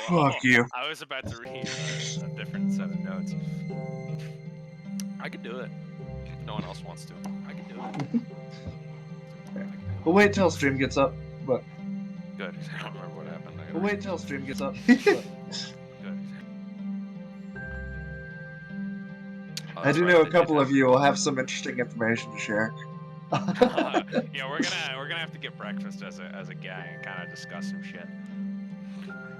Fuck you. I was about to read a different set of notes. I could do it. If no one else wants to. I could do it. We'll wait till stream gets up. But Good. I don't remember what happened. we'll wait till stream gets up. Good. I do know a couple of you will have some interesting information to share. Yeah, we're gonna have to get breakfast as a gang and kind of discuss some shit.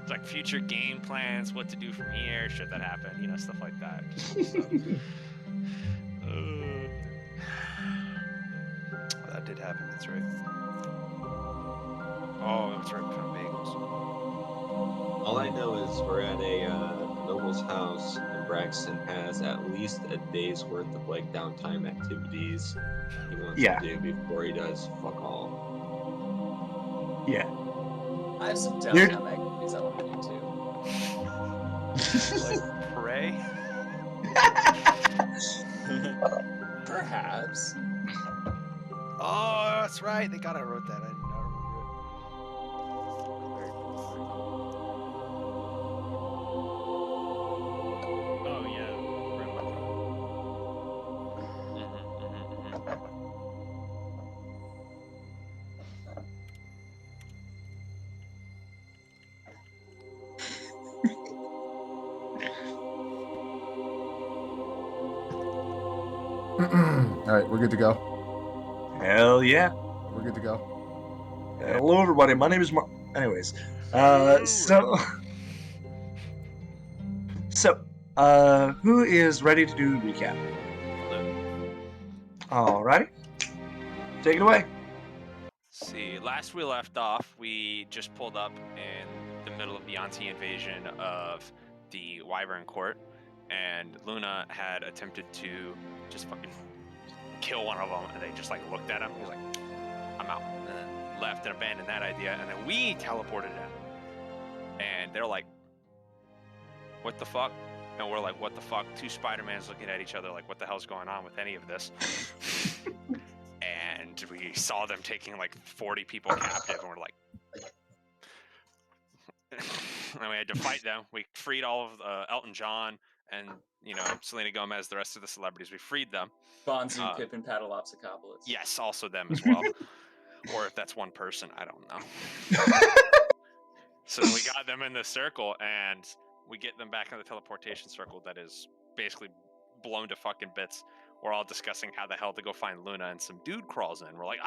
It's like future game plans, what to do from here, should that happen, you know, stuff like that. That did happen. That's right. Oh, that's right. We found bagels. All I know is we're at a noble's house, and Braxton has at least a day's worth of like downtime activities he wants to do before he does fuck all. Yeah. I have some downtime activities I want to do too. Like pray? Perhaps. Oh, that's right. They I wrote that. I didn't know. Oh yeah. All right, we're good to go. Hell yeah. We're good to go. Hello, everybody. My name is Mark. Anyways, who is ready to do recap? Alrighty. Take it away. See, last we left off, we just pulled up in the middle of the Yanti invasion of the Wyvern Court, and Luna had attempted to just fucking kill one of them, and they just like looked at him. He was like, "I'm out," and then left and abandoned that idea. And then we teleported in, and they're like, "What the fuck?" And we're like, "What the fuck?" Two Spider-Mans looking at each other like, "What the hell's going on with any of this?" And we saw them taking like 40 people captive, and we're like, and we had to fight them. We freed all of Elton John and, you know, Selena Gomez, the rest of the celebrities. We freed them. Bonzu, Pippin, Paddleopsicopolis. Yes, also them as well. Or if that's one person, I don't know. So we got them in the circle, and we get them back in the teleportation circle that is basically blown to fucking bits. We're all discussing how the hell to go find Luna, and some dude crawls in. We're like,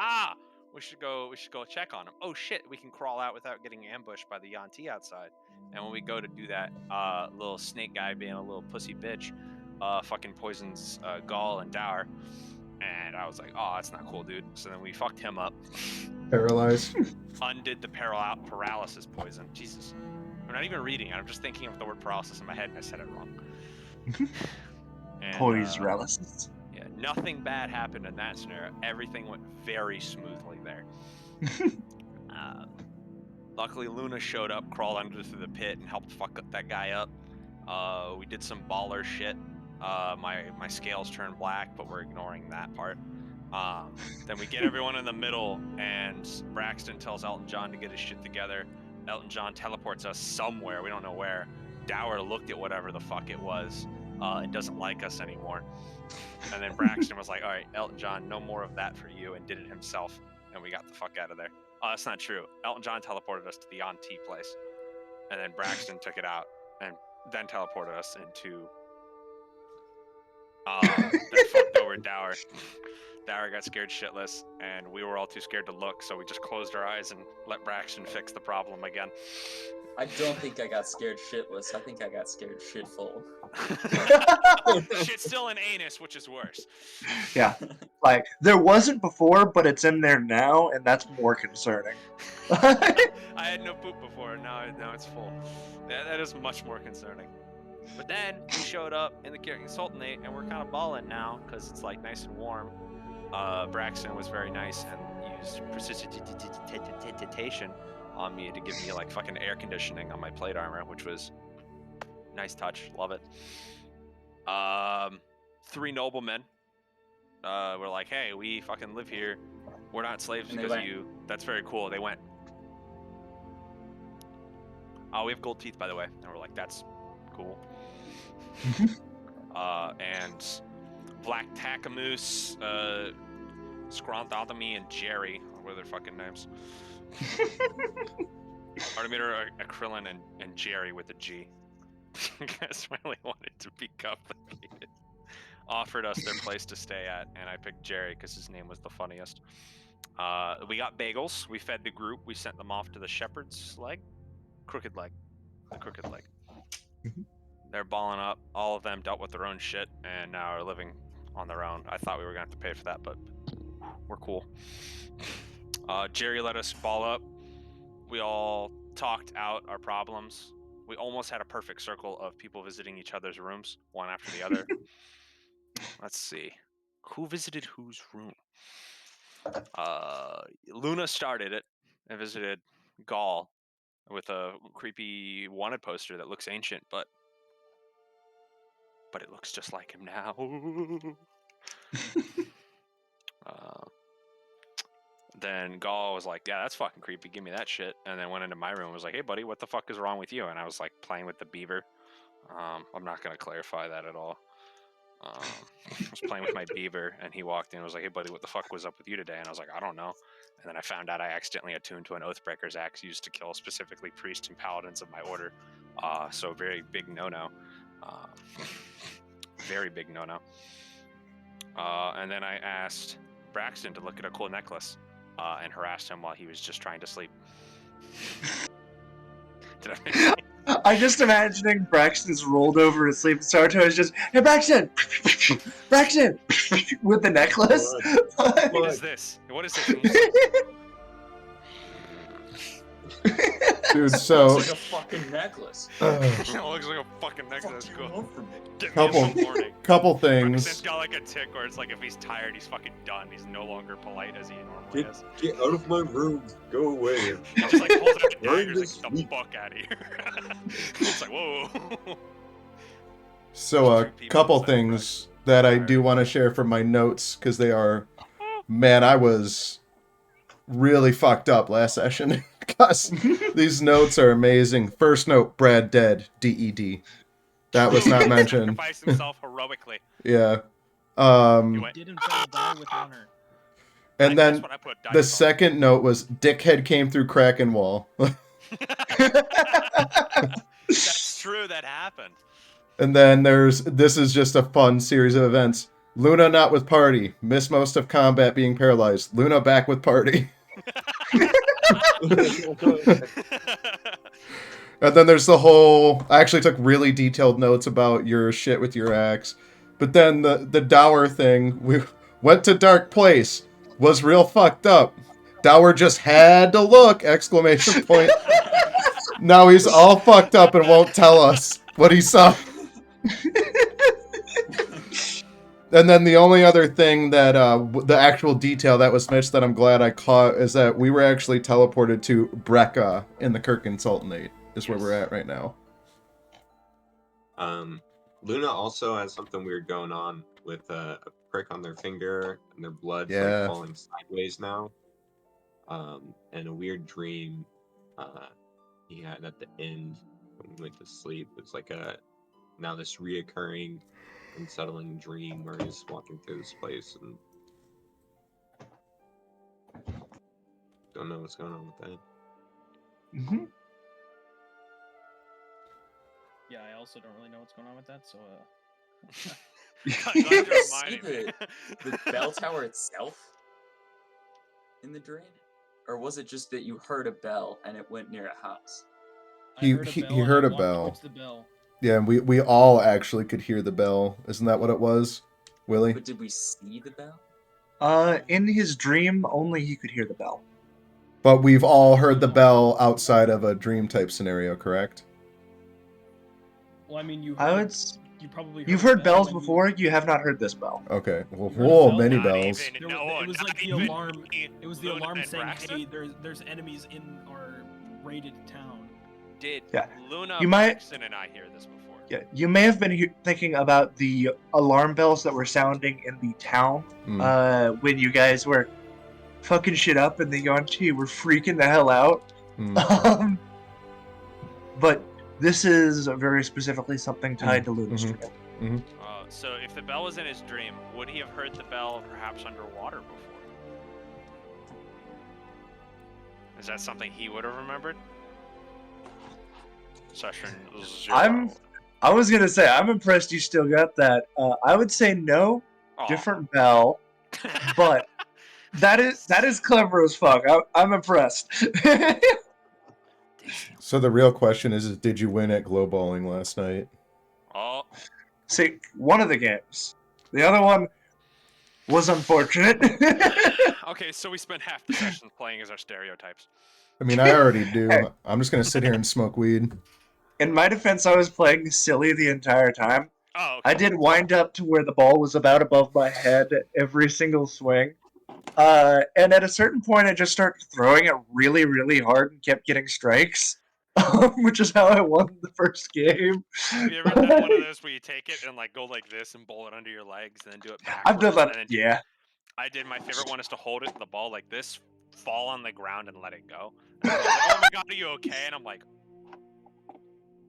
we should go check on him. Oh shit, we can crawl out without getting ambushed by the Yanti outside. And when we go to do that, little snake guy being a little pussy bitch, fucking poisons Gall and Dower. And I was like, oh, that's not cool, dude. So then we fucked him up. Paralyzed. Undid the paralysis poison. Jesus. I'm not even reading it. I'm just thinking of the word paralysis in my head, and I said it wrong. Paralysis. Yeah, nothing bad happened in that scenario. Everything went very smoothly there. Luckily, Luna showed up, crawled under through the pit, and helped fuck that guy up. We did some baller shit. My scales turned black, but we're ignoring that part. Then we get everyone in the middle, and Braxton tells Elton John to get his shit together. Elton John teleports us somewhere, we don't know where. Dower looked at whatever the fuck it was, and doesn't like us anymore. And then Braxton was like, all right, Elton John, no more of that for you, and did it himself, and we got the fuck out of there. Oh, that's not true. Elton John teleported us to the Yanti place, and then Braxton took it out, and then teleported us into that fucked over Dower. Dower got scared shitless, and we were all too scared to look, so we just closed our eyes and let Braxton fix the problem again. I don't think I got scared shitless. I think I got scared shitful. Shit's still in anus, which is worse. Yeah. Like, there wasn't before, but it's in there now, and that's more concerning. I had no poop before, now it's full. That is much more concerning. But then we showed up in the Carrying Sultanate, and we're kind of balling now, because it's like nice and warm. Braxton was very nice and used precipitation on me to give me like fucking air conditioning on my plate armor, which was nice touch. Love it. 3 noblemen were like, hey, we fucking live here. We're not slaves because of you. That's very cool. They went, Oh, we have gold teeth, by the way. And we're like, that's cool. And Black Takamoose, Scronthotomy, and Jerry. What are their fucking names? Artemeter, Acrylon, and Jerry with a G. You guys really wanted to be complicated. Offered us their place to stay at, and I picked Jerry because his name was the funniest. We got bagels. We fed the group. We sent them off to the shepherd's leg. Crooked leg. The crooked leg. They're balling up. All of them dealt with their own shit, and now are living on their own. I thought we were going to have to pay for that, but we're cool. Jerry let us ball up. We all talked out our problems. We almost had a perfect circle of people visiting each other's rooms, one after the other. Let's see. Who visited whose room? Luna started it and visited Gaul with a creepy wanted poster that looks ancient, but it looks just like him now. Then Gaul was like, yeah, that's fucking creepy, give me that shit. And then went into my room and was like, hey buddy, what the fuck is wrong with you? And I was like playing with the beaver. I'm not going to clarify that at all. I was playing with my beaver, and he walked in and was like, hey buddy, what the fuck was up with you today? And I was like, I don't know. And then I found out I accidentally attuned to an Oathbreaker's axe used to kill specifically priests and paladins of my order. So very big no-no. Very big no-no. And then I asked Braxton to look at a cool necklace and harassed him while he was just trying to sleep. Did I make sense? I just imagining Braxton's rolled over asleep and Sarto is just, hey Braxton! Braxton! With the necklace? What is this? What is this? Dude, so Looks like a fucking necklace. It looks like a fucking necklace. Fuck do you want from me? Get me Couple- in the morning. couple Braxton's things. got like a tick where it's like if he's tired, he's fucking done. He's no longer polite as he normally is. Get out of my room. Go away. He just like pulls out the Learn dagger, he's this like, get the week. fuck out of here. It's like, whoa. So a Two people couple inside the things that I do want to share from my notes because they are, man, I was really fucked up last session. Because these notes are amazing. First note, Brad dead. DED. That was not mentioned. Sacrificed himself heroically. Yeah. You went, Did in fact die with honor. And that's then what I put the dice on. second note was Dickhead came through Kraken Wall. That's true, that happened. And then this is just a fun series of events. Luna not with party. Missed most of combat being paralyzed. Luna back with party. And then there's the whole... I actually took really detailed notes about your shit with your axe. But then the Dower thing, we went to dark place, was real fucked up. Dower just had to look! Exclamation point. Now he's all fucked up and won't tell us what he saw. And then the only other thing that, the actual detail that was missed that I'm glad I caught is that we were actually teleported to Brekka in the Kirkin Sultanate, is where we're at right now. Luna also has something weird going on with a prick on their finger and their blood's Yeah. like falling sideways now. And a weird dream he had at the end when we went to sleep. It's like now this reoccurring, unsettling dream where he's walking through this place and don't know what's going on with that. Mm-hmm. Yeah, I also don't really know what's going on with that, so Glad you See reminded me. the bell tower itself in the dream? Or was it just that you heard a bell and it went near a house? I He- heard a he- bell he and heard I a walked bell. towards the bell. Yeah, and we all actually could hear the bell. Isn't that what it was, Willie? But did we see the bell? In his dream, only he could hear the bell. But we've all heard the bell outside of a dream type scenario, correct? Well, I mean, you I heard, would. you probably You've a heard bell bells when you- before. You have not heard this bell. Okay. Well, You heard a whoa, bell? many Not bells. even, There no, was- it was not like the even alarm- me, It was the Luna alarm and saying, Braxton "Hey, there's enemies in our raided town." Did Yeah. Luna, You might- Braxton, and I hear this before? Yeah, you may have been thinking about the alarm bells that were sounding in the town when you guys were fucking shit up, and the Yuan-Ti were freaking the hell out. Hmm. but this is very specifically something tied to Luna's Mhm. dream. So if the bell was in his dream, would he have heard the bell perhaps underwater before? Is that something he would have remembered? Session 0. I was gonna say, I'm impressed you still got that. I would say no, Aw. different bell, but that is clever as fuck. I'm impressed. So the real question is did you win at glow bowling last night? Oh, See, one of the games. The other one was unfortunate. okay, so we spent half the session playing as our stereotypes. I mean, I already do. I'm just gonna sit here and smoke weed. In my defense, I was playing silly the entire time. Oh, okay. I did wind up to where the ball was about above my head every single swing. And at a certain point, I just started throwing it really, really hard and kept getting strikes, which is how I won the first game. Have you ever done one of those where you take it and like go like this and bowl it under your legs and then do it backwards? I've done that, and then yeah. I did. My favorite one is to hold it, the ball like this, fall on the ground and let it go. And everyone's like, oh my god, are you okay? And I'm like,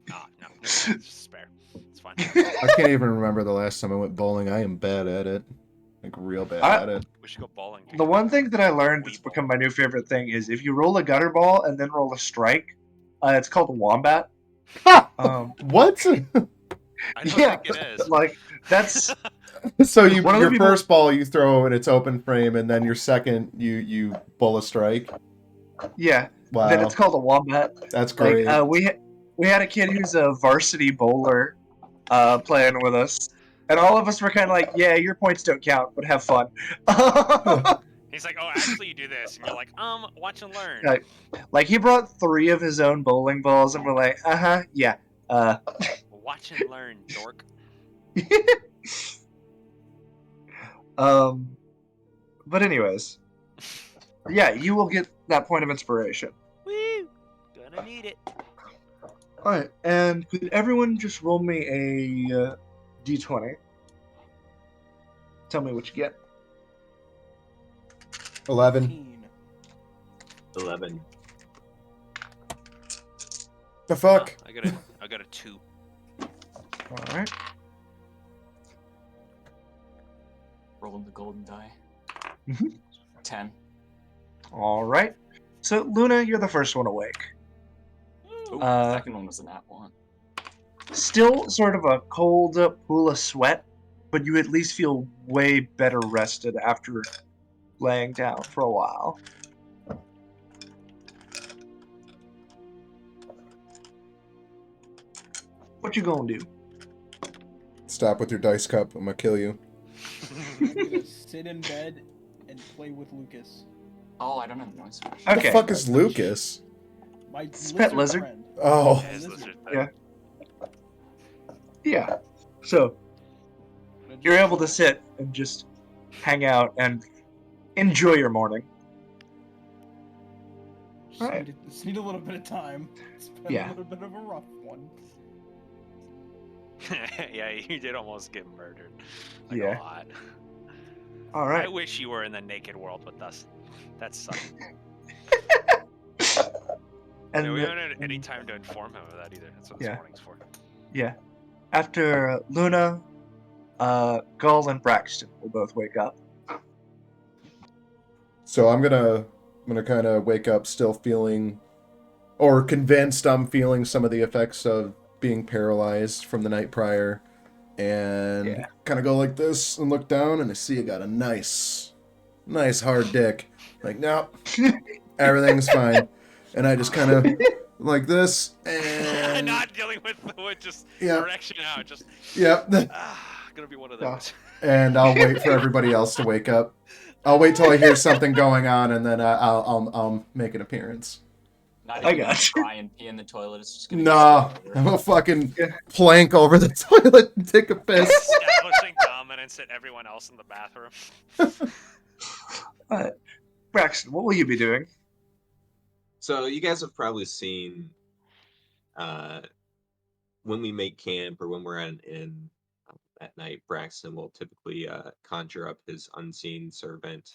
no, it's just spare. It's fine. I can't even remember the last time I went bowling. I am bad at it. Like real bad at it. We should go bowling. The one thing that I learned that's become my new favorite thing is if you roll a gutter ball and then roll a strike, it's called a wombat. What? I don't Yeah, think it is. like that's So you One of the your people- first ball you throw and it's open frame, and then your second you bowl a strike. yeah. Wow, Then it's called a wombat. that's great. Like we had a kid who's a varsity bowler playing with us, and all of us were kind of like, yeah, your points don't count, but have fun. He's like, oh, actually, you do this, and you're like, watch and learn. Right. Like he brought 3 of his own bowling balls, and we're like, yeah. Watch and learn, dork. But anyways, yeah, you will get that point of inspiration. Woo! Gonna need it. All right, and could everyone just roll me a d20? Tell me what you get. 11. 11. The fuck? I got a 2. All right. Rolling the golden die. Mhm. 10. All right. So Luna, you're the first one awake. Ooh, Uh, second one was an at 1. Still sort of a cold pool of sweat, but you at least feel way better rested after laying down for a while. What you gonna do? Stop with your dice cup. I'm gonna kill you. I'm gonna sit in bed and play with Lucas. Oh, I don't have noise. Who Okay. the fuck is Lucas? My Pet lizard. friend. Oh, Yeah, it's lizard. Yeah. Yeah. So you're able to sit and just hang out and enjoy your morning. Alright. Just need a little bit of time. It's been Yeah. a little bit of a rough one. Yeah, you did almost get murdered. Like Yeah. a lot. All I right. wish you were in the naked world with us. That sucks. And Yeah, we haven't had any time to inform him of that either. That's what this Yeah. morning's for. yeah, after Luna, Gull, and Braxton will both wake up. so I'm gonna kind of wake up still feeling, or convinced I'm feeling some of the effects of being paralyzed from the night prior, and Yeah. kind of go like this and look down, and I see I got a nice hard dick. Like, nope, everything's fine, and I just kind of like this, and Not dealing with just Yeah. direction out. Just yep. gonna be one of Yeah. those. And I'll wait for everybody else to wake up. I'll wait till I hear something going on, and then I'll make an appearance. Not I even got you. cry and pee in the toilet. It's just gonna Nah, get I'm gonna fucking Yeah. plank over the toilet and take a piss. Establishing dominance at everyone else in the bathroom. Braxton, what will you be doing? So you guys have probably seen when we make camp or when we're at an inn at night, Braxton will typically conjure up his unseen servant,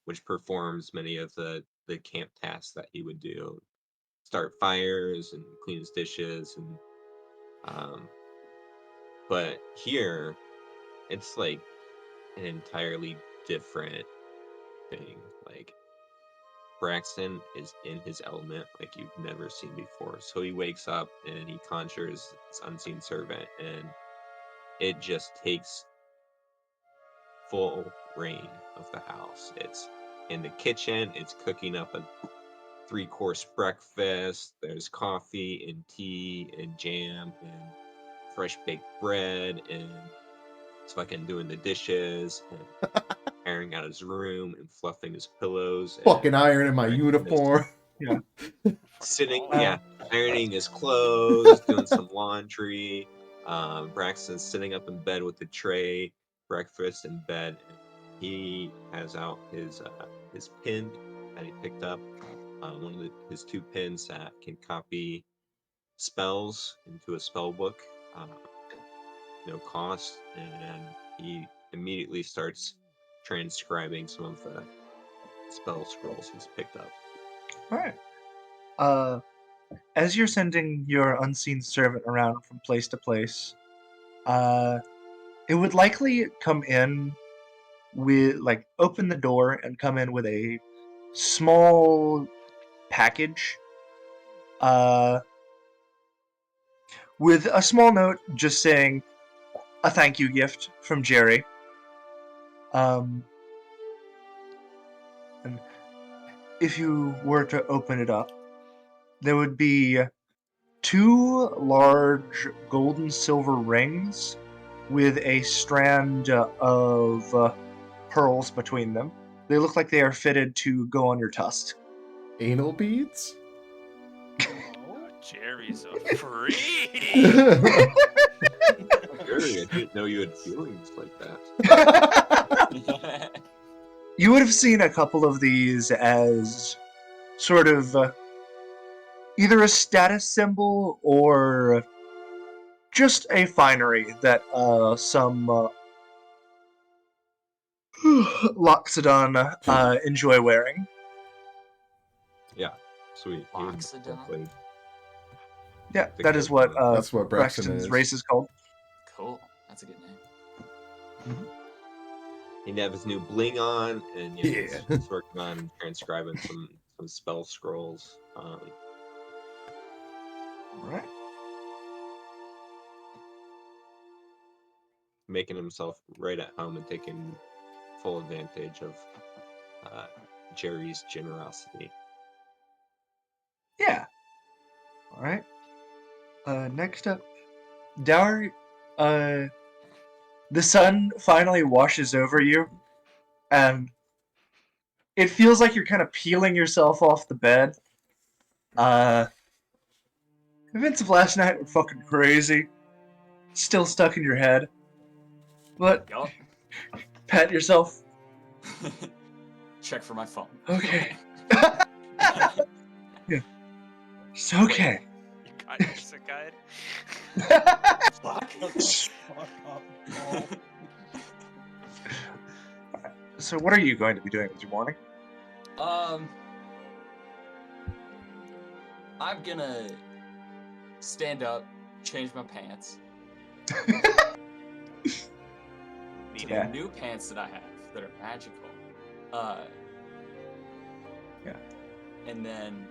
which performs many of the camp tasks that he would do. start fires and clean his dishes, and but here it's like an entirely different thing. Like Braxton is in his element like you've never seen before. So he wakes up and he conjures this unseen servant, and it just takes full reign of the house. It's in the kitchen, it's cooking up a 3-course breakfast. There's coffee and tea and jam and fresh baked bread, and it's fucking doing the dishes and airing out his room and fluffing his pillows. Fucking ironing my Braxton is uniform. sitting, baller. ironing his clothes, doing some laundry. Braxton's sitting up in bed with the tray, breakfast in bed. And he has out his pin that he picked up, one of his 2 pins that can copy spells into a spell book, no cost, and he immediately starts transcribing some of the spell scrolls he's picked up. All right. As you're sending your unseen servant around from place to place, it would likely come in with, like, open the door and come in with a small package, with a small note just saying a thank you gift from Jerry. And if you were to open it up, there would be 2 large gold and silver rings with a strand of pearls between them. They look like they are fitted to go on your tusk. Anal beads? Jerry's a freak. Jerry, I didn't know you had feelings like that. You would have seen a couple of these as sort of either a status symbol or just a finery that some Loxodon enjoy wearing. Yeah, sweet. You would Loxodon? definitely Yeah, pick that is those what up. That's what Braxton Braxton's is. race is called. Cool. That's a good name. He'd have his new bling on, and you know, Yeah. he's working on transcribing some spell scrolls. Alright. Making himself right at home and taking full advantage of Jerry's generosity. Yeah. Alright. Next up, Dower, the sun finally washes over you, and it feels like you're kind of peeling yourself off the bed. Events of last night were fucking crazy. Still stuck in your head. But, Yup. pat yourself. Check for my phone. Okay. Yeah. It's okay. You got your sick guide. Fuck. Fuck up. Oh. So what are you going to be doing with your morning? I'm gonna stand up, change my pants. Need Yeah. it. New pants that I have that are magical. Yeah. And then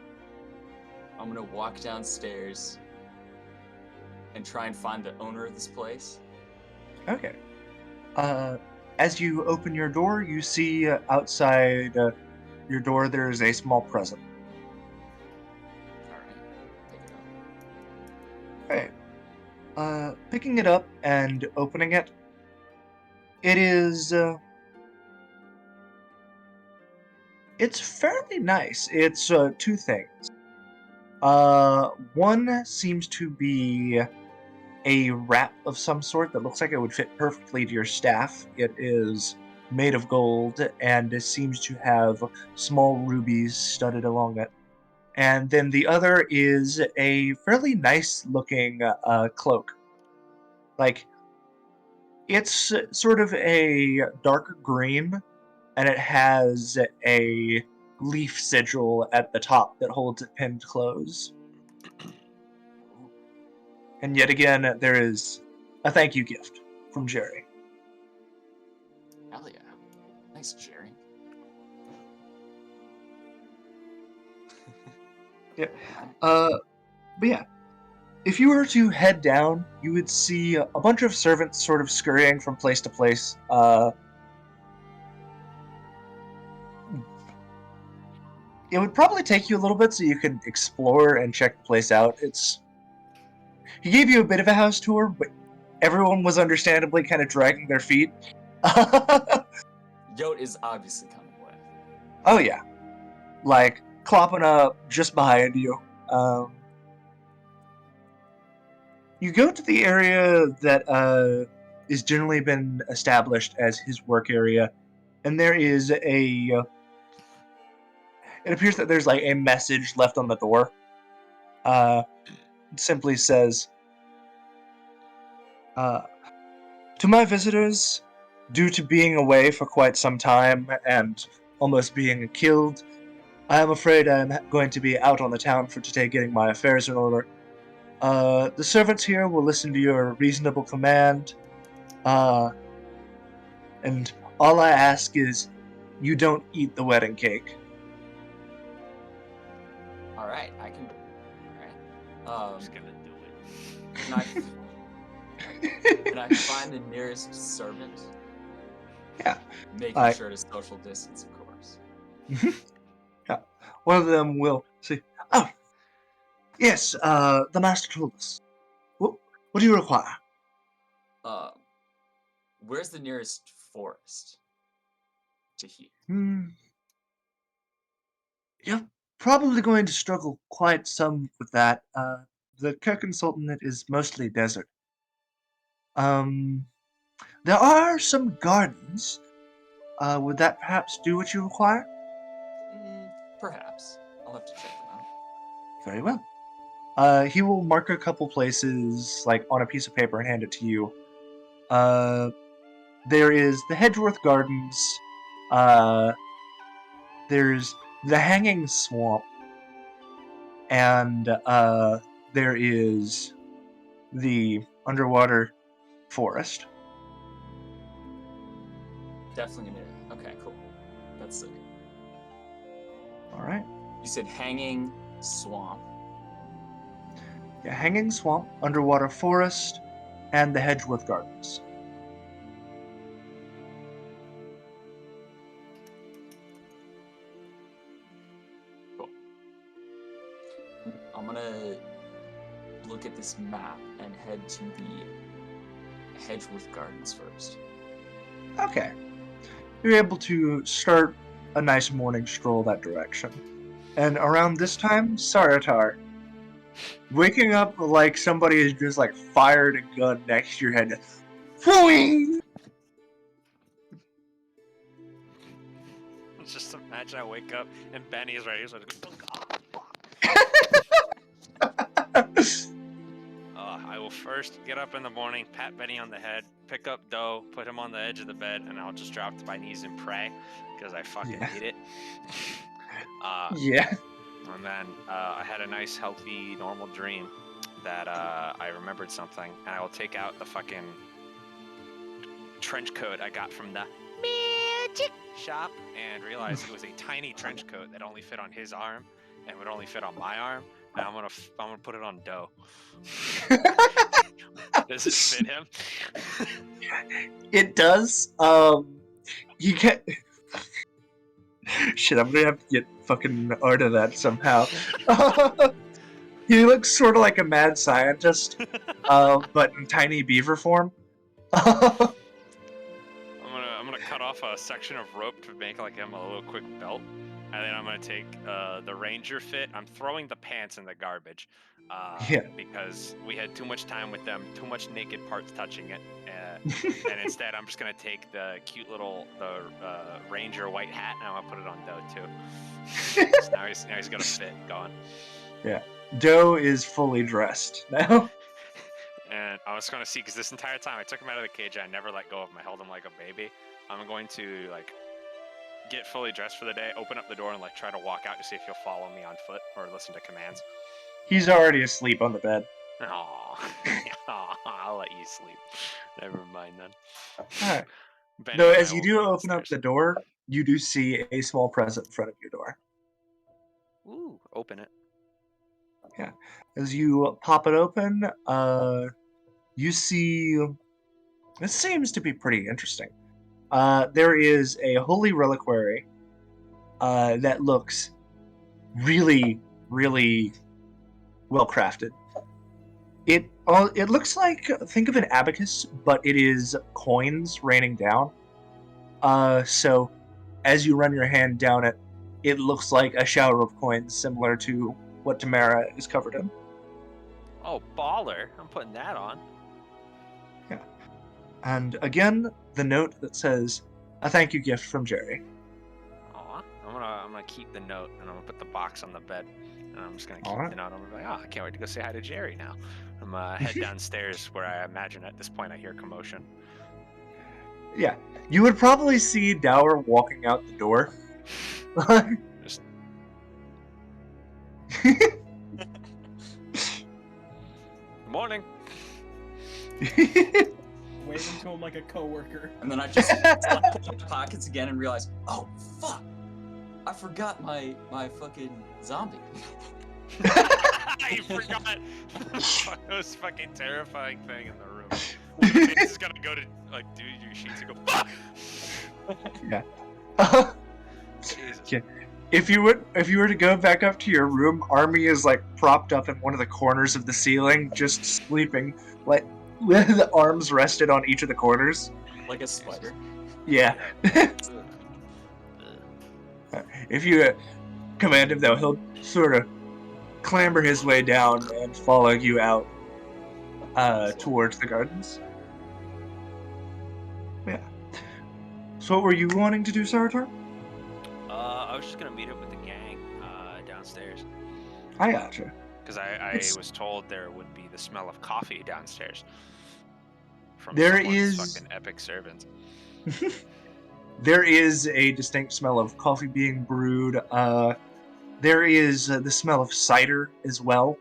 I'm gonna walk downstairs and try and find the owner of this place. Okay. As you open your door, you see outside your door there is a small present. Alright, pick it up. Alright. Picking it up and opening it, it is it's fairly nice. It's 2 things. One seems to be a wrap of some sort that looks like it would fit perfectly to your staff. It is made of gold and it seems to have small rubies studded along it. And then the other is a fairly nice looking cloak. Like, it's sort of a darker green, and it has a leaf sigil at the top that holds it pinned closed. And yet again, there is a thank you gift from Jerry. Hell yeah. Thanks, Jerry. Yeah. But yeah, if you were to head down, you would see a bunch of servants sort of scurrying from place to place. It would probably take you a little bit so you could explore and check the place out. He gave you a bit of a house tour, but everyone was understandably kind of dragging their feet. Yote is obviously coming with. Oh yeah, like clopping up just behind you. You go to the area that is generally been established as his work area, and there is a. It appears that there's like a message left on the door. It simply says, "To my visitors, due to being away for quite some time and almost being killed, I am afraid I am going to be out on the town for today getting my affairs in order. The servants here will listen to your reasonable command, and all I ask is you don't eat the wedding cake." Alright, I can. I'm Alright. just gonna do it. Can I find the nearest servant? Yeah. Making sure to social distance, of course. Yeah. One of them will say, "Oh, yes, the master told us. What do you require?" Where's the nearest forest to here? You're probably going to struggle quite some with that. The Kirkin Sultanate is mostly desert. There are some gardens. Would that perhaps do what you require? Perhaps. I'll have to check them out. Very well. He will mark a couple places, like on a piece of paper, and hand it to you. There is the Hedgeworth Gardens. There's the Hanging Swamp. And there is the Underwater Forest. Definitely gonna. Okay, cool. That's sick. All right. You said Hanging Swamp. Yeah, Hanging Swamp, Underwater Forest, and the Hedgeworth Gardens. Cool. I'm gonna look at this map and head to the Hedgeworth Gardens first. Okay. You're able to start a nice morning stroll that direction. And around this time, Saratar. Waking up like somebody has just like fired a gun next to your head. Boing! Just imagine I wake up and Benny is right here. So I will first get up in the morning, pat Benny on the head, pick up Doe, put him on the edge of the bed, and I'll just drop to my knees and pray because I fucking need it. Yeah. And then I had a nice, healthy, normal dream that I remembered something, and I will take out the fucking trench coat I got from the magic shop and realize it was a tiny trench coat that only fit on his arm and would only fit on my arm. And I'm gonna put it on Doe. Does it fit him? It does. You get. Shit, I'm gonna have to get fucking art of that somehow. He looks sort of like a mad scientist, but in tiny beaver form. I'm gonna cut off a section of rope to make like him a little quick belt, and then I'm gonna take the ranger fit. I'm throwing the pants in the garbage, because we had too much time with them, too much naked parts touching it, and instead I'm just gonna take the cute little ranger white hat and I'm gonna put it on Doe too. So now he's got a fit going. Yeah, Doe is fully dressed now. And I was going to see, because this entire time I took him out of the cage, I never let go of him. I held him like a baby. I'm going to like get fully dressed for the day, open up the door, and like try to walk out to see if he'll follow me on foot or listen to commands. He's already asleep on the bed. Aw. I'll let you sleep. Never mind then. Alright. Benny Though, and I as you will do go open up downstairs. the door, you do see a small present in front of your door. Ooh, open it. As you pop it open, you see. This seems to be pretty interesting. There is a holy reliquary that looks really, really well crafted. It looks like, think of an abacus, but it is coins raining down. So as you run your hand down it, it looks like a shower of coins, similar to what Tamara is covered in. Oh, baller! I'm putting that on. And again, the note that says, "A thank you gift from Jerry." Aw. I'm gonna keep the note and I'm gonna put the box on the bed. And I'm just gonna keep Alright. the note. I'm gonna be like, oh, I can't wait to go say hi to Jerry now. I'm gonna head downstairs where I imagine at this point I hear commotion. Yeah, you would probably see Dower walking out the door. Just morning. Waving to him like a coworker. And then I just pull my pockets again and realize, oh fuck, I forgot my fucking zombie. I forgot the most fucking terrifying thing in the room. It's just gonna go to like do your sheets and go fuck. Jesus. Okay. If you were to go back up to your room, Army is like propped up in one of the corners of the ceiling, just sleeping, like with the arms rested on each of the corners. Like a spider. Yeah. If you command him, though, he'll sort of clamber his way down and follow you out towards the gardens. Yeah. So what were you wanting to do, Saratar? I was just gonna meet up with the gang downstairs I gotcha. because I It's- was told there would be the smell of coffee downstairs from There someone's is- fucking epic servant. There is a distinct smell of coffee being brewed. There is the smell of cider as well.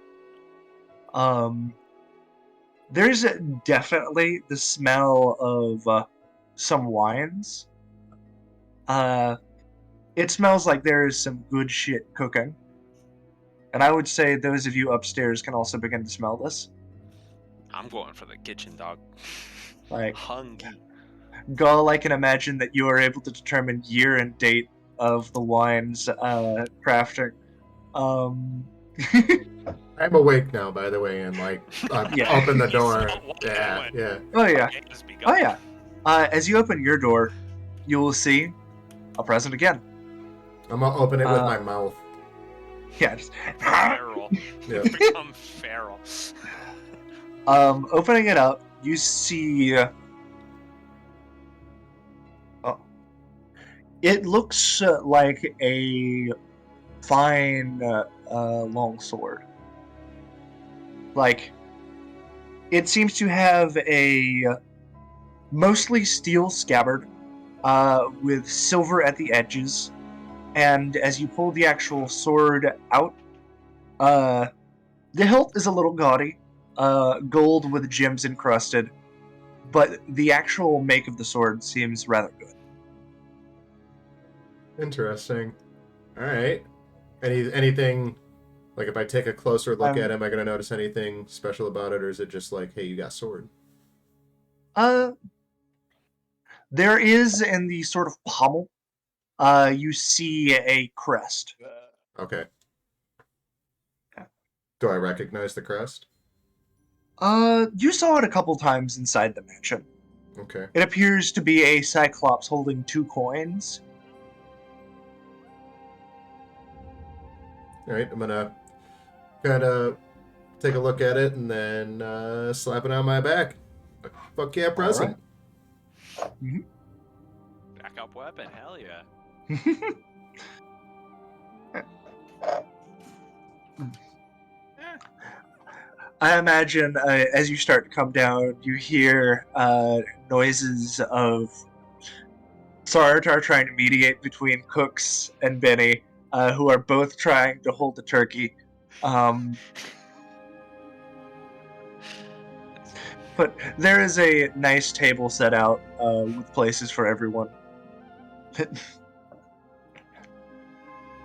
There's definitely the smell of some wines. It smells like there is some good shit cooking. And I would say those of you upstairs can also begin to smell this. I'm going for the kitchen, dog. Like, Hungry. Gull, I can imagine that you are able to determine year and date of the wine's crafting. I'm awake now, by the way, and like Yeah. open the You door. saw what Yeah, went. yeah. Oh yeah, Game has begun. oh yeah. As you open your door, you will see a present again. I'm gonna open it with Uh, my mouth. Yeah, just Feral. Yeah. Become feral. opening it up, you see. Oh, it looks like a fine long sword. Like, it seems to have a mostly steel scabbard with silver at the edges, and as you pull the actual sword out, the hilt is a little gaudy, gold with gems encrusted, but the actual make of the sword seems rather good. Interesting. All right. Anything like if I take a closer look at him, am I gonna notice anything special about it, or is it just like, hey, you got sword? There is in the sort of pommel, you see a crest. Okay. Yeah. Do I recognize the crest? You saw it a couple times inside the mansion. Okay. It appears to be a cyclops holding 2 coins. All right. I'm gonna kind of take a look at it and then slap it on my back. Fuck yeah, present. Backup weapon, hell yeah. I imagine as you start to come down, you hear noises of Saratar trying to mediate between Cooks and Benny, who are both trying to hold the turkey. But there is a nice table set out with places for everyone. It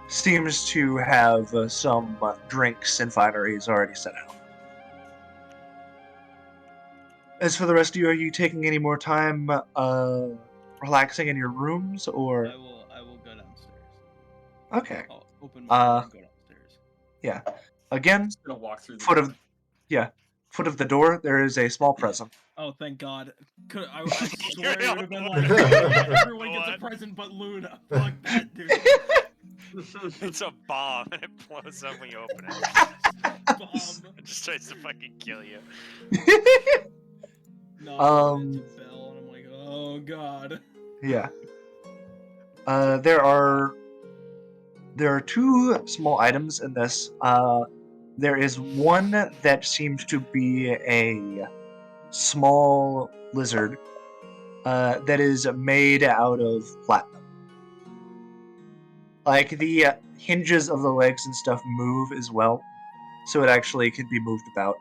seems to have some drinks and fineries already set out. As for the rest of you, are you taking any more time relaxing in your rooms, or? I will go downstairs. Okay. I'll open my door and go downstairs. Yeah. Again, Just gonna walk through the foot door. of the door, there is a small present. Oh, thank God. I swear You're it would have been the like, one. everyone gets a What? present but Luna. Fuck that, dude. It's a bomb and it blows up when you open it. Bomb. It just tries to fucking kill you. No, it's a bell, and I'm like, oh God. Yeah. There are two small items in this. There is one that seems to be a small lizard that is made out of platinum. Like, the hinges of the legs and stuff move as well, so it actually can be moved about.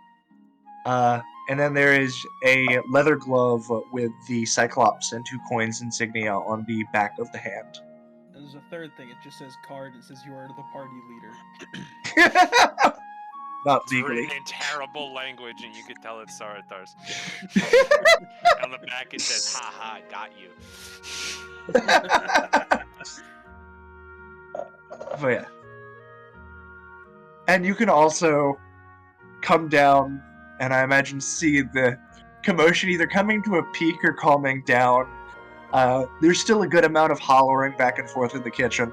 And then there is a leather glove with the Cyclops and 2 coins insignia on the back of the hand. And there's a third thing. It just says card. It says you are the party leader. Not It's legally. written in terrible language and you could tell it's Saratar's. On the back it says, haha, I got you. Oh yeah. And you can also come down and I imagine see the commotion either coming to a peak or calming down. There's still a good amount of hollering back and forth in the kitchen.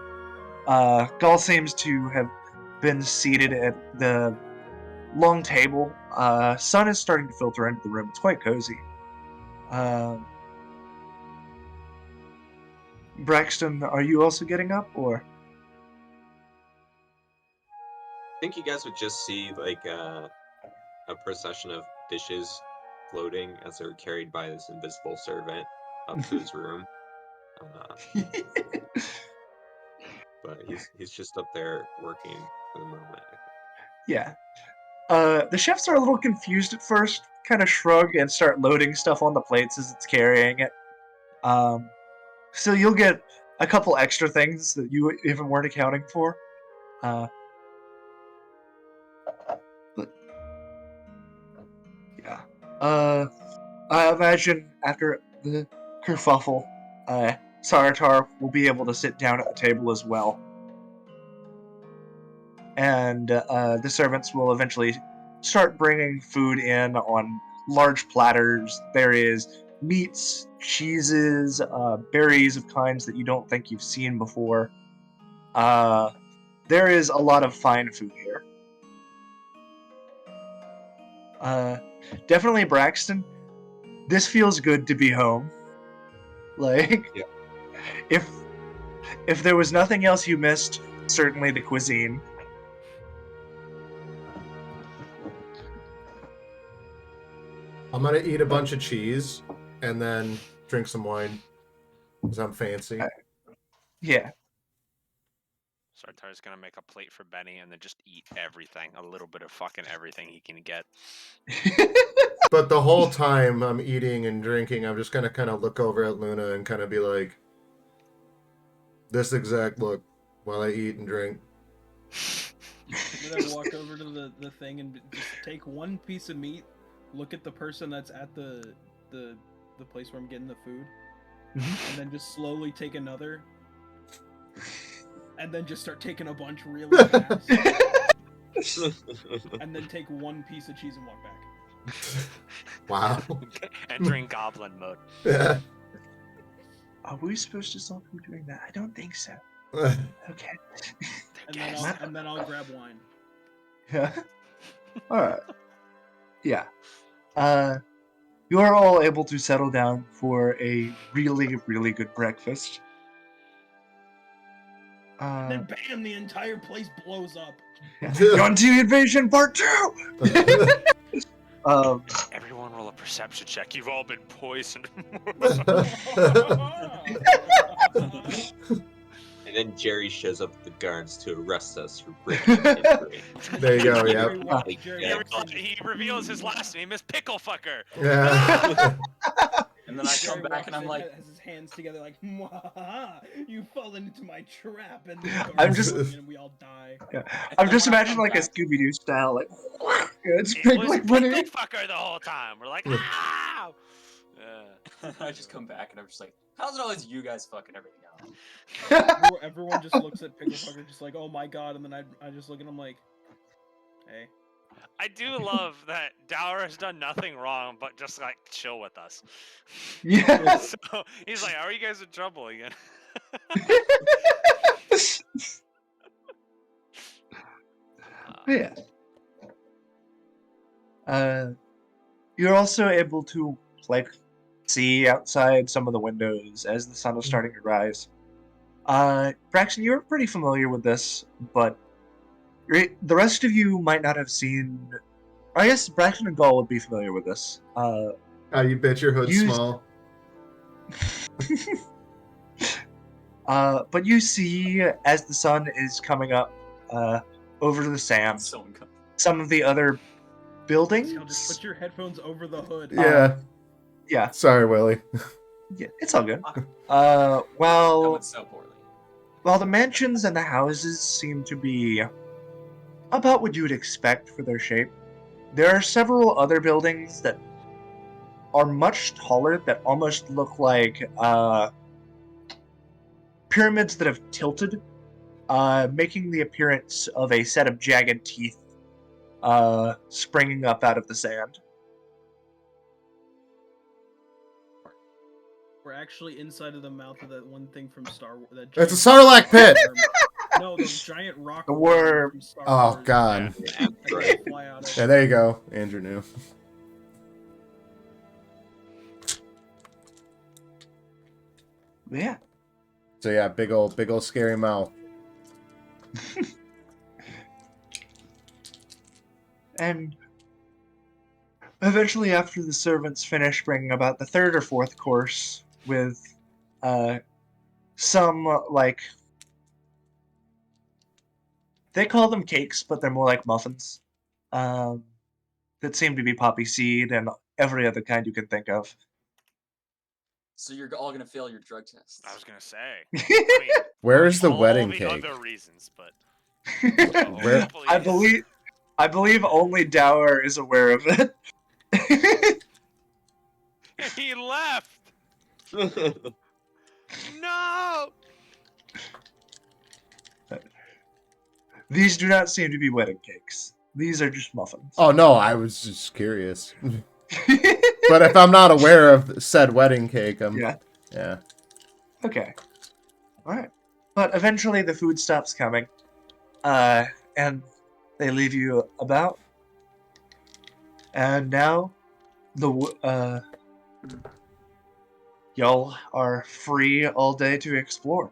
Gull seems to have been seated at the long table. Sun is starting to filter into the room. It's quite cozy. Braxton, are you also getting up, or? I think you guys would just see like a procession of dishes floating as they're carried by this invisible servant up to his room. But he's just up there working for the moment. Yeah. The chefs are a little confused at first, kind of shrug and start loading stuff on the plates as it's carrying it. So you'll get a couple extra things that you even weren't accounting for. But yeah. I imagine after the kerfuffle, Saratar will be able to sit down at the table as well. And the servants will eventually start bringing food in on large platters. There is meats, cheeses, berries of kinds that you don't think you've seen before. There is a lot of fine food here. Definitely Braxton, this feels good to be home. Like, Yeah. if there was nothing else you missed, certainly the cuisine. I'm gonna eat a bunch of cheese and then drink some wine because I'm fancy. Yeah. Sartar's gonna make a plate for Benny and then just eat everything. A little bit of fucking everything he can get. But the whole time I'm eating and drinking, I'm just gonna kind of look over at Luna and kind of be like, this exact look while I eat and drink. I'm gonna walk over to the thing and just take one piece of meat, look at the person that's at the place where I'm getting the food, and then just slowly take another, and then just start taking a bunch really fast, and then take one piece of cheese and walk back. Wow. Entering goblin mode. Yeah. Are we supposed to stop from doing that? I don't think so. Okay. And then I'll grab wine. Yeah. Alright. Yeah. You are all able to settle down for a really, really good breakfast. And then bam, the entire place blows up. Yondu Invasion Part 2! Everyone roll a perception check. You've all been poisoned. And then Jerry shows up with the guards to arrest us for breaking and entering. There you go. Jerry Yeah. walks- Yeah. Jerry He, walks in- he reveals his last name is Pickle Fucker. Yeah. And then I Jerry come back and walks I'm in, like, has his hands together like, "Mwahaha, you've fallen into my trap," and I'm just- and we all die. I'm just When I imagining come like a back- Scooby Doo style, like it's It big was like Pickle money. Fucker the whole time. We're like, ah! I just come back and I'm just like, how's it always you guys fucking everything out? Everyone just looks at Pickle Fucker just like, "Oh my god," and then I just look at him like, "Hey." I do love that Dower has done nothing wrong, but just like chill with us. Yeah. So he's like, "Are you guys in trouble again?" Yeah. You're also able to like see outside some of the windows as the sun is starting to rise. Braxton, you're pretty familiar with this, but the rest of you might not have seen. I guess Braxton and Gall would be familiar with this. You bet your hood's You- small. But you see as the sun is coming up over the sand, Someone come. some of the other buildings. Just put your headphones over the hood. Yeah. Yeah, Sorry, Willie. yeah, it's all good. That Well, went so poorly. while the mansions and the houses seem to be about what you would expect for their shape, there are several other buildings that are much taller that almost look like pyramids that have tilted, making the appearance of a set of jagged teeth springing up out of the sand. We're actually inside of the mouth of that one thing from Star Wars. It's a Sarlacc pit. No, the giant rock The worm. from Star Oh Wars. God. Yeah, That right. can fly out of. Yeah, there you go. Andrew knew. Yeah. So yeah, big old scary mouth. And eventually, after the servants finish bringing about the third or fourth course with some, like, they call them cakes, but they're more like muffins, that seem to be poppy seed and every other kind you can think of. So you're all gonna fail your drug tests. I was gonna say. I mean, Where is the all wedding the cake? other reasons, but Where- hopefully- I believe only Dower is aware of it. he left. No. These do not seem to be wedding cakes. These are just muffins. Oh no, I was just curious. But if I'm not aware of said wedding cake, I'm Yeah. yeah. Okay. Alright. But eventually the food stops coming. And they leave you about. And now y'all are free all day to explore.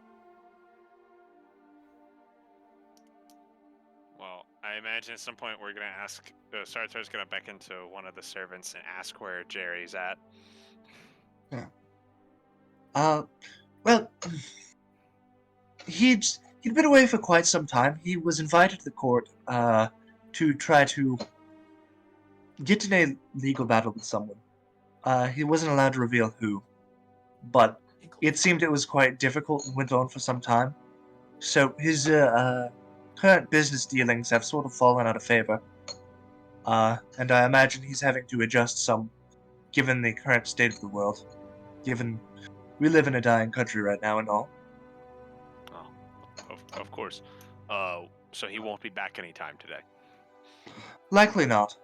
Well, I imagine at some point we're gonna ask. Sartor's gonna beckon to one of the servants and ask where Jerry's at. Well, he'd been away for quite some time. He was invited to the court to try to get in a legal battle with someone. He wasn't allowed to reveal who, but it seemed it was quite difficult and went on for some time. So his current business dealings have sort of fallen out of favor. And I imagine he's having to adjust some, given the current state of the world. Given we live in a dying country right now and all. Oh, of course. So he won't be back anytime today. Likely not.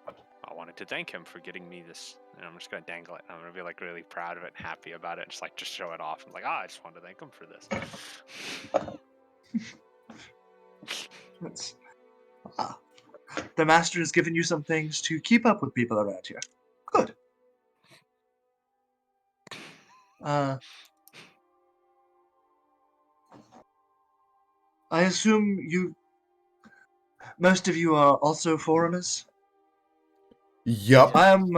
I wanted to thank him for getting me this. And I'm just gonna dangle it. I'm gonna be like really proud of it and happy about it. Just show it off. I'm like, I just wanted to thank him for this. That's, the master has given you some things to keep up with people around here. Good. I assume most of you are also foreigners. Yup. I am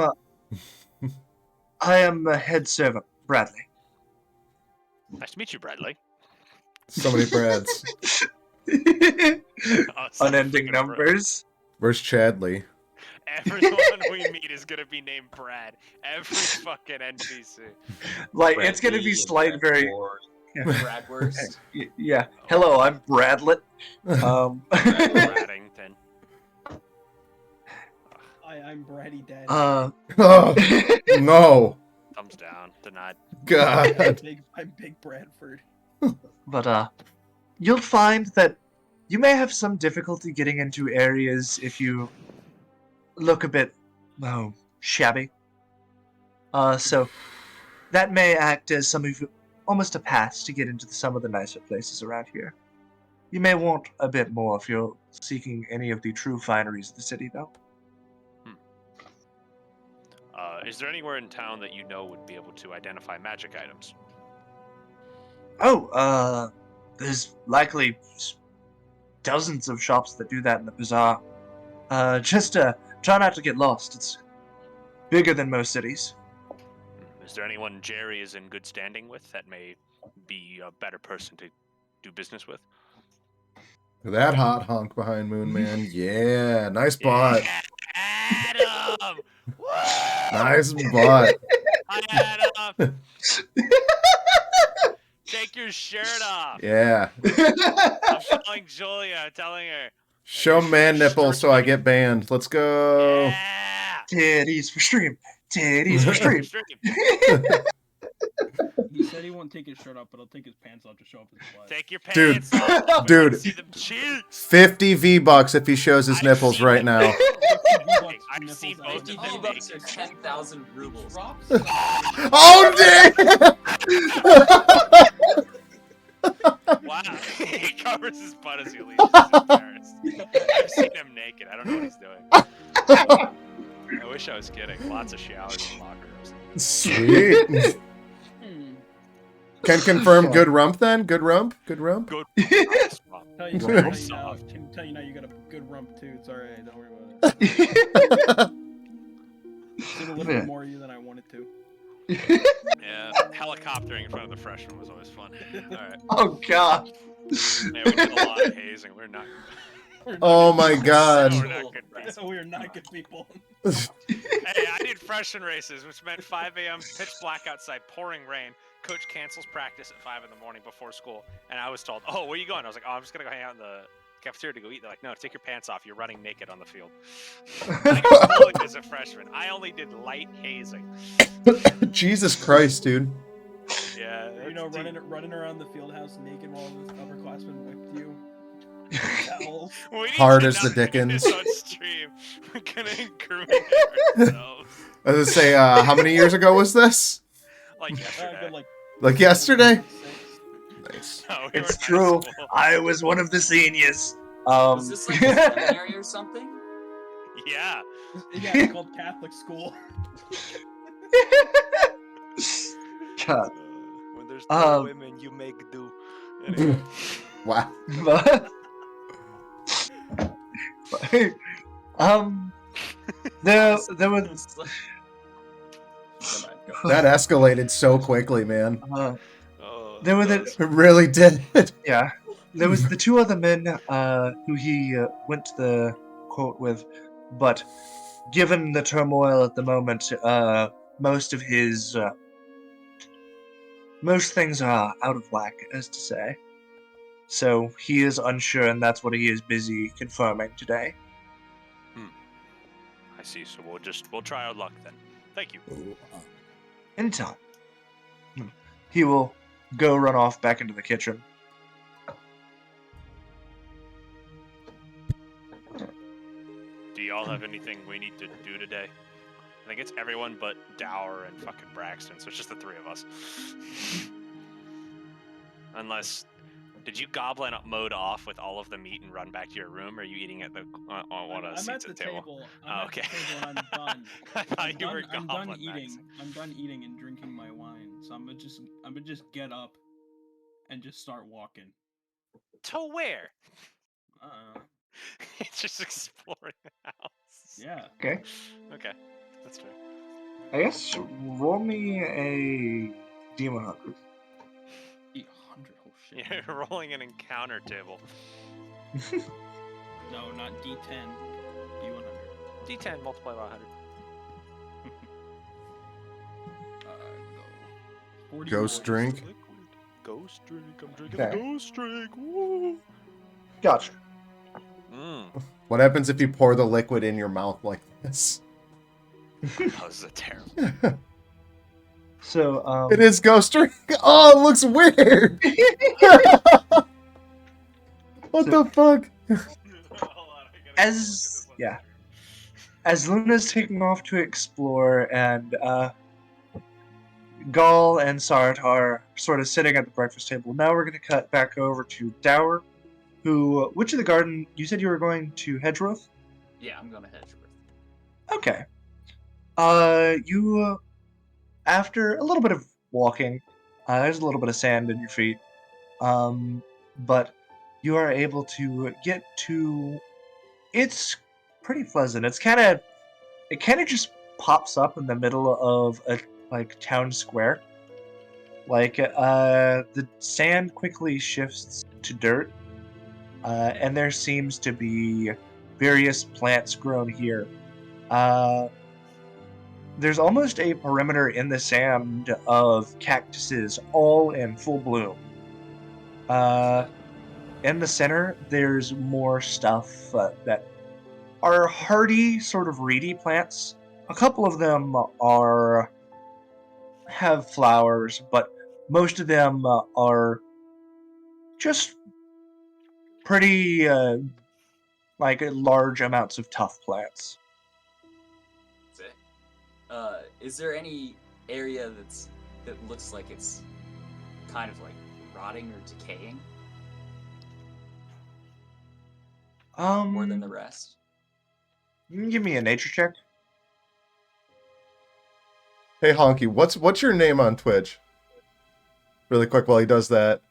the head servant, Bradley. Nice to meet you, Bradley. So many Brads. Oh, so Unending fucking numbers. Where's Chadley? Everyone we meet is gonna be named Brad. Every fucking NPC. Like Brad it's gonna B be and slight, Brad very. Ford. Bradwurst. Yeah. Hello, I'm Bradlet. Braddington. I'm Bratty Daddy. Oh, no. Thumbs down. Denied. God. I'm Big Bradford. But you'll find that you may have some difficulty getting into areas if you look a bit, shabby. So that may act as almost a pass to get into some of the nicer places around here. You may want a bit more if you're seeking any of the true fineries of the city, though. Is there anywhere in town that you know would be able to identify magic items? Oh, there's likely dozens of shops that do that in the bazaar. Just try not to get lost. It's bigger than most cities. Is there anyone Jerry is in good standing with that may be a better person to do business with? That hot hunk behind Moon Man. Yeah, nice bot. Yeah, Adam! Woo! Nice bot. Hi, Adam! Take your shirt off. Yeah. I'm calling Julia, telling her. Show man nipple so I get banned. Let's go. Yeah! Titties for stream. Titties for stream. He said he won't take his shirt off, but I'll take his pants off to show up his butt. Take your Dude, pants off. We dude. wanna see them cheeks. 50 V-Bucks if he shows his I've nipples seen right it. now. I've seen both 50 of them. V-Bucks are 10,000 rubles. Oh, damn! Wow. He covers his butt as he leaves. He's embarrassed. I've seen him naked. I don't know what he's doing. I wish I was kidding. Lots of showers and locker rooms. Sweet. Can confirm good rump then? Good rump? Good rump? Good. Tell you, Very now, soft. can tell you now you got a good rump too. It's alright, don't worry about it. Did a little bit more of you than I wanted to. Yeah, helicoptering in front of the freshman was always fun. Alright. Oh god. Yeah, we did a lot of hazing. We're not. Oh my god. We're not good people. So we are not good people. Hey, I did freshman races, which meant 5 a.m. pitch black outside, pouring rain. Coach cancels practice at 5 in the morning before school, and I was told, "Oh, where are you going?" I was like, "Oh, I'm just gonna go hang out in the cafeteria to go eat." They're like, "No, take your pants off. You're running naked on the field." I got bullied as a freshman. I only did light hazing. Jesus Christ, dude. Yeah, You know, that's deep. running around the field house naked while this upperclassman whipped you. Towels. We need Hard to as the not do Dickens. this on stream. We're gonna incriminate ourselves. I was gonna say, how many years ago was this? Like yesterday. Good, Like yesterday? Nice. No, we were It's in high true. school. I was one of the seniors. Was this like a seminary or something? Yeah. Yeah, it's called Catholic school. God. When there's Um, women, you make do. Anyway. Wow. There was Never mind, go. That escalated so quickly, man. Oh, There were that the- It really did. yeah. There was the two other men who he went to the court with, but given the turmoil at the moment, most of his most things are out of whack, as to say. So he is unsure, and that's what he is busy confirming today. I see. So we'll try our luck then. Thank you. In time, he will go run off back into the kitchen. Do y'all have anything we need to do today? I think it's everyone but Dower and fucking Braxton, so it's just the three of us. Unless, did you goblin up mode off with all of the meat and run back to your room, or are you eating at the on one of the I'm at seats the at the table? I'm Okay. at the table and I'm done. I thought you were I'm goblin done eating. maxing. I'm done eating and drinking my wine. So I'm gonna just get up and just start walking. To where? It's just exploring the house. Yeah. Okay. Okay, that's fair. I guess roll me a demon hunter. You're rolling an encounter table. No, not D10. D100. D10 multiplied by 100. Go. 40 Ghost drink. Liquid. Ghost drink. I'm drinking Okay. the ghost drink. Woo. Gotcha. Mmm. What happens if you pour the liquid in your mouth like this? That was a terrible. So, It is ghost drink. Oh, it looks weird. What So- the fuck? as Luna's taking off to explore, and Gaul and Sart are sort of sitting at the breakfast table. Now we're going to cut back over to Dower, who, which of the garden, you said you were going to Hedgeroth? Yeah, I'm going to Hedgeworth. Okay. You, after a little bit of walking, there's a little bit of sand in your feet, but you are able to get to, it's pretty pleasant. It kind of just pops up in the middle of a town square. The sand quickly shifts to dirt, and there seems to be various plants grown here. There's almost a perimeter in the sand of cactuses, all in full bloom. In the center, there's more stuff that are hardy, sort of reedy plants. A couple of them have flowers, but most of them are just pretty large amounts of tough plants. That's it. Is there any area that looks like it's kind of like rotting or decaying more than the rest? You can give me a nature check. Hey Honky, what's your name on Twitch? Really quick while he does that.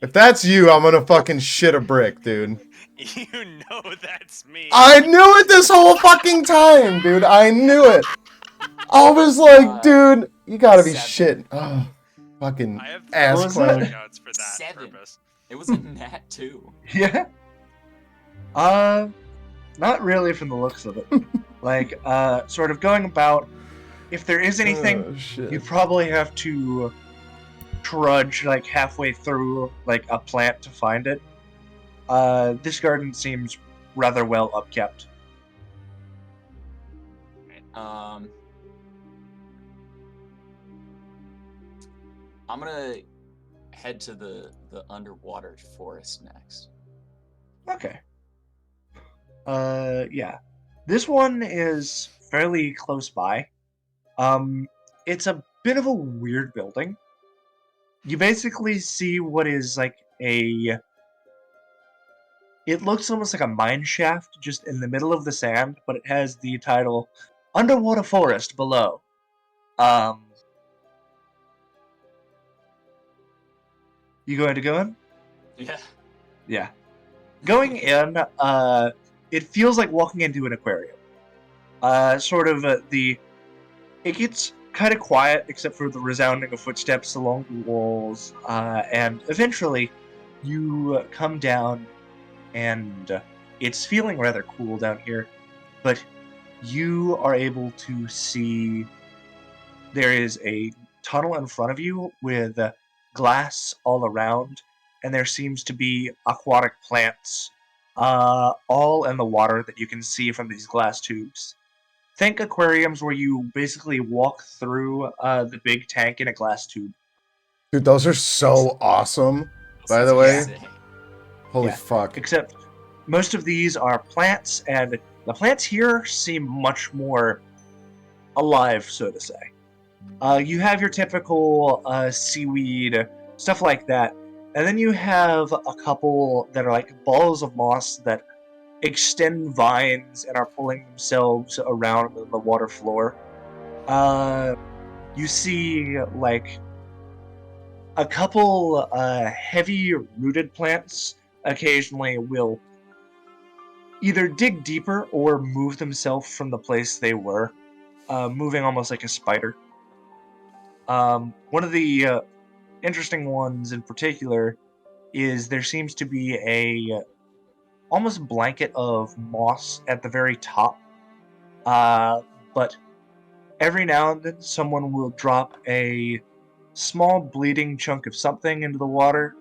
If that's you, I'm gonna fucking shit a brick, dude. You know that's me. I knew it this whole fucking time, dude. I knew it. I was like, dude, you gotta be 7. shitting. Oh, fucking I have ass was clown. that? notes for that 7. purpose. It was a nat 2. Yeah. Not really from the looks of it. Sort of going about, if there is anything, Oh, shit. you probably have to trudge halfway through a plant to find it. This garden seems rather well upkept. I'm gonna head to the underwater forest next. Okay. Yeah. This one is fairly close by. It's a bit of a weird building. You basically see what is it looks almost like a mine shaft just in the middle of the sand, but it has the title Underwater Forest below. You going to go in? Yeah. Yeah. Going in, it feels like walking into an aquarium. It gets kind of quiet except for the resounding of footsteps along the walls, and eventually you come down, and it's feeling rather cool down here, but you are able to see there is a tunnel in front of you with glass all around, and there seems to be aquatic plants all in the water that you can see from these glass tubes. Think aquariums where you basically walk through the big tank in a glass tube. Dude, those are so awesome. By the way, Sick. holy Yeah. fuck. Except most of these are plants, and the plants here seem much more alive, so to say. You have your typical seaweed, stuff like that, and then you have a couple that are like balls of moss that extend vines and are pulling themselves around on the water floor. You see a couple heavy rooted plants occasionally will either dig deeper or move themselves from the place they were, moving almost like a spider. One of the interesting ones in particular is there seems to be a almost blanket of moss at the very top. But every now and then someone will drop a small bleeding chunk of something into the water.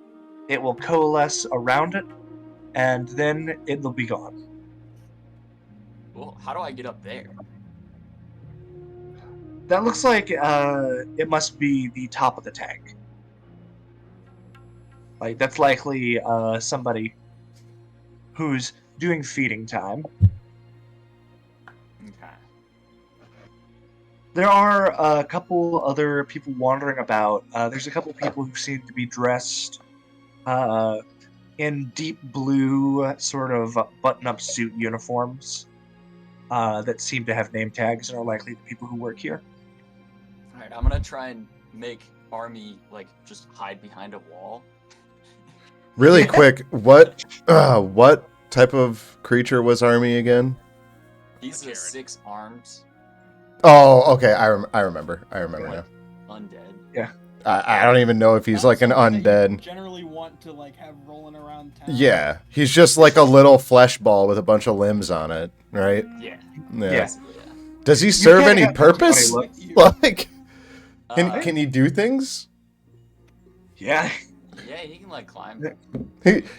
It will coalesce around it, and then it'll be gone. Well, how do I get up there? That looks like it must be the top of the tank. Like, that's likely somebody who's doing feeding time. Okay. There are a couple other people wandering about. There's a couple people who seem to be dressed in deep blue, sort of button-up suit uniforms that seem to have name tags and are likely the people who work here. All right, I'm gonna try and make Army like just hide behind a wall. Really quick, what type of creature was Army again? He's a Jared. 6-armed Oh, okay. I remember. I remember now. undead. I don't even know if he's like an Not something that you undead. generally want to like have rolling around town. Yeah, he's just like a little flesh ball with a bunch of limbs on it, right? Yeah. Yeah. Basically, yeah. Does he serve can't any have this purpose? funny With you. Like, Uh, can he do things? Yeah. Yeah, he can like climb.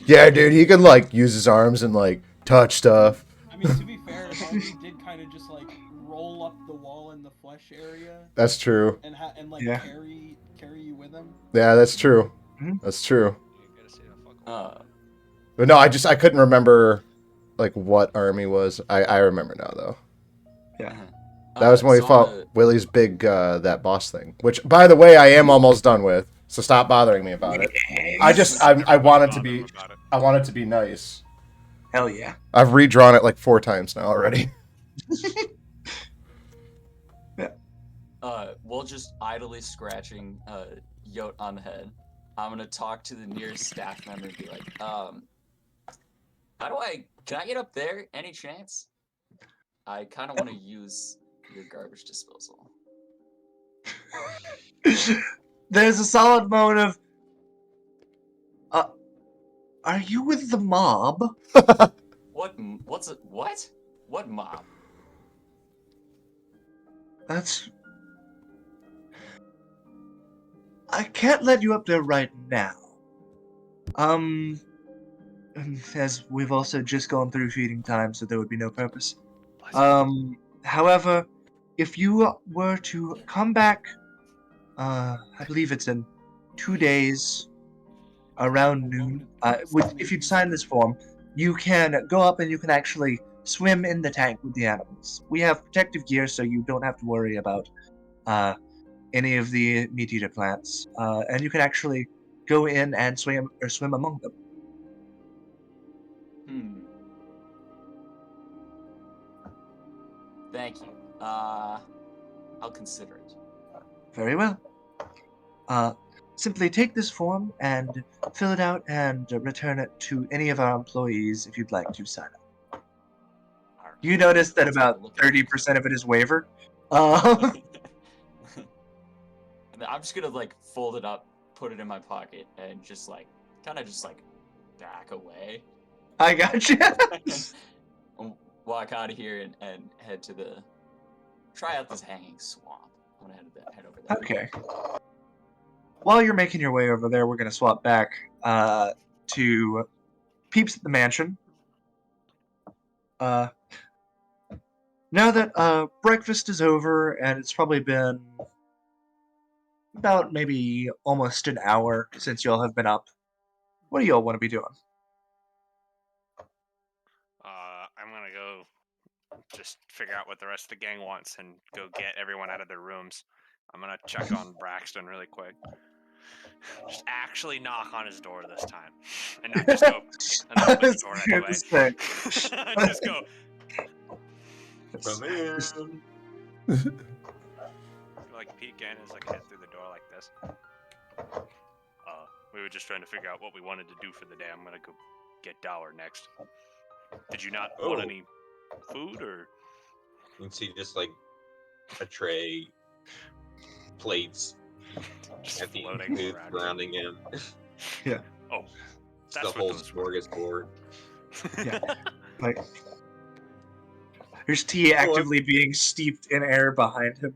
Yeah, dude, he can like use his arms and like touch stuff. I mean, to be fair, Army did kind of just like roll up the wall in the flesh area That's true. and like Yeah. carry you with him. Yeah, that's true. Mhm. That's true. Uh, But no, I couldn't remember like what Army was. I remember now though. That was when we so fought on the- Willie's big that boss thing, which by the way I am almost done with. So stop bothering me about it. I want it to be nice. Hell yeah. I've redrawn it like 4 times now already. While just idly scratching Yote on the head, I'm gonna talk to the nearest staff member and be like, can I get up there? Any chance? I kind of want to use your garbage disposal. There's a solid moment of. Are you with the mob? What? What's it? What? What mob? That's. I can't let you up there right now. As we've also just gone through feeding time, so there would be no purpose. However, if you were to come back, I believe it's in 2 days, around noon. If you'd sign this form, you can go up and you can actually swim in the tank with the animals. We have protective gear, so you don't have to worry about any of the meat eater plants, and you can actually go in and swim among them. Thank you. I'll consider it. Very well. Simply take this form and fill it out and return it to any of our employees if you'd like to sign up. You notice that about 30% of it is waiver. And then I'm just gonna like fold it up, put it in my pocket, and just like kind of just like back away. I gotcha. Walk out of here and head to the try out this hanging swamp. I'm gonna head over there. Okay. While you're making your way over there, we're gonna swap back to Peeps at the mansion. Now that breakfast is over and it's probably been about maybe almost an hour since y'all have been up, what do y'all want to be doing? I'm gonna go just figure out what the rest of the gang wants and go get everyone out of their rooms. I'm gonna check on Braxton really quick. Just actually knock on his door this time, and not just go and open the door anyway. Just go. Come in. Like peek in as like head through the door like this. We were just trying to figure out what we wanted to do for the day. I'm gonna go get Dower next. Did you not want any food or? You can see just like a tray, plates, Just Heavy floating food around. surrounding him. Oh, It's that's the what whole those were. smorgasbord. Yeah. Like, there's tea actively being steeped in air behind him.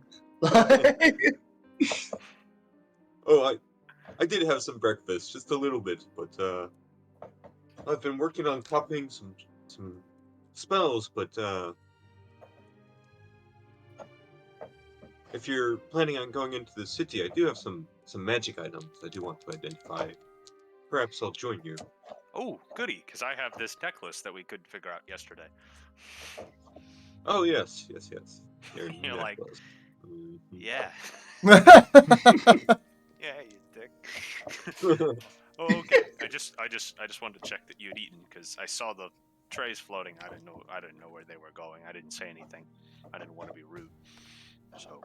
Oh, I did have some breakfast, just a little bit, but I've been working on copying some spells, but if you're planning on going into the city, I do have some magic items I do want to identify. Perhaps I'll join you. Oh, goody, because I have this necklace that we could figure out yesterday. Oh yes. Your You're like, necklace. Mhm. yeah. Yeah, you dick. Okay. I just wanted to check that you'd eaten because I saw the trays floating. I didn't know where they were going. I didn't say anything. I didn't want to be rude. So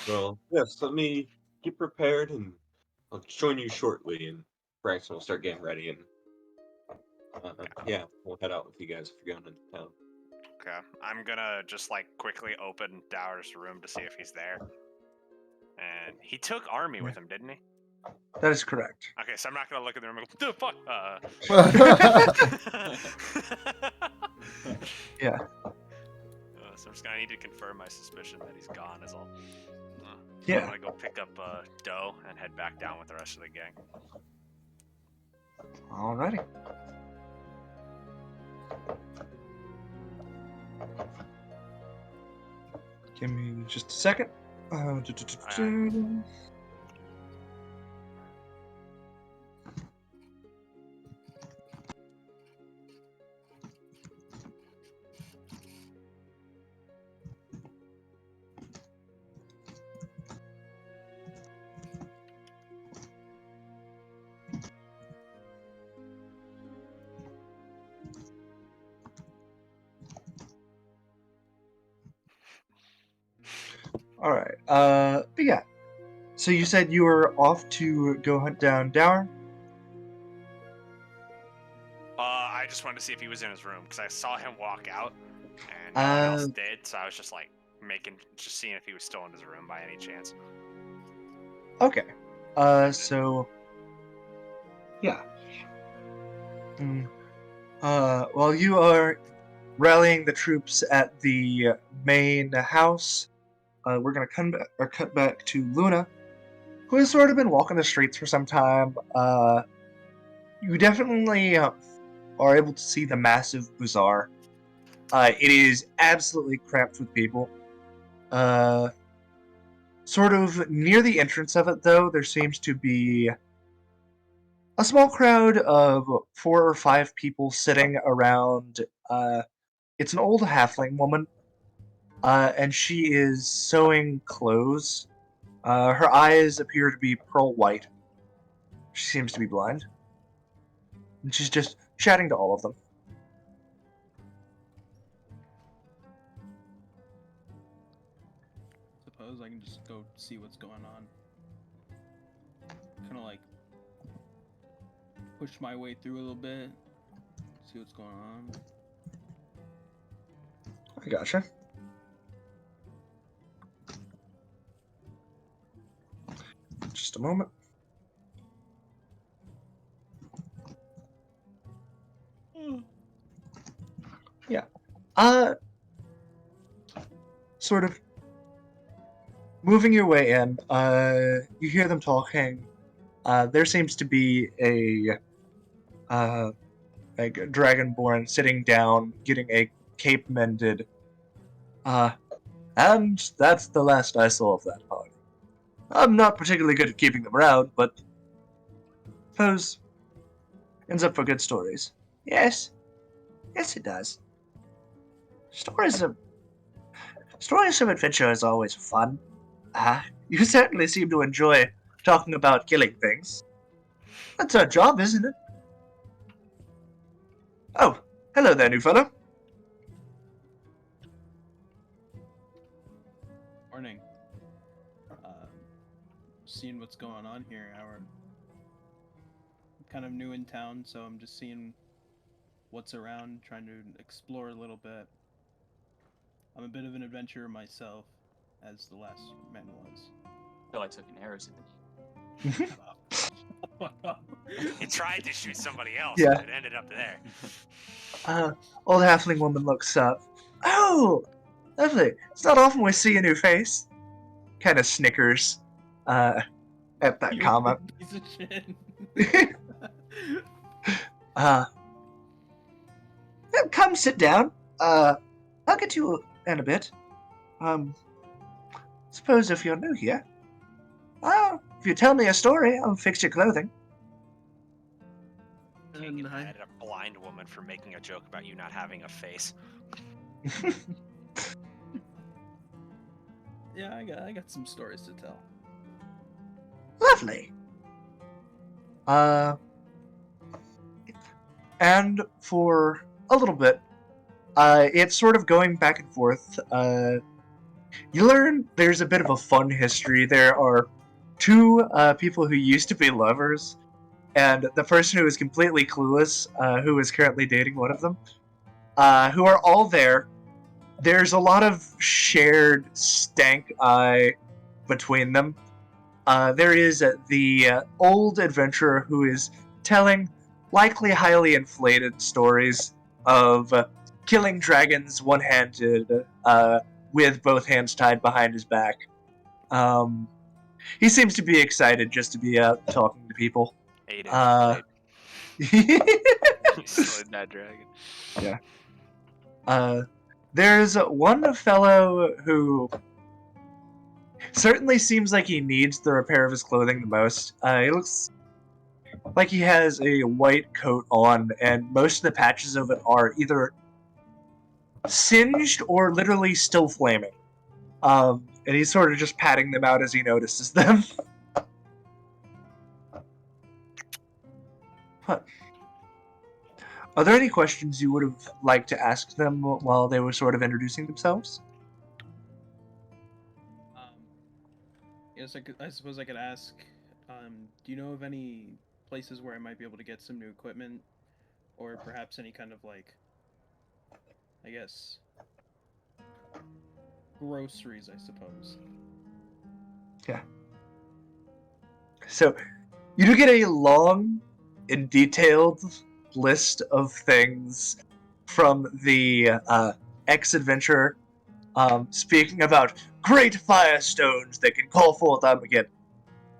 Well, yes. Let me get prepared, and I'll join you shortly. And Braxton will start getting ready, and yeah, we'll head out with you guys if you're going into town. okay, I'm gonna just like quickly open Dower's room to see if he's there. And he took Army with him, didn't he? That is correct. Okay, so I'm not gonna look at the room and go, the fuck. Yeah. So I'm just gonna need to confirm my suspicion that he's gone. Is all. Yeah. I'm gonna go pick up Doe and head back down with the rest of the gang. Alrighty. Give me just a second. All right. But yeah. So you said you were off to go hunt down Dower? I just wanted to see if he was in his room because I saw him walk out, and no one else did. So I was just like just seeing if he was still in his room by any chance. Okay. So yeah. While you are rallying the troops at the main house, we're gonna cut back to Luna, who has sort of been walking the streets for some time. You definitely are able to see the massive bazaar. It is absolutely cramped with people. Sort of near the entrance of it, though, there seems to be a small crowd of 4 or 5 people sitting around. It's an old halfling woman, and she is sewing clothes. Her eyes appear to be pearl white. She seems to be blind. And she's just chatting to all of them. Suppose I can just go see what's going on. Kind of like push my way through a little bit, see what's going on. I gotcha. Just a moment. Yeah. Sort of moving your way in, you hear them talking. There seems to be a dragonborn sitting down, getting a cape mended. And that's the last I saw of that party. I'm not particularly good at keeping them around, but suppose ends up for good stories. Yes. Yes, it does. Stories of adventure is always fun. You certainly seem to enjoy talking about killing things. That's our job, isn't it? Oh, hello there, new fellow. Morning. Seeing what's going on here. I'm kind of new in town, so I'm just seeing what's around, trying to explore a little bit. I'm a bit of an adventurer myself, as the last man was. So I took an arrow to the knee. He tried to shoot somebody else, Yeah. but it ended up there. Old halfling woman looks up. Oh, lovely. It's not often we see a new face. Kind of snickers at that You comment. piece of shit. Yeah, come sit down. I'll get you in a bit. Suppose if you're new here, if you tell me a story, I'll fix your clothing. Can't get And I- mad at a blind woman for making a joke about you not having a face. Yeah, I got some stories to tell. Lovely. And for a little bit, it's sort of going back and forth. You learn there's a bit of a fun history. There are two people who used to be lovers, and the person who is completely clueless, who is currently dating one of them, who are all there. There's a lot of shared stank eye between them. There is the old adventurer who is telling likely highly inflated stories of killing dragons one-handed, with both hands tied behind his back. He seems to be excited just to be out talking to people. 8-inch Uh, blade. He slayed that dragon. There's one fellow who certainly seems like he needs the repair of his clothing the most. He looks like he has a white coat on, and most of the patches of it are either singed or literally still flaming. And he's sort of just patting them out as he notices them. But are there any questions you would have liked to ask them while they were sort of introducing themselves? Yes, I suppose I could ask. Do you know of any places where I might be able to get some new equipment, or perhaps any kind of like, I guess, groceries? I suppose. So, you do get a long and detailed list of things from the ex-adventurer, speaking about great firestones that can call forth Armageddon.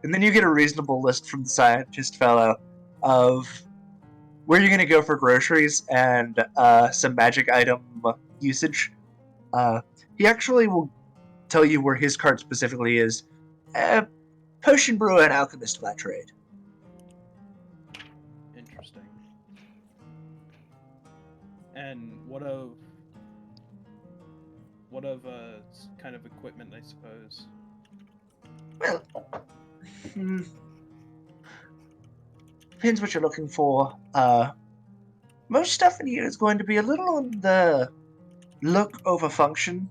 And then you get a reasonable list from the scientist fellow of where you're going to go for groceries and some magic item usage. He actually will tell you where his cart specifically is. Potion brewer and alchemist by trade. Interesting. And what of kind of equipment? I suppose. Well, depends what you're looking for. Most stuff in here is going to be a little on the look over function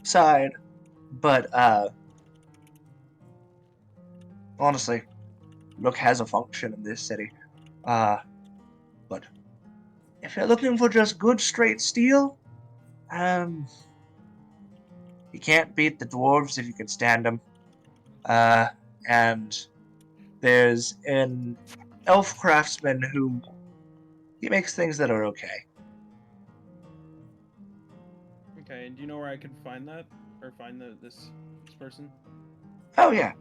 side, but honestly, look has a function in this city. But if you're looking for just good straight steel, you can't beat the dwarves if you can stand them. And there's an elf craftsman who he makes things that are okay. Okay, and do you know where I could find that, or find this person? Oh yeah.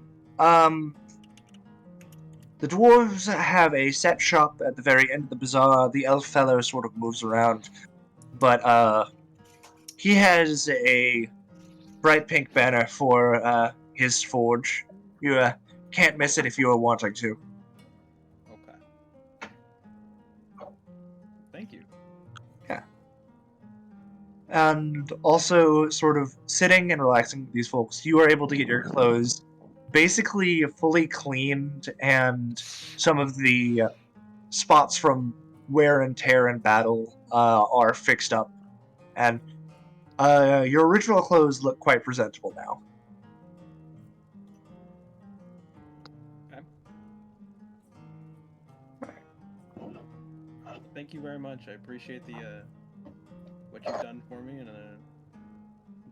The dwarves have a set shop at the very end of the bazaar. The elf fellow sort of moves around, but he has a bright pink banner for his forge. You can't miss it if you are wanting to. Okay. Thank you. And also, sort of sitting and relaxing with these folks, you are able to get your clothes basically fully cleaned, and some of the spots from wear and tear in battle are fixed up. And your original clothes look quite presentable now. Thank you very much. I appreciate the what you've done for me, and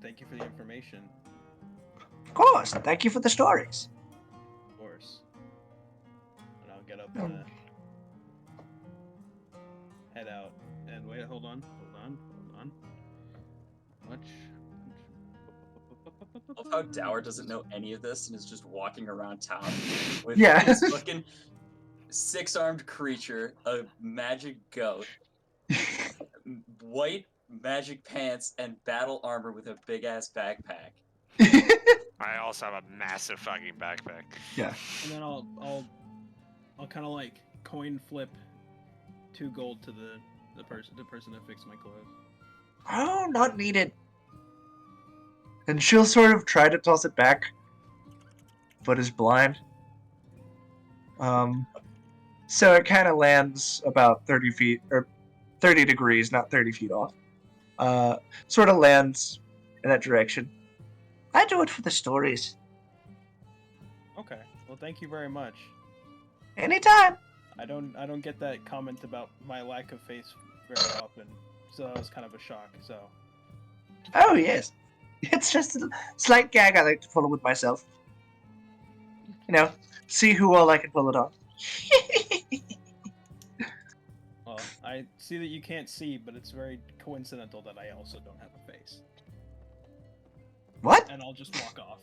thank you for the information. Of course, thank you for the stories. Of course. get up and head out. And wait, hold on. Much. I love how Dower doesn't know any of this and is just walking around town with Yeah. his fucking 6-armed creature, a magic goat, white magic pants, and battle armor with a big ass backpack. I also have a massive fucking backpack. Yeah. And then I'll kind of like coin flip 2 gold to the person that fixed my clothes. Oh, not needed. And she'll sort of try to toss it back, but is blind. So it kind of lands about 30 feet, or 30 degrees, not 30 feet off. Sort of lands in that direction. I do it for the stories. Okay. Well, thank you very much. Anytime. I don't get that comment about my lack of face very often, so that was kind of a shock. So Oh, yes. It's just a slight gag I like to pull with myself. You know, see who all I can pull it on. well, I see that you can't see, but it's very coincidental that I also don't have a face, What? and I'll just walk off.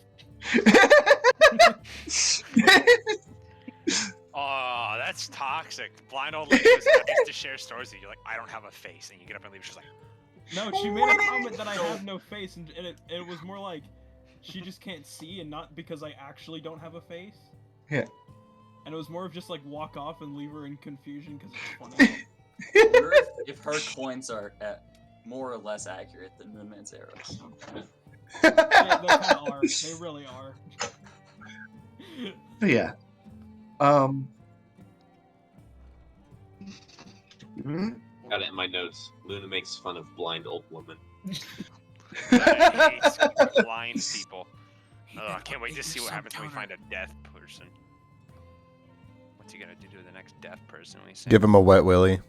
Oh, that's toxic. Blind old lady was nice to share stories with you. You're like, I don't have a face, and you get up and leave. She's like, No, she made a comment that I have no face, and it was more like she just can't see, and not because I actually don't have a face. Yeah. And it was more of just like walk off and leave her in confusion because it's funny. I wonder if her coins are more or less accurate than Moonman's arrows. They kind of are. They really are. But yeah. Got it in my notes. Luna makes fun of blind old woman. I hate blind people. I can't wait to see what happens when we find a deaf person. What's he gonna do to the next deaf person we see? Give him a wet willy.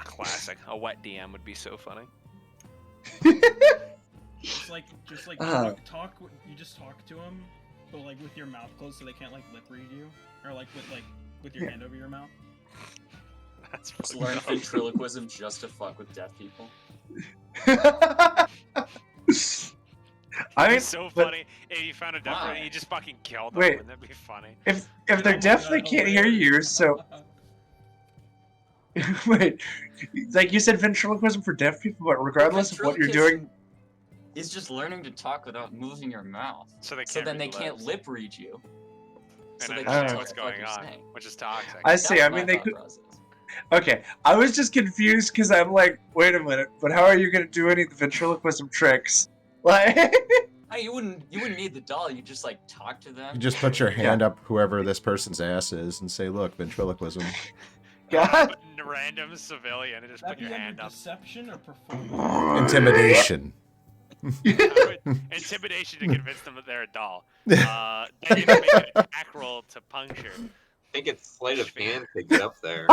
Classic. A wet DM would be so funny. Just like talk. You just talk to them, but like with your mouth closed, so they can't like lip read you, or like with your hand over your mouth. That's Just fucking learn dumb. ventriloquism just to fuck with deaf people. I mean, It's so but funny. If you found a deaf Why? person, you just fucking killed them. Wait. Wouldn't that be funny? if they're deaf, they can't hear you. So wait, like you said, ventriloquism for deaf people, but regardless of what you're doing, is just learning to talk without moving your mouth. So they can't. So then they read can't lips lip read you. and So they understand can't what's tell what going the fuck on, you're saying. which is toxic. I That see. was I my mean, they thought could. process. Okay, I was just confused because I'm like, wait a minute, but how are you gonna do any of the ventriloquism tricks? Like, Hey, you wouldn't need the doll. You just like talk to them. You just put your hand up whoever this person's ass is and say, look, ventriloquism. God. Random civilian and just That put your be hand under up. deception or performance? Intimidation. Intimidation to convince them that they're a doll. Then you can make an attack roll to puncture. I think it's sleight of hand to get up there.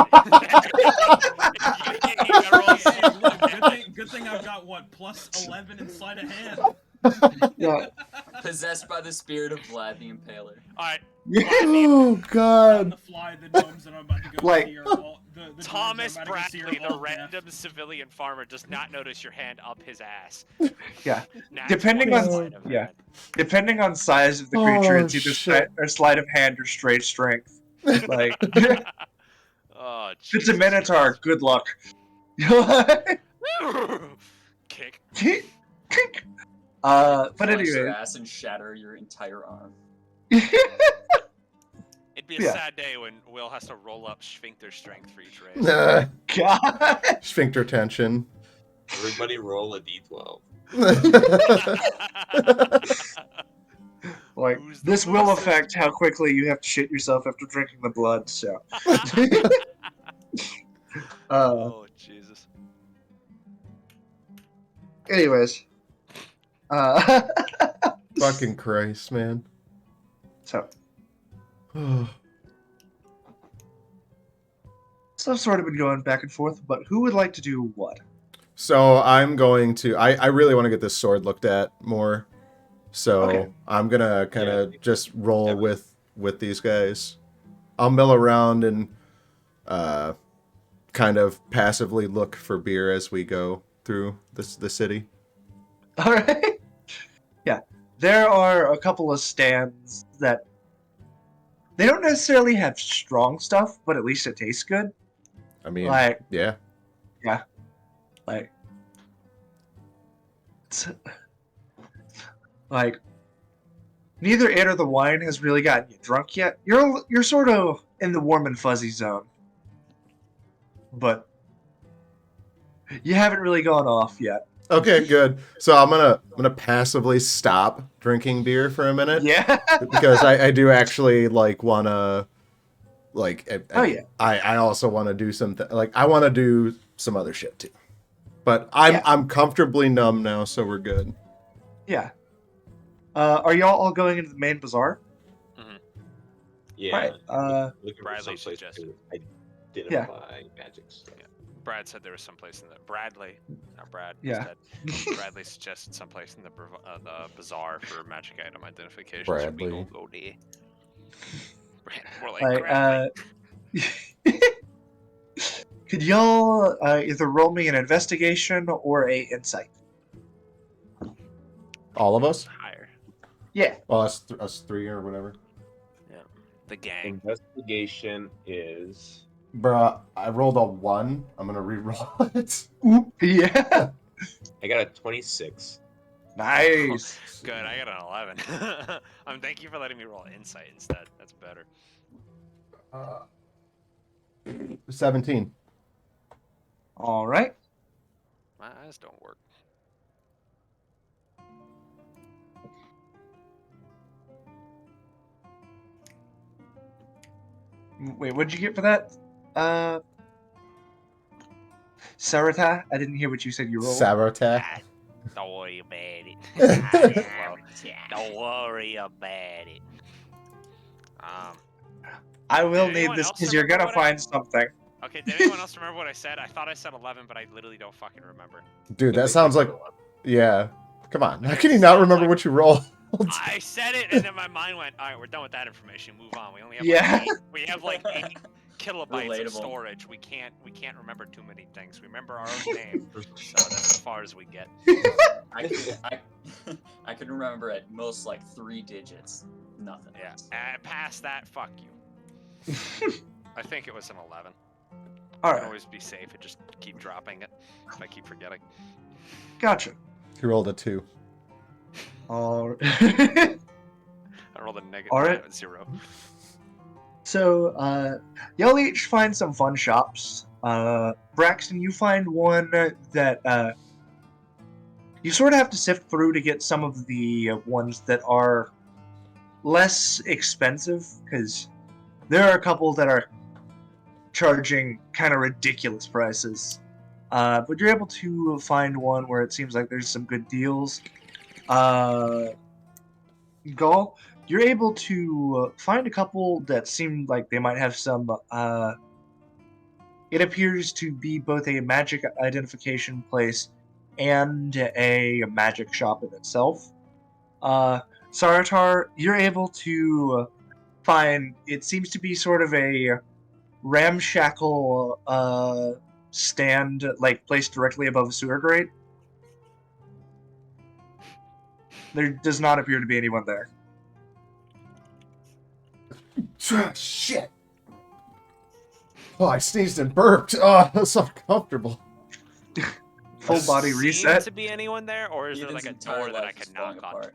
Good thing I've got what +11 in sleight of hand. yeah. Possessed by the spirit of Vlad the Impaler. Alright, Oh, On God. the fly, the gnomes that I'm about to go Like- see are all the dwarves Thomas I'm about to go see are Bradley, the all deaf. random civilian farmer, does not notice your hand up his ass. Yeah. Nat Depending 20 on- sleight of yeah. hand. Depending on size of the creature, Oh, it's either shit. or sleight of hand or straight strength. Like, Oh, if it's a Jesus minotaur, good luck. Christ. Kick. But Flex your anyway, ass and shatter your entire arm. It'd be a Yeah. sad day when Will has to roll up sphincter strength for each race. God. Sphincter tension. Everybody roll a d12. Like, Who's the this will fastest? affect how quickly you have to shit yourself after drinking the blood, so. Oh, Jesus. Anyways. Fucking Christ, man. So, so I've sort of been going back and forth, but who would like to do what? So I'm going to. I really want to get this sword looked at more. So Okay. I'm gonna kind of Yeah. just roll Yeah. with these guys. I'll mill around and kind of passively look for beer as we go through the city. All right. Yeah, there are a couple of stands that they don't necessarily have strong stuff, but at least it tastes good. I mean, Like, yeah. like, it's, like, neither it or the wine has really gotten you drunk yet. You're sort of in the warm and fuzzy zone, but you haven't really gone off yet. Okay, good. So I'm gonna passively stop drinking beer for a minute. Yeah. Because I do actually like wanna like Oh, yeah. I also want to do something like I want to do some other shit too. But I'm comfortably numb now, so we're good. Yeah. Are y'all all going into the main bazaar? Yeah. Alright, looking for Bradley someplace suggested. to identify magic stuff. Brad said there was someplace in the Bradley, not Brad. Yeah. Instead. Bradley suggested someplace in the bazaar for magic item identification. So we Bradley. will go there. More like Like, Bradley. could y'all either roll me an investigation or a insight? All of us? Higher. Yeah. Well, us three or whatever. Yeah. The gang. Investigation is Bruh, I rolled a 1. I'm gonna re-roll it. Yeah. I got a 26. Nice. Good. I got an 11. Thank you for letting me roll insight instead. That's better. 17. All right. My eyes don't work. Wait, what'd you get for that? Sarata? I didn't hear what you said you rolled. Sabotage. Don't worry about it. Don't worry about it. I will Did need anyone this else because you're remember gonna what I- find something. Okay, did anyone else remember what I said? I thought I said 11, but I literally don't fucking remember. Dude, that sounds like yeah. Come on. How can you not remember what you rolled? I said it, and then my mind went, all right, we're done with that information. Move on. We only have Yeah. like we have like 8 kilobytes Relatable. of storage. We can't remember too many things. We remember our own name, so that's as far as we get. I can remember at most like 3 digits. Nothing. Yeah. else. Past that, fuck you. I think it was an 11. All I can right. always be safe and just keep dropping it if I keep forgetting. Gotcha. You rolled a 2. All I rolled a negative All right. 0. So, y'all each find some fun shops. Braxton, you find one that you sort of have to sift through to get some of the ones that are less expensive, because there are a couple that are charging kind of ridiculous prices. But you're able to find one where it seems like there's some good deals. Gall, you're able to find a couple that seem like they might have some. It appears to be both a magic identification place and a magic shop in itself. Saratar, you're able to find. It seems to be sort of a ramshackle stand, like placed directly above a sewer grate. There does not appear to be anyone there. Shit. Oh, I sneezed and burped. Oh, that's uncomfortable. Full body Seem reset. to be anyone there, or is there Ethan's like a entire door that I life is could falling knock on? apart.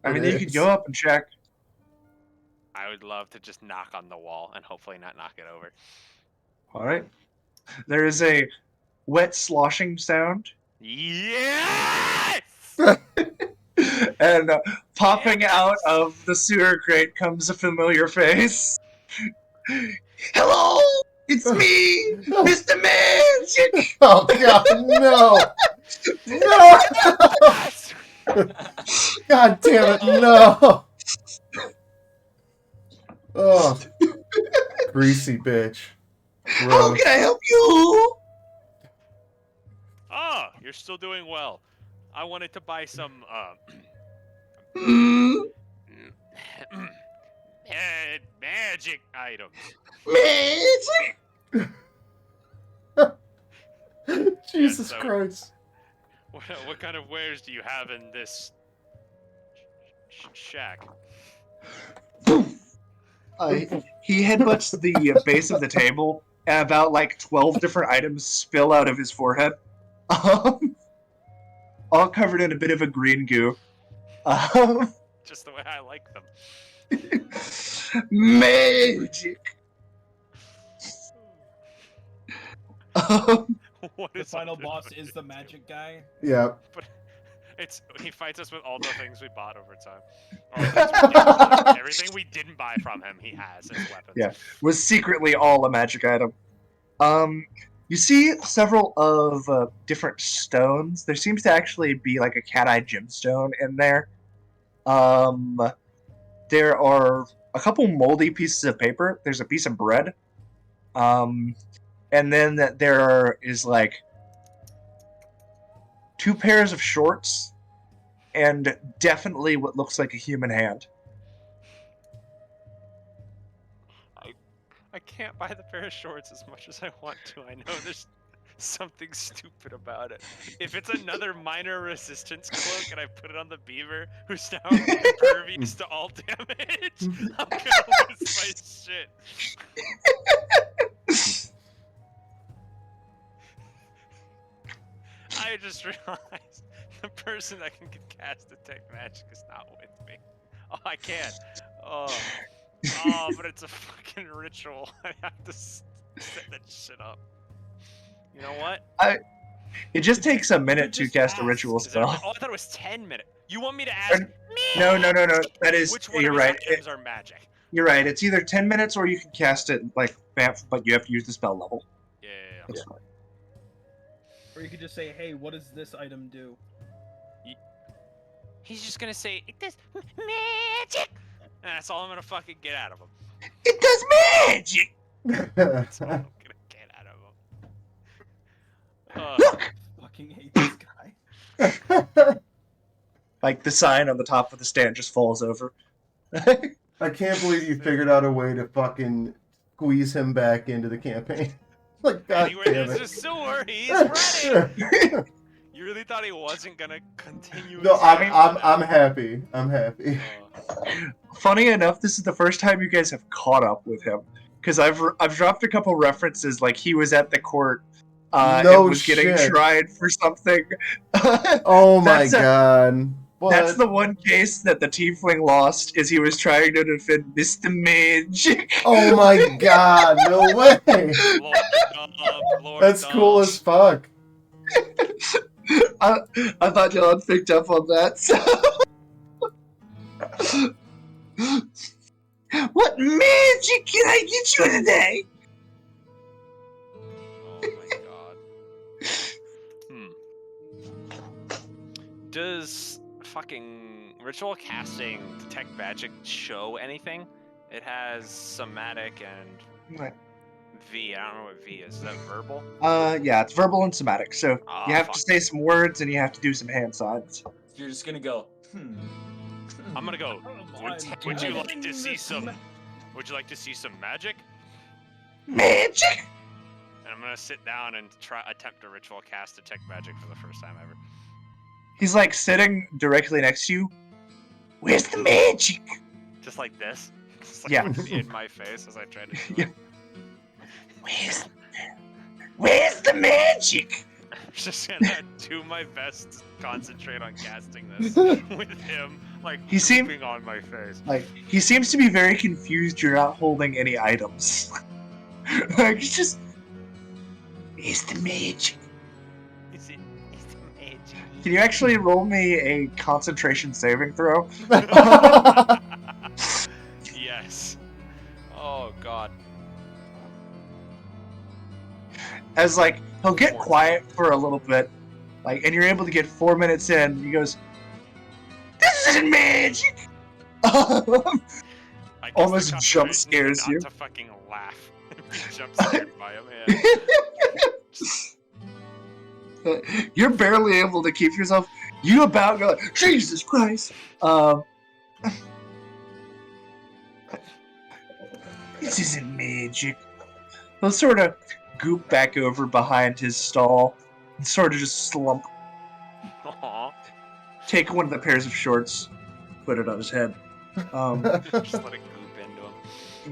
I mean, It you could is. go up and check. I would love to just knock on the wall and hopefully not knock it over. All right. There is a wet sloshing sound, Yes! and popping out of the sewer grate comes a familiar face. Hello, it's me, Mr. Magic. Oh god, no! No! God damn it, no! Oh, greasy bitch. How Gross. can I help you? Oh, you're still doing well. I wanted to buy some magic items. Magic. Jesus so- Christ. What kind of wares do you have in this shack? He headbutts the base of the table, and about like 12 different items spill out of his forehead, all covered in a bit of a green goo. Just the way I like them. Magic. What The is final up with boss the is the magic guy. Yeah. He fights us with all the things we bought over time. Or the things we didn't- everything we didn't buy from him, he has as weapons. Yeah. Was secretly all a magic item. You see several of different stones. There seems to actually be like a cat-eye gemstone in there. There are a couple moldy pieces of paper. There's a piece of bread. And then there is like 2 pairs of shorts and definitely what looks like a human hand. I can't buy the pair of shorts as much as I want to. I know there's something stupid about it. If it's another minor resistance cloak and I put it on the beaver, who's now impervious to all damage, I'm gonna lose my shit. I just realized the person that can cast detect magic is not with me. Oh, I can't. Oh, but it's a fucking ritual. I have to set that shit up. You know what? It just takes a minute to just cast a ask. ritual Is there, spell. oh, I thought it was 10 minutes. You want me to ask? No. That is, Which one you're of his right. items are magic? You're right. It's either 10 minutes or you can cast it like bam, but you have to use the spell level. Yeah. That's fine. Or you could just say, hey, what does this item do? He's just gonna say, it does magic! And that's all I'm gonna fucking get out of him. It does magic! That's all I'm gonna get out of him. Look! Fucking hate this guy. Like the sign on the top of the stand just falls over. I can't believe you figured out a way to fucking squeeze him back into the campaign. Like, god Anyway, damn there's it. a sewer. He's ready. You really thought he wasn't gonna continue? No, his I'm happy. I'm happy. Funny enough, this is the first time you guys have caught up with him. Because I've dropped a couple references, like he was at the court No and was getting shit. tried for something. Oh my That's god. That's What? the one case that the tiefling lost, is he was trying to defend Mr. Magic. Oh my god, no way! That's cool as fuck. I thought y'all had picked up on that. So. What magic can I get you today? Oh my god. Does fucking ritual casting detect magic show anything? It has somatic and Right. V. I don't know what V is. Is that verbal? Yeah, it's verbal and somatic. So Ah, you have fuck. to say some words and you have to do some hand signs. You're just gonna go. I'm gonna go. Would you like to see some? Ma- Would you like to see some magic? Magic? And I'm gonna sit down and attempt a ritual cast detect magic for the first time ever. He's like sitting directly next to you. Where's the magic? Just like this. Just like Yeah. in my face as I try to do Yeah. it. Where's the magic? I'm just gonna do my best to concentrate on casting this with him, like, He seemed- pooping on my face. Like, he seems to be very confused you're not holding any items. Like, it's just... Where's the magic? Is it magic? Can you actually roll me a concentration saving throw? Yes. Oh god. As, like, he'll get quiet for a little bit, like, and you're able to get 4 minutes in, he goes, This isn't magic! I guess Almost the jump concentration scares is you. not to fucking laugh. Be jump scared by him, yeah. You're barely able to keep yourself. You about go like, Jesus Christ. This isn't magic. He'll sort of goop back over behind his stall and sort of just slump, Aw. take one of the pairs of shorts, put it on his head. Just let it goop into him.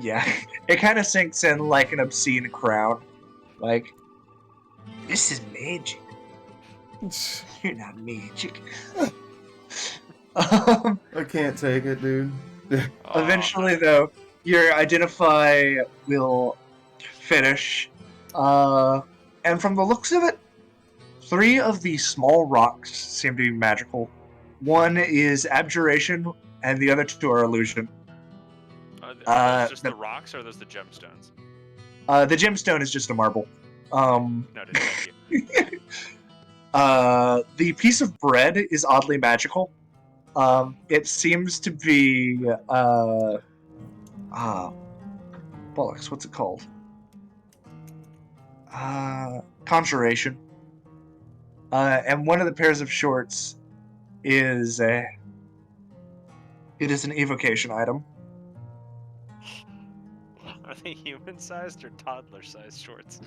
Yeah, it kind of sinks in like an obscene crown. Like, this is magic. You're not magic. I can't take it, dude. Eventually, though, your identify will finish. And from the looks of it, 3 of the small rocks seem to be magical. One is abjuration, and the other 2 are illusion. Are those just the rocks, or are those the gemstones? The gemstone is just a marble. Noted, thank you. The piece of bread is oddly magical. It seems to be bollocks, what's it called? Conjuration. And one of the pairs of shorts is it is an evocation item. Are they human-sized or toddler-sized shorts?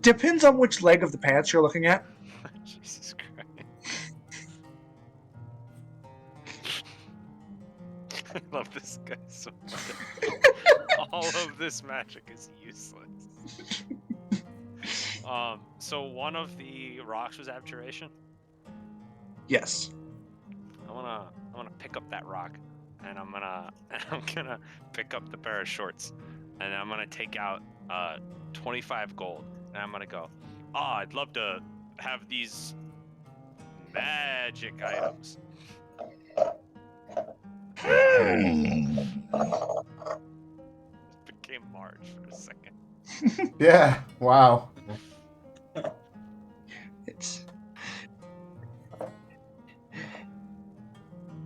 Depends on which leg of the pants you're looking at. Jesus Christ. I love this guy so much. All of this magic is useless. So one of the rocks was abjuration? Yes. I wanna pick up that rock, and I'm gonna pick up the pair of shorts, and I'm gonna take out 25 gold, and I'm gonna go, I'd love to have these magic items. It became Marge for a second. Yeah. Wow. It's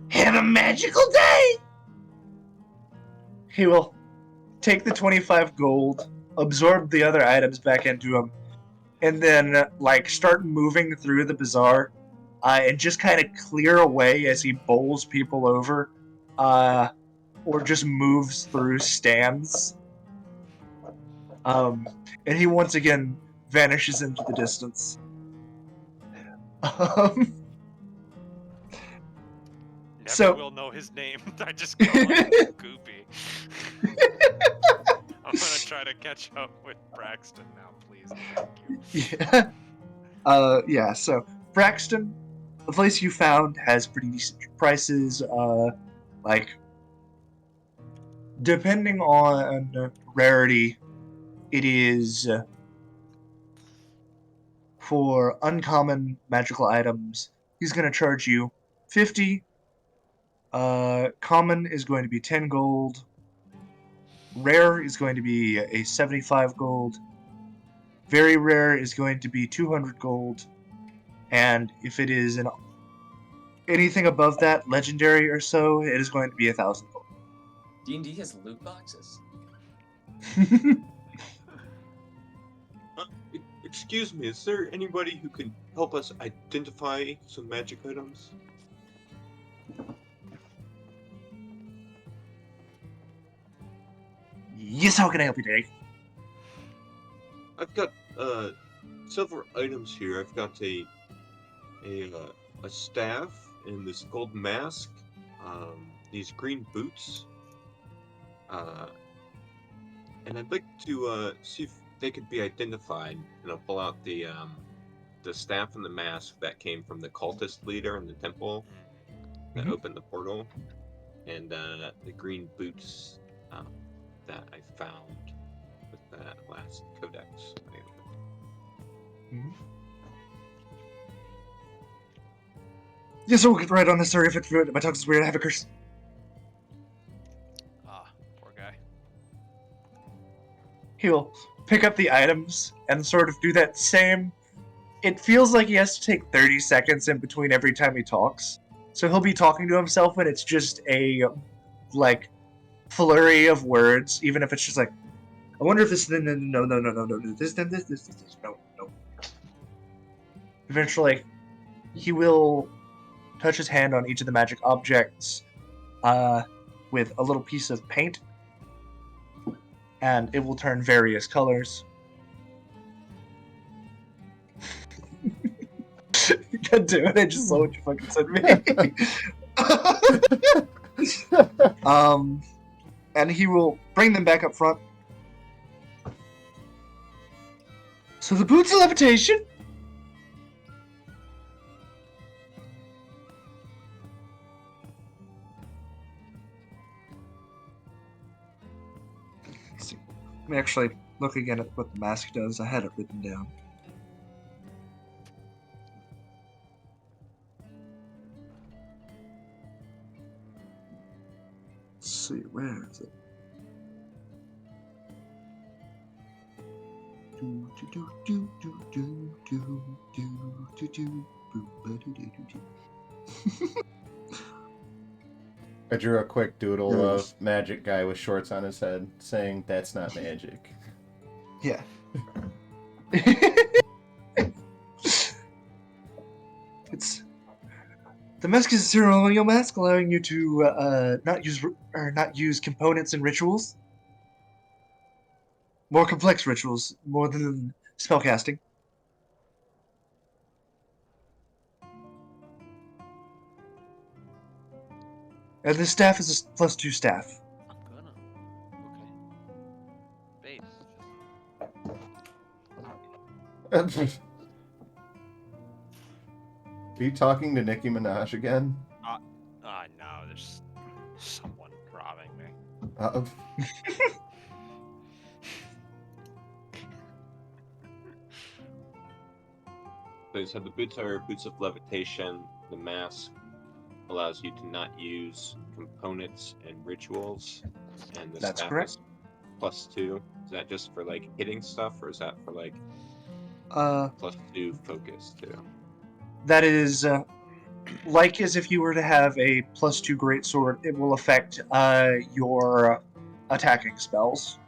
have a magical day. He will take the 25 gold, absorb the other items back into him, and then start moving through the bazaar, and just kind of clear away as he bowls people over, or just moves through stands. And he once again vanishes into the distance. Never will know his name. I just go like Goopy. I'm gonna try to catch up with Braxton now, please. Thank you. Yeah, so Braxton, the place you found has pretty decent prices. Depending on rarity, it is for uncommon magical items, he's going to charge you 50. Common is going to be 10 gold. Rare is going to be a 75 gold. Very rare is going to be 200 gold. And if it is anything above that, legendary or so, it is going to be 1,000 gold. D&D has loot boxes? Excuse me, is there anybody who can help us identify some magic items? Yes, how can I help you today? I've got several items here. I've got a staff and this gold mask, these green boots, and I'd like to see if they could be identified. And I'll pull out the staff and the mask that came from the cultist leader in the temple that opened the portal, and the green boots that I found with that last codex I opened. Yes, we'll get right on this. Sorry if my tongue is weird. I have a curse. Poor guy. He'll pick up the items and sort of do that same. It feels like he has to take 30 seconds in between every time he talks. So he'll be talking to himself and it's just a, flurry of words, even if it's just like, I wonder if this, no, this, no. Eventually, he will touch his hand on each of the magic objects, with a little piece of paint, and it will turn various colors. God damn it, I just saw what you fucking said to me. And he will bring them back up front. So the boots of levitation. Let's see. Let me actually look again at what the mask does. I had it written down. Let's see, where is it? I drew a quick doodle of magic guy with shorts on his head saying that's not magic. Yeah. It's the mask is a ceremonial mask, allowing you to not use components and rituals. More complex rituals, more than spellcasting. And this staff is a +2 staff. I'm gonna. Okay. Base. Are you talking to Nicki Minaj again? No, there's someone robbing me. So the boots are boots of levitation. The mask allows you to not use components and rituals. And the That's staff correct. is +2. Is that just for like hitting stuff, or is that for like +2 focus too? That is like as if you were to have a +2 greatsword. It will affect your attacking spells.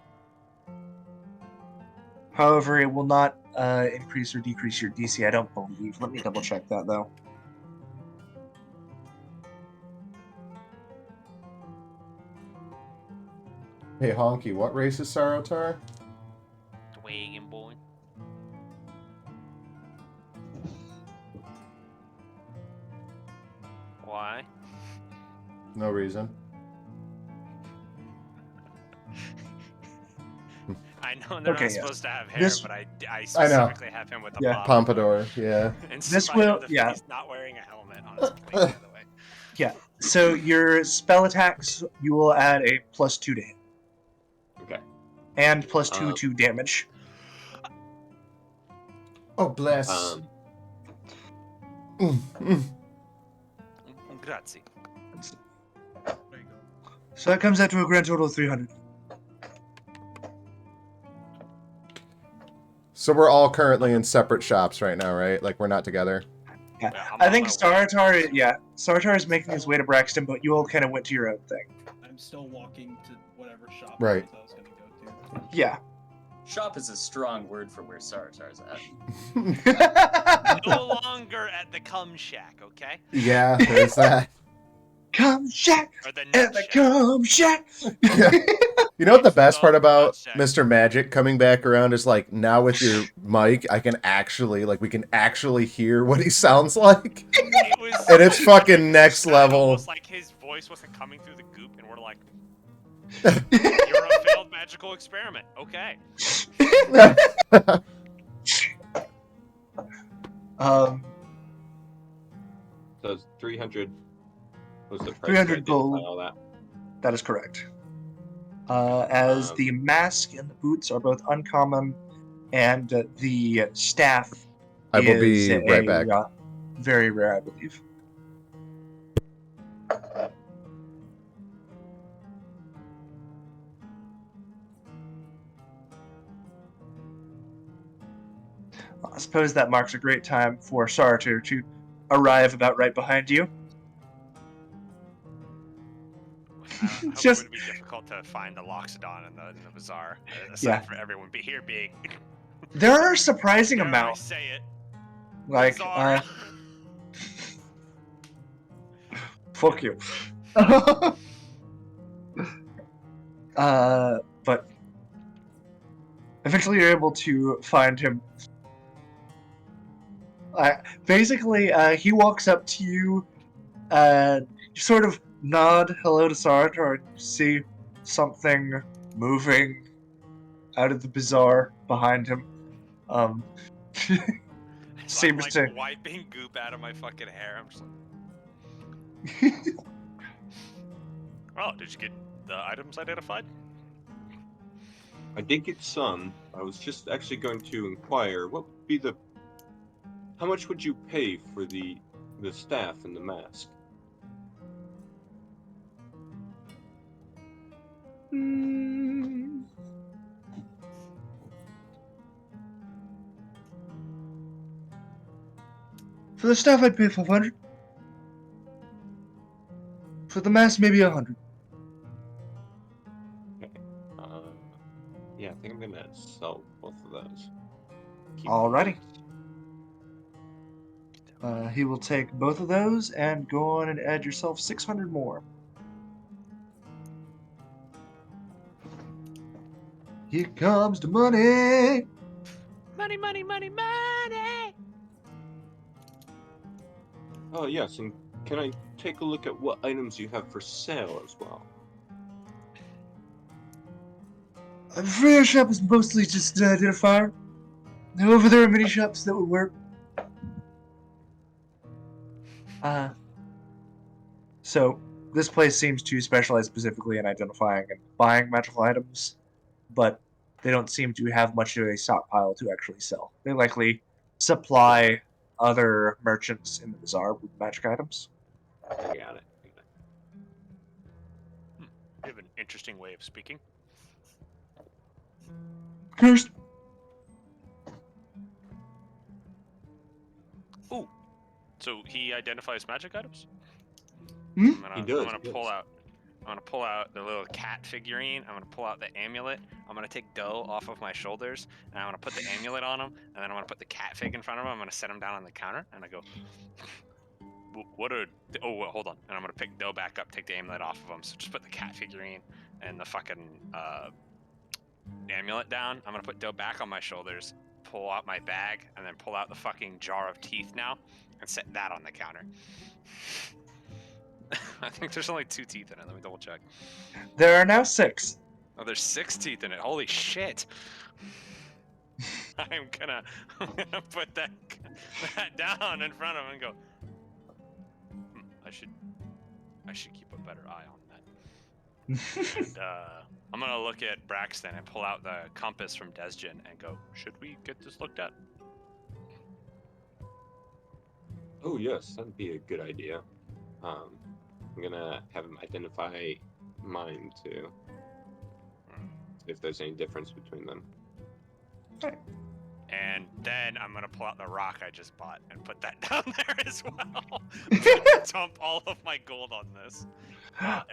However, it will not increase or decrease your DC, I don't believe. Let me double check that, though. Hey, Honky, what race is Sarotar? Dwagon boy. Why? No reason. I know they're Okay, not yeah. supposed to have hair, This- but I I know. specifically have him with a Yeah. pop. Pompadour, yeah. In This spite will- of the yeah. he's not wearing a helmet on his plane, by the way. Yeah, so your spell attacks, you will add a +2 to hit. Okay. And +2 to damage. Oh, bless. Grazie. There you go. So that comes out to a grand total of 300. So we're all currently in separate shops right now, right? Like, we're not together? Yeah. Yeah, I'm I on think my way. Sartar is making his way to Braxton, but you all kind of went to your own thing. I'm still walking to whatever shop Right. I was gonna go to. Yeah. Shop is a strong word for where Saratar's at. No longer at the cum shack, okay? Yeah, there's that. Come shack! Or the At nut the shack. come shack! You know what the best part about Nut shack. Mr. Magic coming back around is, like, now with your mic, I can actually, like, we can actually hear what he sounds like. It was, And it's fucking next level. Almost like his voice wasn't coming through the goop, and we're like, "You're a failed magical experiment." Okay. So it's 300 was the price 300 to identify gold. all that. That is correct. As Um, the mask and the boots are both uncommon, and the staff I will is be right back. Very rare, I believe. I suppose that marks a great time for Sartor to arrive about right behind you. I hope Just- it would be difficult to find the Loxodon in the bazaar, aside Yeah. for everyone be here being. There are a surprising Dare I amount. say it. Like, Bazaar. fuck you. But eventually you're able to find him. Basically, he walks up to you, and you sort of nod hello to Sartor, and you see something moving out of the bazaar behind him. So Seems I'm like to. wiping goop out of my fucking hair. I'm just like, oh, did you get the items identified? I did get some. I was just actually going to inquire what would be the. How much would you pay for the staff and the mask? For the staff, I'd pay 500. For the mask, maybe 100. Yeah, I think I'm gonna sell both of those. Keep Alrighty. these. He will take both of those and go on and add yourself 600 more. Here comes the money. Money, money, money, money. Oh yes, and can I take a look at what items you have for sale as well? For your shop is mostly just identifier. However, there are many shops that would work. So this place seems to specialize specifically in identifying and buying magical items, but they don't seem to have much of a stockpile to actually sell. They likely supply other merchants in the bazaar with magic items. I got it. You have an interesting way of speaking. Cursed. Ooh. So he identifies magic items? Hmm? I'm gonna pull out the little cat figurine. I'm gonna pull out the amulet. I'm gonna take dough off of my shoulders, and I'm gonna put the amulet on him, and then I'm gonna put the cat fig in front of him. I'm gonna set him down on the counter, and I go, "What are? Oh, wait, hold on!" And I'm gonna pick dough back up, take the amulet off of him. So just put the cat figurine and the fucking amulet down. I'm gonna put dough back on my shoulders, pull out my bag, and then pull out the fucking jar of teeth now, and set that on the counter. I think there's only 2 teeth in it. Let me double check. There are now 6. Oh, there's 6 teeth in it. Holy shit! I'm gonna put that down in front of him and go. I should keep a better eye on that. And I'm gonna look at Braxton and pull out the compass from Desjin and go. Should we get this looked at? Oh yes, that'd be a good idea. I'm gonna have him identify mine too. See if there's any difference between them. And then I'm gonna pull out the rock I just bought and put that down there as well. Dump all of my gold on this.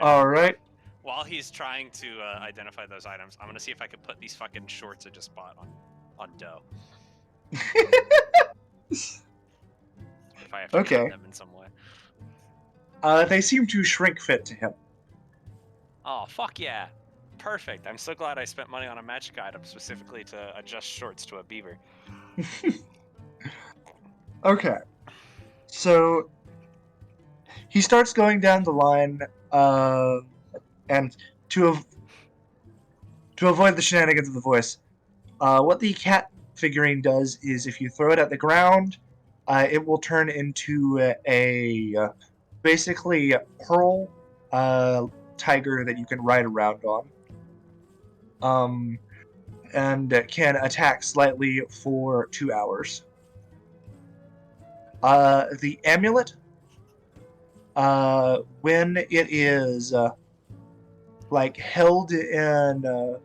All right. While he's trying to identify those items, I'm gonna see if I can put these fucking shorts I just bought on dough. If I have to Okay. get them in some way. They seem to shrink fit to him. Oh, fuck yeah. Perfect. I'm so glad I spent money on a magic item specifically to adjust shorts to a beaver. Okay. So he starts going down the line, and to avoid the shenanigans of the voice, what the cat figurine does is if you throw it at the ground, it will turn into a basically pearl tiger that you can ride around on. And can attack slightly for 2 hours. The amulet, when it is like held in,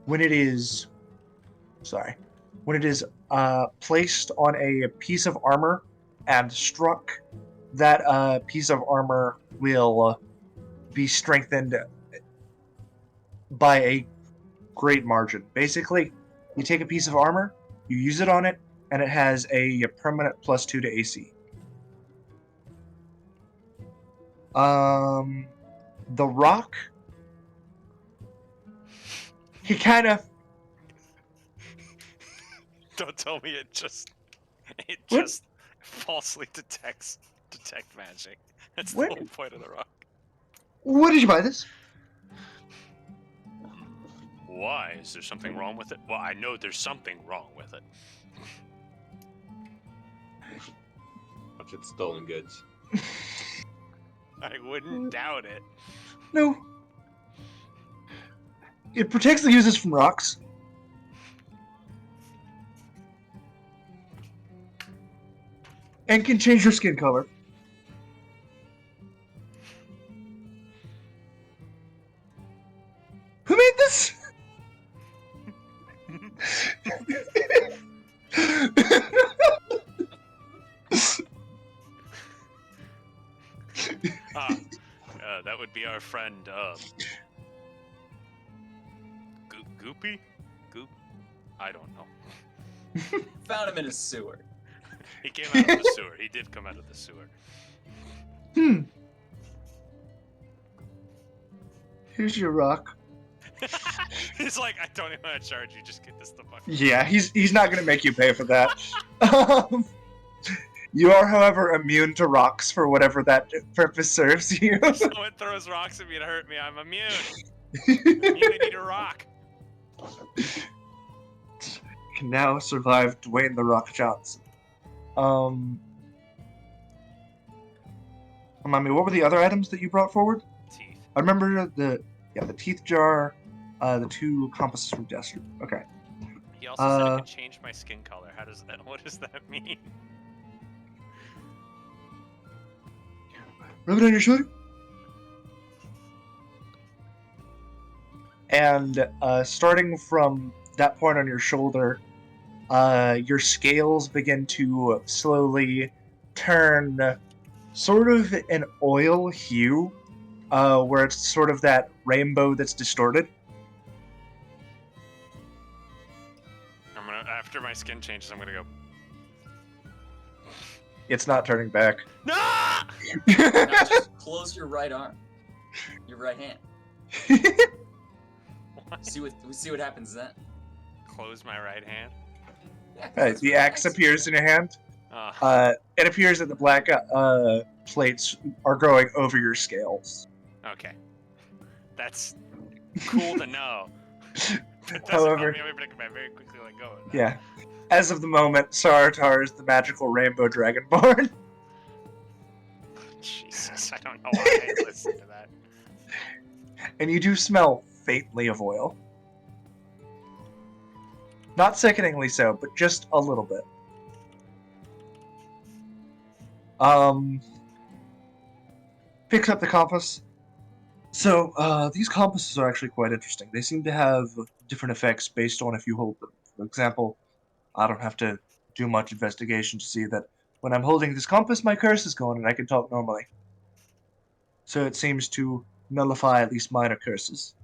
when it is placed on a piece of armor and struck, that piece of armor will be strengthened by a great margin. Basically, you take a piece of armor, you use it on it, and it has a permanent +2 to AC. The rock he kind of. Don't tell me it What? just falsely detect magic. That's the What? whole point of the rock. What did you buy this? Why? Is there something wrong with it? Well, I know there's something wrong with it. Watch it stolen goods. I wouldn't doubt it. No. It protects the users from rocks. And can change your skin color. Who made this? That would be our friend, Goopy? Goop? I don't know. Found him in a sewer. He came out of the sewer. He did come out of the sewer. Here's your rock. He's like, I don't even want to charge you. Just get this the fuck. Yeah, he's not gonna make you pay for that. You are, however, immune to rocks for whatever that purpose serves you. If someone throws rocks at me to hurt me, I'm immune. Immunity to rock. Can now survive Dwayne the Rock Johnson. Remind me, what were the other items that you brought forward? Teeth. I remember the teeth jar, the 2 compasses from Destro. Okay. He also said I could change my skin color. How does that? What does that mean? Rub it on your shoulder. And starting from that point on your shoulder, your scales begin to slowly turn sort of an oil hue, where it's sort of that rainbow that's distorted. After my skin changes, I'm gonna go. It's not turning back. No! Now just close your right arm. Your right hand. See what happens then. Close my right hand. Yeah, 'cause that's The what axe happens. appears in your hand. It appears that the black plates are growing over your scales. Okay. That's cool to know. It doesn't However- help me. I very quickly let go of that. Yeah. As of the moment, Saratar is the magical rainbow dragonborn. Jesus, I don't know why I listened to that. And you do smell faintly of oil. Not sickeningly so, but just a little bit. Picks up the compass. So, these compasses are actually quite interesting. They seem to have different effects based on if you hold them. For example, I don't have to do much investigation to see that when I'm holding this compass, my curse is gone and I can talk normally. So it seems to nullify at least minor curses.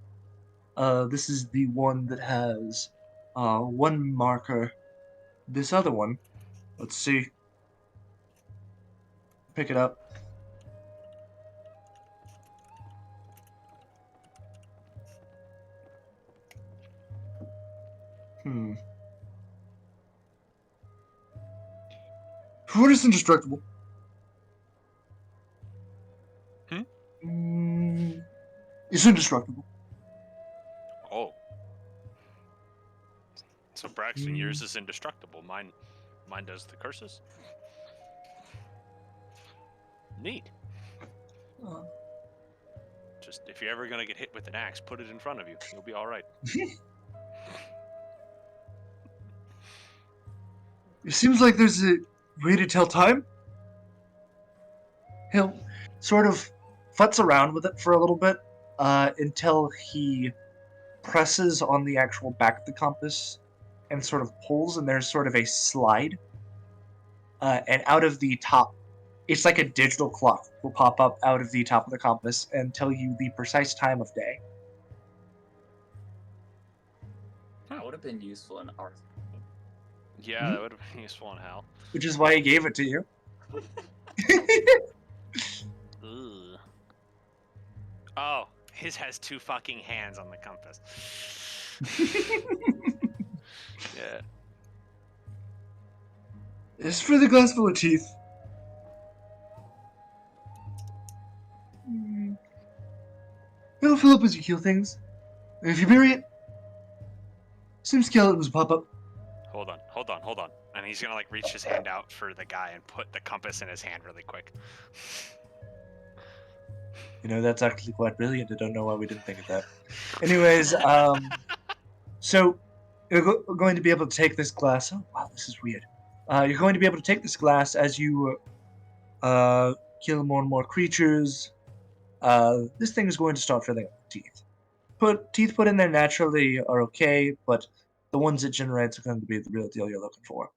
This is the one that has 1 marker. This other one, let's see. Pick it up. What is indestructible? It's indestructible. Oh. So Braxton, yours is indestructible. Mine does the curses. Neat. Just if you're ever gonna get hit with an axe, put it in front of you. You'll be all right. It seems like there's a way to tell time. He'll sort of futz around with it for a little bit until he presses on the actual back of the compass and sort of pulls, and there's sort of a slide. And out of the top, it's like a digital clock will pop up out of the top of the compass and tell you the precise time of day. That would have been useful in art. Yeah, that would have been useful in hell. Which is why he gave it to you. Ugh. Oh, his has 2 fucking hands on the compass. Yeah. It's for the glass full of teeth. It'll fill up as you heal things. And if you bury it, some skeletons will pop up. Hold on. And he's gonna like reach his hand out for the guy and put the compass in his hand really quick. You know, that's actually quite brilliant. I don't know why we didn't think of that. Anyways, so you're going to be able to take this glass. Oh, wow, this is weird. You're going to be able to take this glass as you kill more and more creatures. This thing is going to start filling up with teeth. Teeth put in there naturally are okay, but the ones it generates are going to be the real deal you're looking for.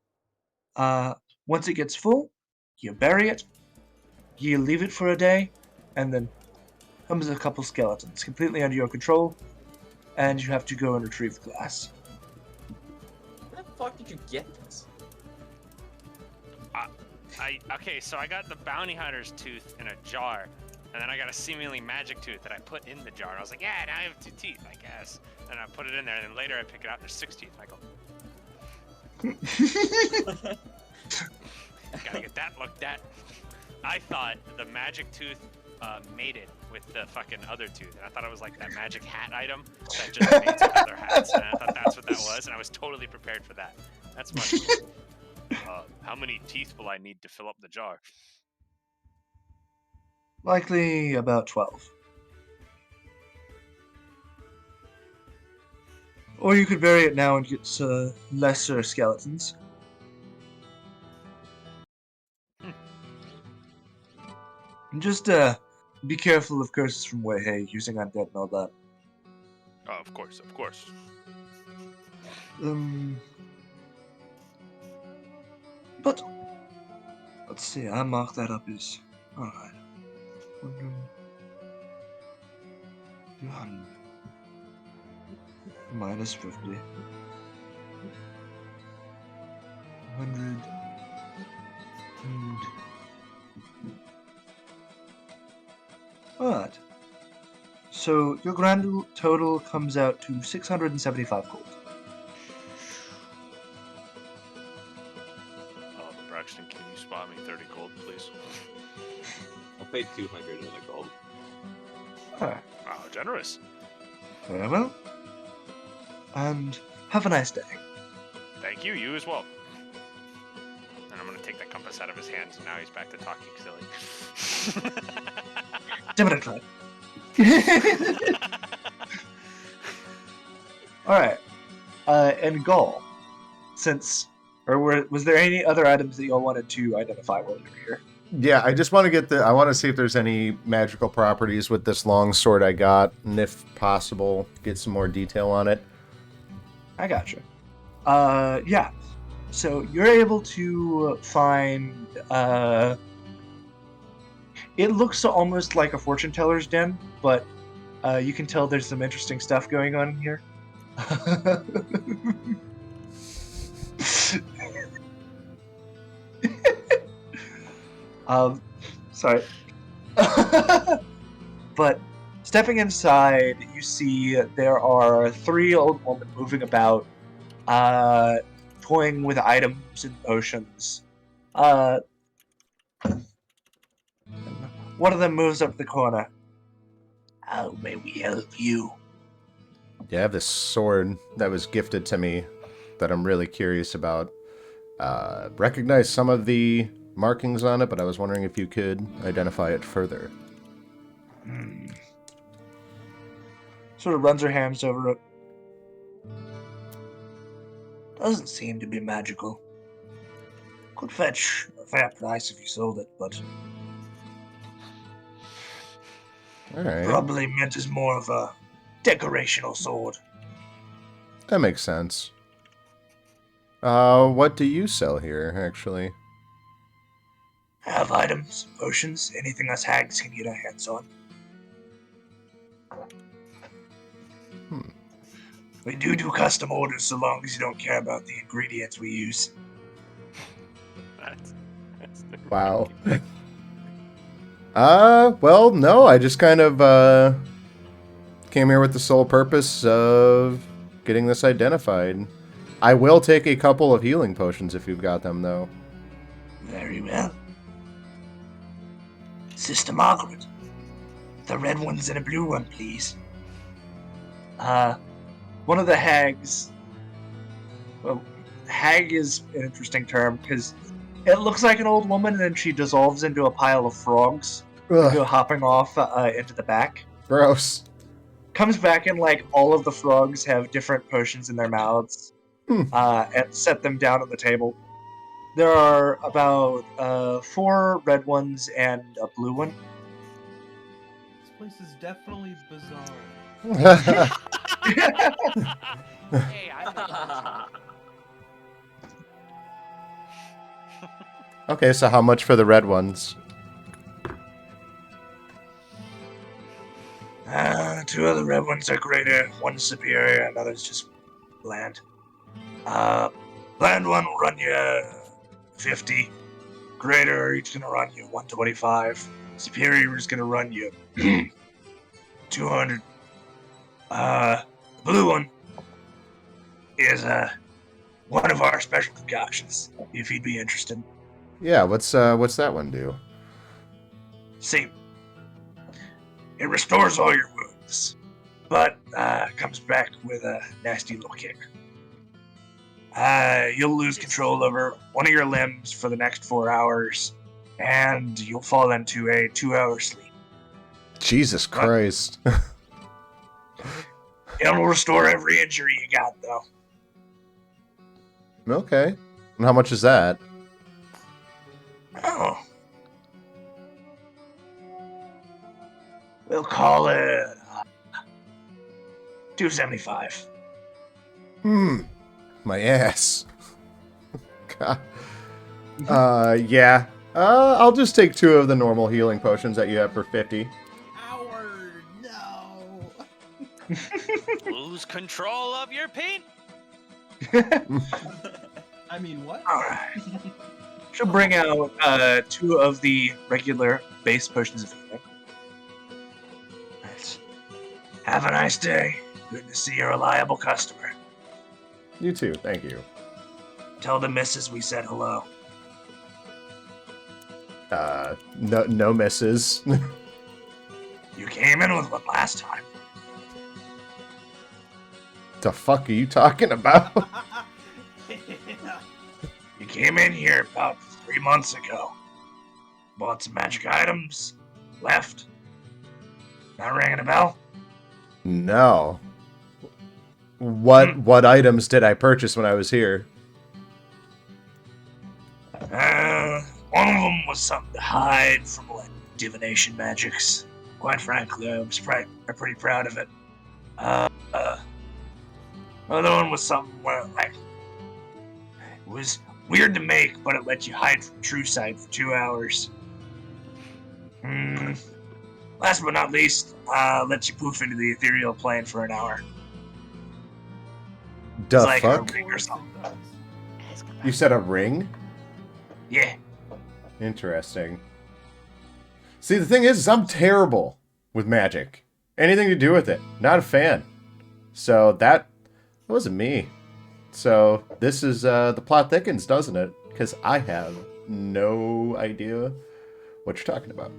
Once it gets full, you bury it, you leave it for a day, and then comes a couple skeletons, completely under your control, and you have to go and retrieve the glass. Where the fuck did you get this? Okay, so I got the bounty hunter's tooth in a jar, and then I got a seemingly magic tooth that I put in the jar. And I was like, yeah, now I have 2 teeth, I guess. And I put it in there, and then later I pick it out, and there's 6 teeth. I go, gotta get that looked at. I thought the magic tooth mated with the fucking other tooth, and I thought it was like that magic hat item that just mates with other hats, and I thought that's what that was, and I was totally prepared for that. That's much. How many teeth will I need to fill up the jar? Likely about 12. Or you could bury it now and get lesser skeletons. And just be careful of curses from Weihei, using undead and all that. Oh, of course. But let's see, I marked that up as alright. 200 minus 50. 100 and alright. So your grand total comes out to 675 gold. Braxton, can you spot me 30 gold, please? I'll pay 200 in the gold. Alright, Wow, generous. very well. And have a nice day. Thank you, you as well. And I'm gonna take that compass out of his hand, so now he's back to talking silly. Definitely. Alright. And Gaul, was there any other items that y'all wanted to identify while you were here? Yeah, I just want to I want to see if there's any magical properties with this long sword I got, and if possible, get some more detail on it. I gotcha. Yeah. So you're able to find, it looks almost like a fortune teller's den, but you can tell there's some interesting stuff going on here. Sorry. But stepping inside, you see there are 3 old women moving about, toying with items and potions. One of them moves up the corner. How may we help you? Yeah, I have this sword that was gifted to me that I'm really curious about. Recognize some of the markings on it, but I was wondering if you could identify it further. Sort of runs her hands over it. Doesn't seem to be magical. Could fetch a fair price if you sold it, but Alright, probably meant as more of a decorational sword. that makes sense. What do you sell here, actually? Have items, potions, anything us hags can get our hands on. We do custom orders so long as you don't care about the ingredients we use. That's Wow. Well, no, I just kind of, came here with the sole purpose of getting this identified. I will take a couple of healing potions if you've got them, though. Very well. Sister Margaret, the red ones and a blue one, please. One of the hags. Well, hag is an interesting term because it looks like an old woman and then she dissolves into a pile of frogs, go hopping off into the back. Gross. Comes back and like all of the frogs have different potions in their mouths, and set them down on the table. There are about 4 red ones and a blue one. This place is definitely bizarre. Hey, I Okay, so how much for the red ones? 2 of the red ones are greater, 1 superior, and others just bland. Bland one will run you 50. Greater are each gonna run you 125. Superior is gonna run you 200. The blue one is one of our special concoctions, if you'd be interested. Yeah, what's that one do? See, it restores all your wounds, but comes back with a nasty little kick. You'll lose control over one of your limbs for the next 4 hours, and you'll fall into a 2-hour sleep. Jesus Christ. It'll restore every injury you got, though. Okay. And how much is that? Oh. We'll call it $275. My ass. God. Yeah. I'll just take 2 of the normal healing potions that you have for 50. Howard, no. lose control of your paint. I mean, what? Alright. She'll bring out 2 of the regular base potions of healing. Right. Have a nice day. Good to see a reliable customer. You too, thank you. Tell the missus we said hello. No misses. You came in with one last time. The fuck are you talking about? You came in here about 3 months ago. Bought some magic items. Left. Not ringing a bell? No. What items did I purchase when I was here? One of them was something to hide from like divination magics. Quite frankly, I'm pretty proud of it. Another one was something where like it was weird to make, but it let you hide from true sight for 2 hours. Last but not least, lets you poof into the ethereal plane for an hour. The It's like fuck? a ring or something. You said a ring? Yeah. Interesting. See, the thing is I'm terrible with magic. Anything to do with it. Not a fan. So that wasn't me. So this is, the plot thickens, doesn't it? Because I have no idea what you're talking about.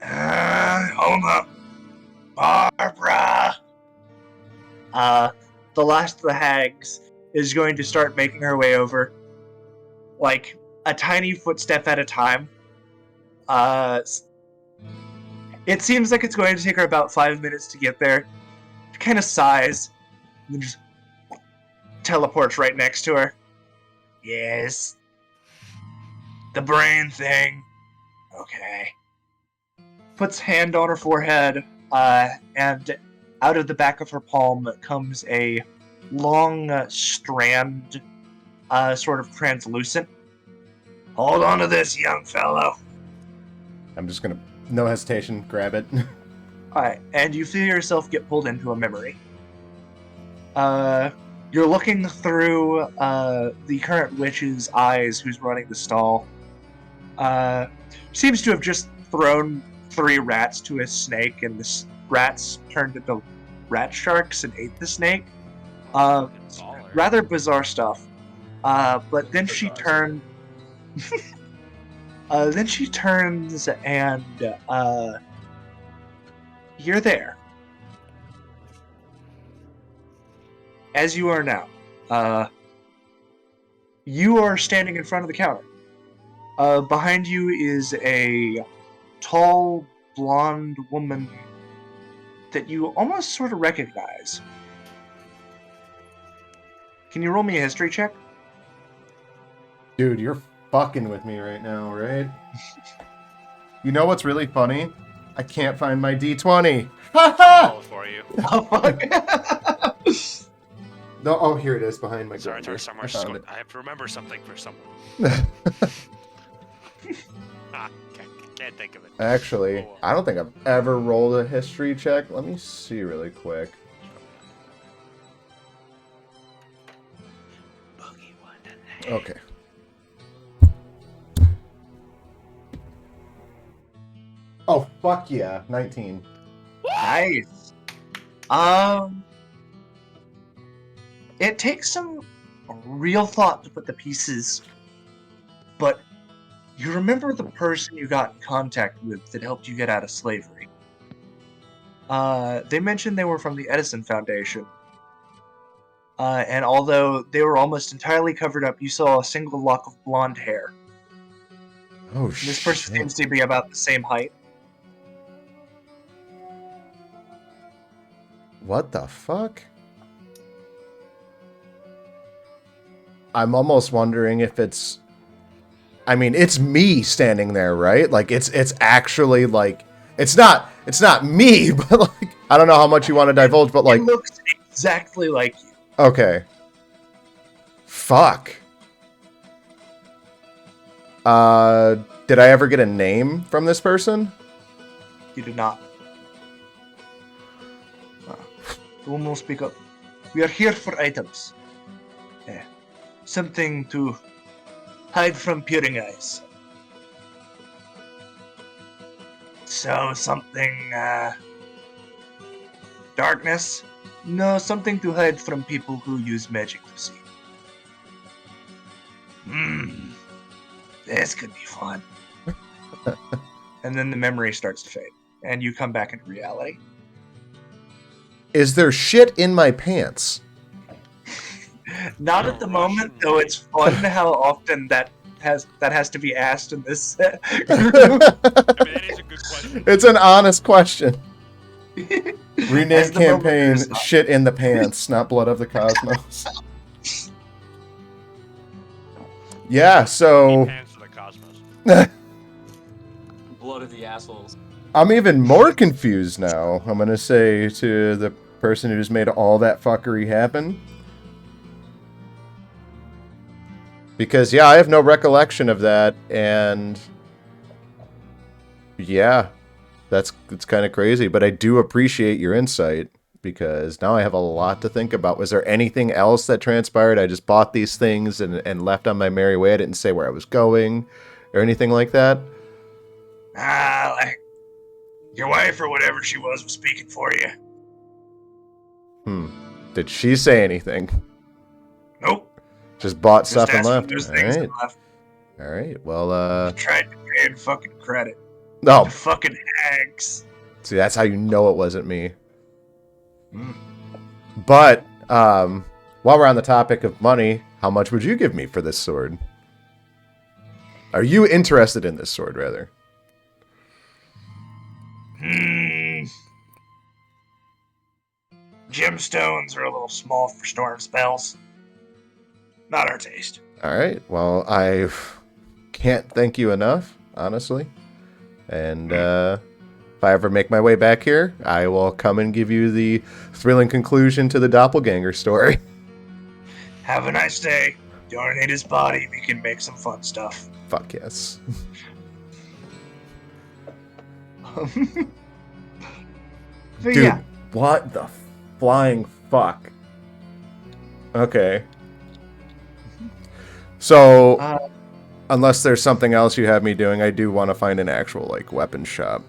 Hold up. Barbara! The last of the hags is going to start making her way over, like, a tiny footstep at a time. It seems like it's going to take her about 5 minutes to get there. She kind of sighs, and then just teleports right next to her. Yes. The brain thing. Okay. Puts hand on her forehead, and out of the back of her palm comes a long strand, sort of translucent. Hold on to this, young fellow. I'm just gonna, no hesitation, grab it. Alright, and you feel yourself get pulled into a memory. You're looking through the current witch's eyes who's running the stall. Seems to have just thrown 3 rats to a snake, and the rats turned into rat sharks and ate the snake. Fucking baller. Rather bizarre stuff. But then she turned. Then she turns and you're there. As you are now. You are standing in front of the counter. Behind you is a tall, blonde woman that you almost sort of recognize. Can you roll me a history check? Dude, you're fucking with me right now, right? You know what's really funny? I can't find my D20. Ha ha! Roll for you. Oh, fuck. No, oh, here it is behind my Sorry, grinder. somewhere. I found it. I have to remember something for someone. Can't think of it. Actually, Oh, I don't think I've ever rolled a history check. Let me see really quick. Boogie Wonderland. Okay. Oh, fuck yeah. 19. Nice. It takes some real thought to put the pieces, but you remember the person you got in contact with that helped you get out of slavery. They mentioned they were from the Edison Foundation. And although they were almost entirely covered up, you saw a single lock of blonde hair. Oh, This person shit. seems to be about the same height. What the fuck? I'm almost wondering if it's... I mean, it's me standing there, right? Like, it's actually, like... It's not me, but, like... I don't know how much you want to divulge, but, like... It looks exactly like you. Okay. Fuck. Did I ever get a name from this person? You did not. The woman will speak up. We are here for items. Something to hide from peering eyes. So, something, darkness? No, something to hide from people who use magic to see. This could be fun. And then the memory starts to fade, and you come back into reality. Is there shit in my pants? Not at the moment, though. It's fun how often that has to be asked in this set. I mean, that is a good question. It's an honest question. As Rename the moment campaign, goes on. shit in the pants, not blood of the cosmos. Yeah, so... Pants of the cosmos. Blood of the assholes. I'm even more confused now. I'm gonna say to the person who's made all that fuckery happen. Because, yeah, I have no recollection of that, and... Yeah, it's kind of crazy, but I do appreciate your insight, because now I have a lot to think about. Was there anything else that transpired? I just bought these things and left on my merry way. I didn't say where I was going, or anything like that. Like, your wife or whatever she was speaking for you. Did she say anything? Nope. Just bought Just stuff and asked for left. those things and left. All right. Well, Tried to pay in fucking credit. no. The fucking hags. See, that's how you know it wasn't me. But while we're on the topic of money, how much would you give me for this sword? Are you interested in this sword, rather? Gemstones are a little small for storm spells. Not our taste. All right. Well, I can't thank you enough, honestly. And if I ever make my way back here, I will come and give you the thrilling conclusion to the doppelganger story. Have a nice day. Donate his body. We can make some fun stuff. Fuck yes. But Dude, yeah. what the flying fuck? Okay. So, unless there's something else you have me doing, I do want to find an actual, like, weapon shop.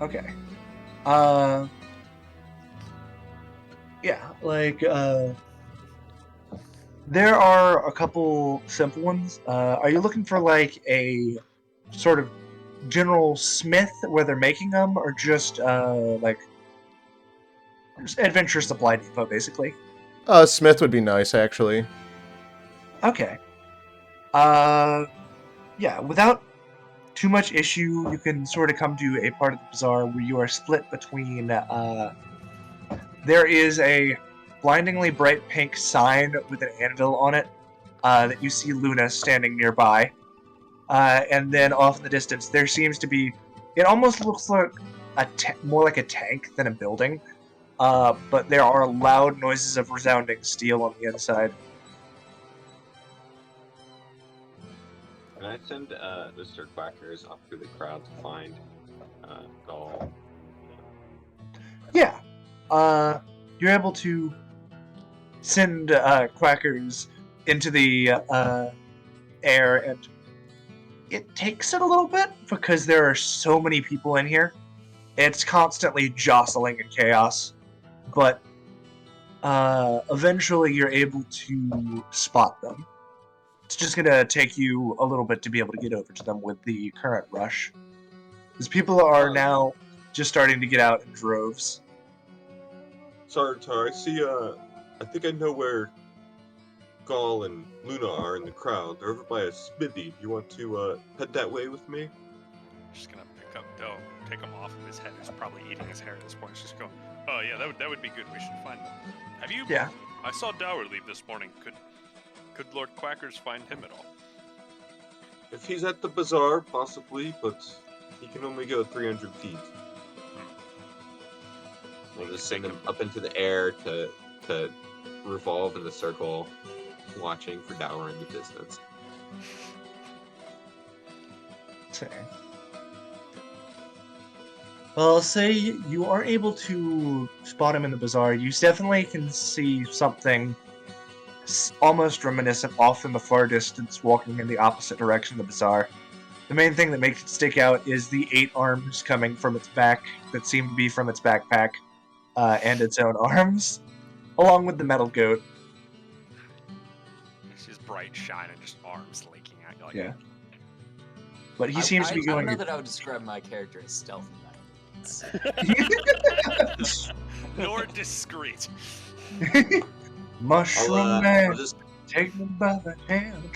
Okay. Yeah, like there are a couple simple ones. Are you looking for like a sort of general smith where they're making them, or just like just adventure supply depot, basically? Smith would be nice, actually. Okay. Yeah, without too much issue, you can sort of come to a part of the bazaar where you are split between. There is a blindingly bright pink sign with an anvil on it that you see Luna standing nearby. And then off in the distance, there seems to be. It almost looks like more like a tank than a building. But there are loud noises of resounding steel on the inside. Can I send Mr. Quackers off through the crowd to find Gaul? Yeah. You're able to send quackers into the air, and it takes it a little bit because there are so many people in here. It's constantly jostling and chaos, but eventually you're able to spot them. It's just gonna take you a little bit to be able to get over to them with the current rush, because people are now just starting to get out in droves. Sorry, Tar, I see, I think I know where Gaul and Luna are in the crowd. They're over by a smithy. You want to, head that way with me? Just gonna pick up Doe, take him off of his head. He's probably eating his hair at this point. Just go, oh yeah, that would be good. We should find them. Have you? Yeah. I saw Dower leave this morning. Could Lord Quackers find him at all? If he's at the bazaar, possibly, but he can only go 300 feet. We'll just send him up into the air to revolve in the circle, watching for Dower in the distance. Well, say you are able to spot him in the bazaar. You definitely can see something almost reminiscent off in the far distance, walking in the opposite direction of the bazaar. The main thing that makes it stick out is the 8 arms coming from its back that seem to be from its backpack and its own arms, along with the metal goat. It's just bright shine and just arms leaking out. You're like, Yeah. But he seems to be I going. don't know that I would describe my character as stealthy. nor discreet. Mushroom Man, I'll just take me by the hand.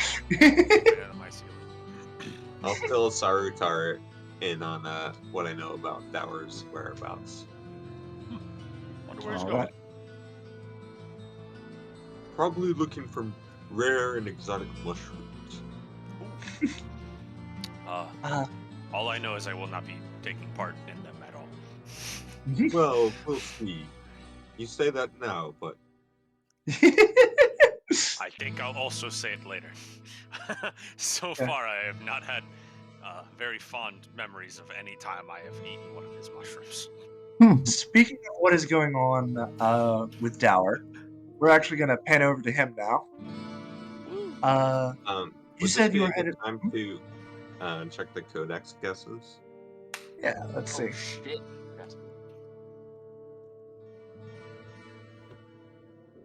I'll fill Sarutar in on what I know about Dower's whereabouts. Wonder where he's All going. right. Probably looking for rare and exotic mushrooms. All I know is I will not be taking part in them at all. Well, we'll see. You say that now, but I think I'll also say it later. So Yeah. far, I have not had very fond memories of any time I have eaten one of his mushrooms. Speaking of what is going on with Dower, we're actually going to pan over to him now. You would said this be you a were good headed. time to check the codex guesses? Yeah, let's see. Oh, shit.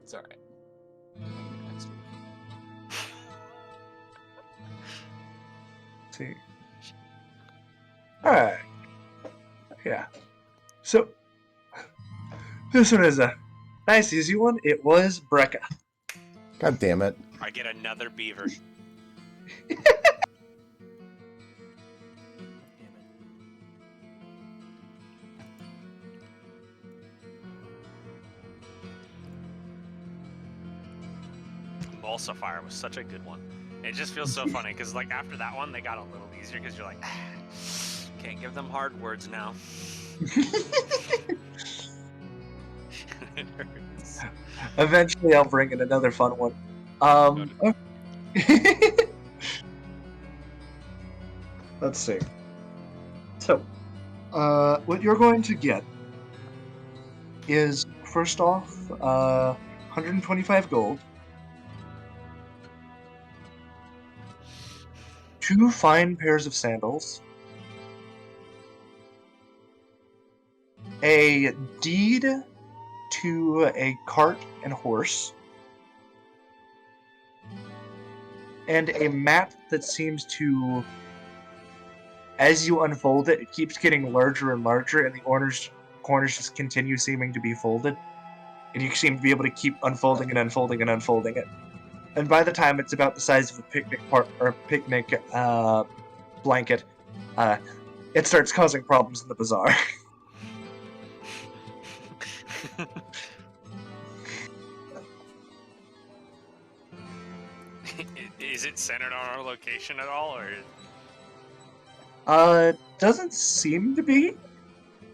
It's alright. Next week. Let's see. All right. Yeah. So this one is a nice, easy one. It was Brekka. God damn it. I get another beaver. Emulsifier was such a good one. It just feels so funny because like after that one they got a little easier because you're like, can't give them hard words now. It hurts. Eventually, I'll bring in another fun one. Let's see. So, what you're going to get is first off, 125 gold, 2 fine pairs of sandals, a deed to a cart and horse, and a map that seems to, as you unfold it, it keeps getting larger and larger, and the corners just continue seeming to be folded. And you seem to be able to keep unfolding and unfolding and unfolding it. And by the time it's about the size of a picnic blanket, it starts causing problems in the bazaar. Is it centered on our location at all, or? Doesn't seem to be.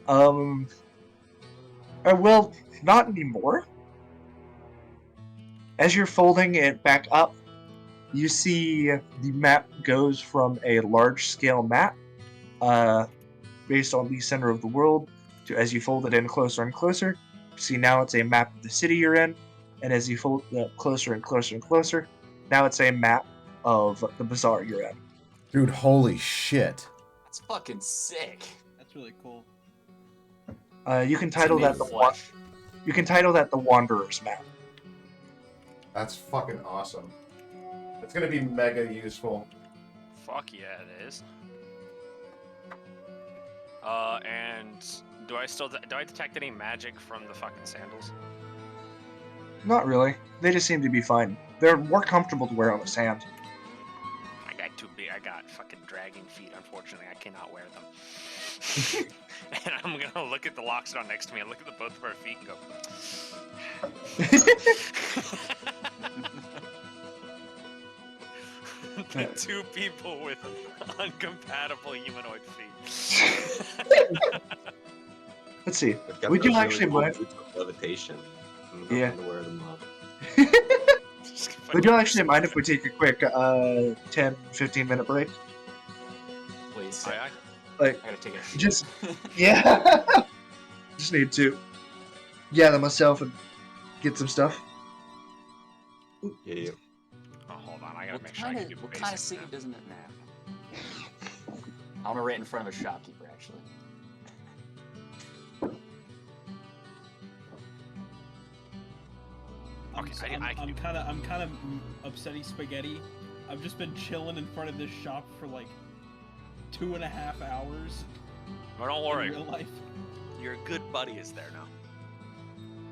Well, not anymore. As you're folding it back up, you see the map goes from a large-scale map, based on the center of the world, to as you fold it in closer and closer, see now it's a map of the city you're in, and as you fold it closer and closer and closer, now it's a map of the bazaar you're in. Dude, holy shit. That's fucking sick. That's really cool. You can title that the Wanderer's map. That's fucking awesome. It's gonna be mega useful. Fuck yeah, it is. And do I detect any magic from the fucking sandals? Not really. They just seem to be fine. They're more comfortable to wear on the sand. I got too big. I got fucking dragon feet. Unfortunately, I cannot wear them. And I'm gonna look at the Loxodon next to me and look at the both of our feet and go. The two people with uncompatible humanoid feet. Let's see. I've got Would you those actually cool mind? boots with levitation. I'm Yeah. going to wear them up. Would you actually mind if we take a quick 10-15 minute break? Please. Aye, Like, I gotta take a shit. just yeah. Just need to gather myself and get some stuff. Yeah. Oh, hold on. I gotta What make sure I can do kind of basic city now. doesn't it have? I want to right in front of a shopkeeper, actually. Okay, I can I'm do- kind of upsetty spaghetti. I've just been chilling in front of this shop for like 2.5 hours. But don't In worry. real life, Your good buddy is there now.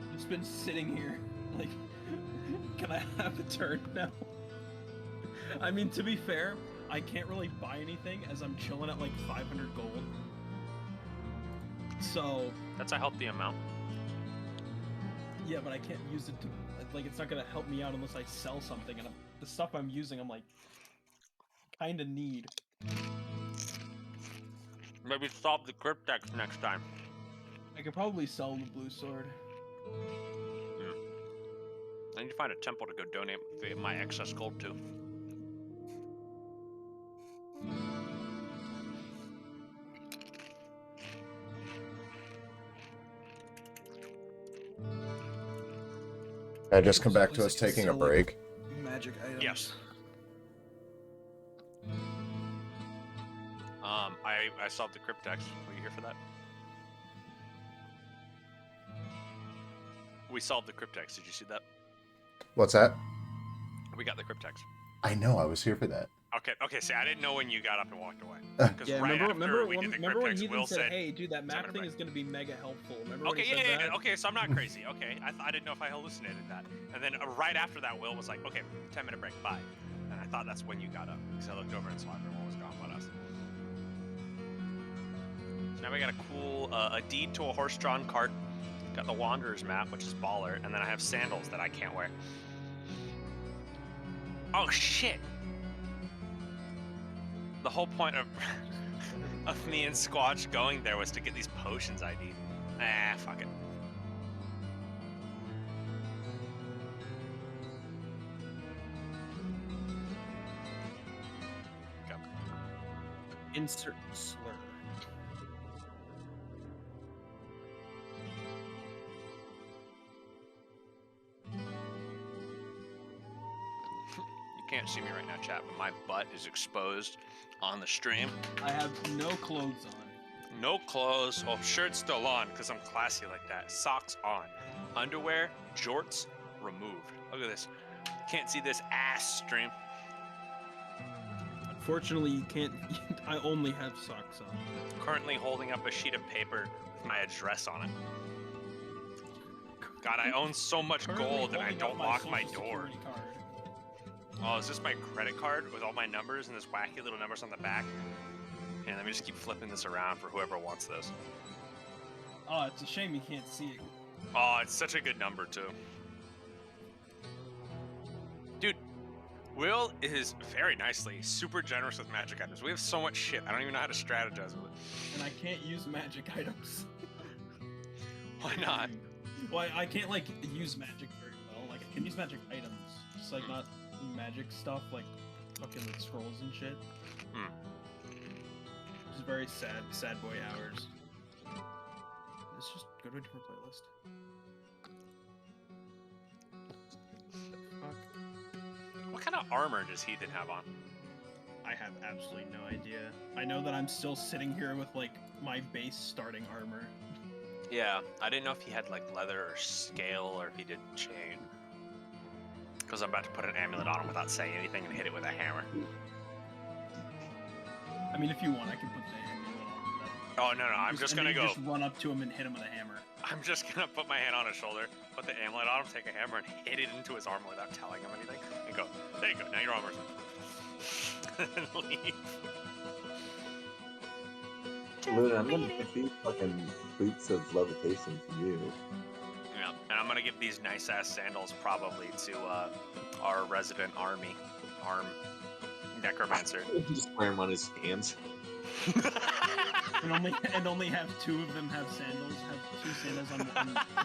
I've just been sitting here. Like, can I have a turn now? I mean, to be fair, I can't really buy anything as I'm chilling at like 500 gold. So That's a healthy amount. yeah, but I can't use it to like. It's not gonna help me out unless I sell something, and the stuff I'm using, I'm like, kind of need. Maybe solve the cryptex next time. I could probably sell the blue sword. I need to find a temple to go donate my excess gold to. I just come back to So us is it taking a still, like, break. Magic items. Yes. I solved the cryptex. Were you here for that? We solved the cryptex. Did you see that? What's that? We got the cryptex. I know, I was here for that. Okay. See, I didn't know when you got up and walked away. Because Yeah, right remember after we did the when cryptex, Heathen Will said, said, "Hey, dude, that map "7 thing break." is gonna be mega helpful." Remember when Okay, he said that? Okay, so I'm not crazy. Okay, I didn't know if I hallucinated that. And then right after that, Will was like, okay, 10-minute break, bye. And I thought that's when you got up. Because I looked over and saw everyone was gone but us. So now we got a cool, a deed to a horse-drawn cart. Got the Wanderer's map, which is baller. And then I have sandals that I can't wear. Oh, shit! The whole point of, of me and Squatch going there was to get these potions I need. Ah, fuck it. Go. Insert slur. You can't see me right now, chat, but my butt is exposed on the stream. I have no clothes on. No clothes. Oh, shirt's still on because I'm classy like that. Socks on. underwear, jorts, removed. Look at this. Can't see this ass stream. Unfortunately, you can't. I only have socks on. Currently holding up a sheet of paper with my address on it. God, I own so much Currently gold and I holding up don't lock my Social door. Security card. Oh, is this my credit card with all my numbers and this wacky little numbers on the back? And let me just keep flipping this around for whoever wants this. Oh, it's a shame you can't see it. Oh, it's such a good number too. Dude, Will is very nicely super generous with magic items. We have so much shit. I don't even know how to strategize with it. And I can't use magic items. Why not? Well, I can't like use magic very well. Like I can use magic items, just like not magic stuff like fucking scrolls and shit. Hmm. Just very sad boy hours. Let's just go to a different playlist. Fuck. What kind of armor does Heathen have on? I have absolutely no idea. I know that I'm still sitting here with like my base starting armor. Yeah, I didn't know if he had like leather or scale or if he did chain. Because I'm about to put an amulet on him without saying anything and hit it with a hammer. I mean, if you want, I can put the amulet on. Oh, no, I'm just gonna go. Just run up to him and hit him with a hammer. I'm just gonna put my hand on his shoulder, put the amulet on him, take a hammer, and hit it into his armor without telling him anything, and go, there you go, now your armor's and leave. Luna, I'm gonna give these fucking boots of levitation to you. Yeah, and I'm gonna give these nice-ass sandals probably to our resident arm necromancer. Just wear them on his hands. and only have two of them have sandals. Have two sandals on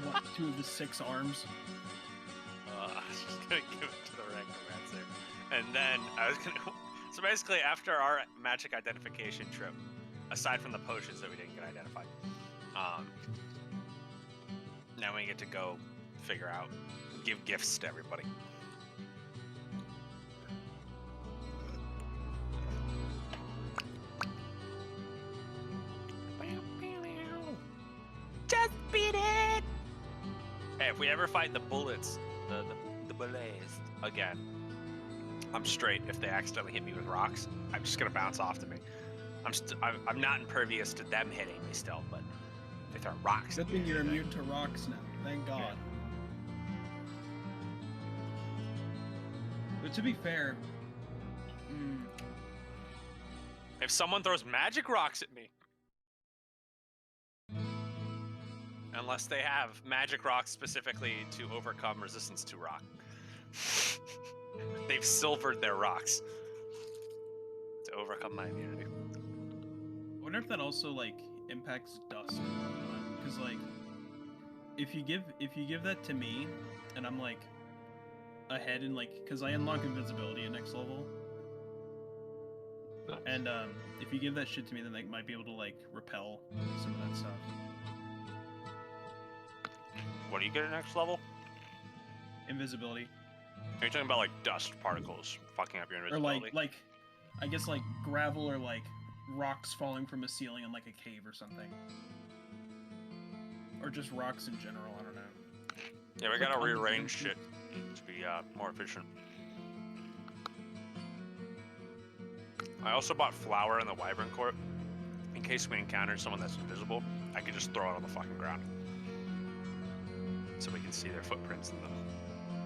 what, two of the 6 arms. I was just gonna give it to the necromancer, and then I was gonna. So basically, after our magic identification trip, aside from the potions that we didn't get identified, now we get to go figure out, give gifts to everybody. Just beat it! Hey, if we ever fight the bullets, the bullets again, I'm straight. If they accidentally hit me with rocks, I'm just gonna bounce off to me. I'm not impervious to them hitting me still, but if they throw rocks. Good thing you're immune to rocks now. Thank God. But to be fair, If someone throws magic rocks at me, unless they have magic rocks specifically to overcome resistance to rock, they've silvered their rocks to overcome my immunity. I wonder if that also like impacts dust. Because like, if you give that to me, and I'm like ahead in like, because I unlock invisibility at next level. Nice. And if you give that shit to me, then I might be able to like repel some of that stuff. What do you get at next level? Invisibility. Are you talking about like dust particles fucking up your Or invisibility? like I guess like gravel or like rocks falling from a ceiling in like a cave or something. Or just rocks in general, I don't know. Yeah, we Like gotta on the rearrange ground. shit to be more efficient. I also bought flour in the Wyvern Court. In case we encounter someone that's invisible, I could just throw it on the fucking ground. So we can see their footprints and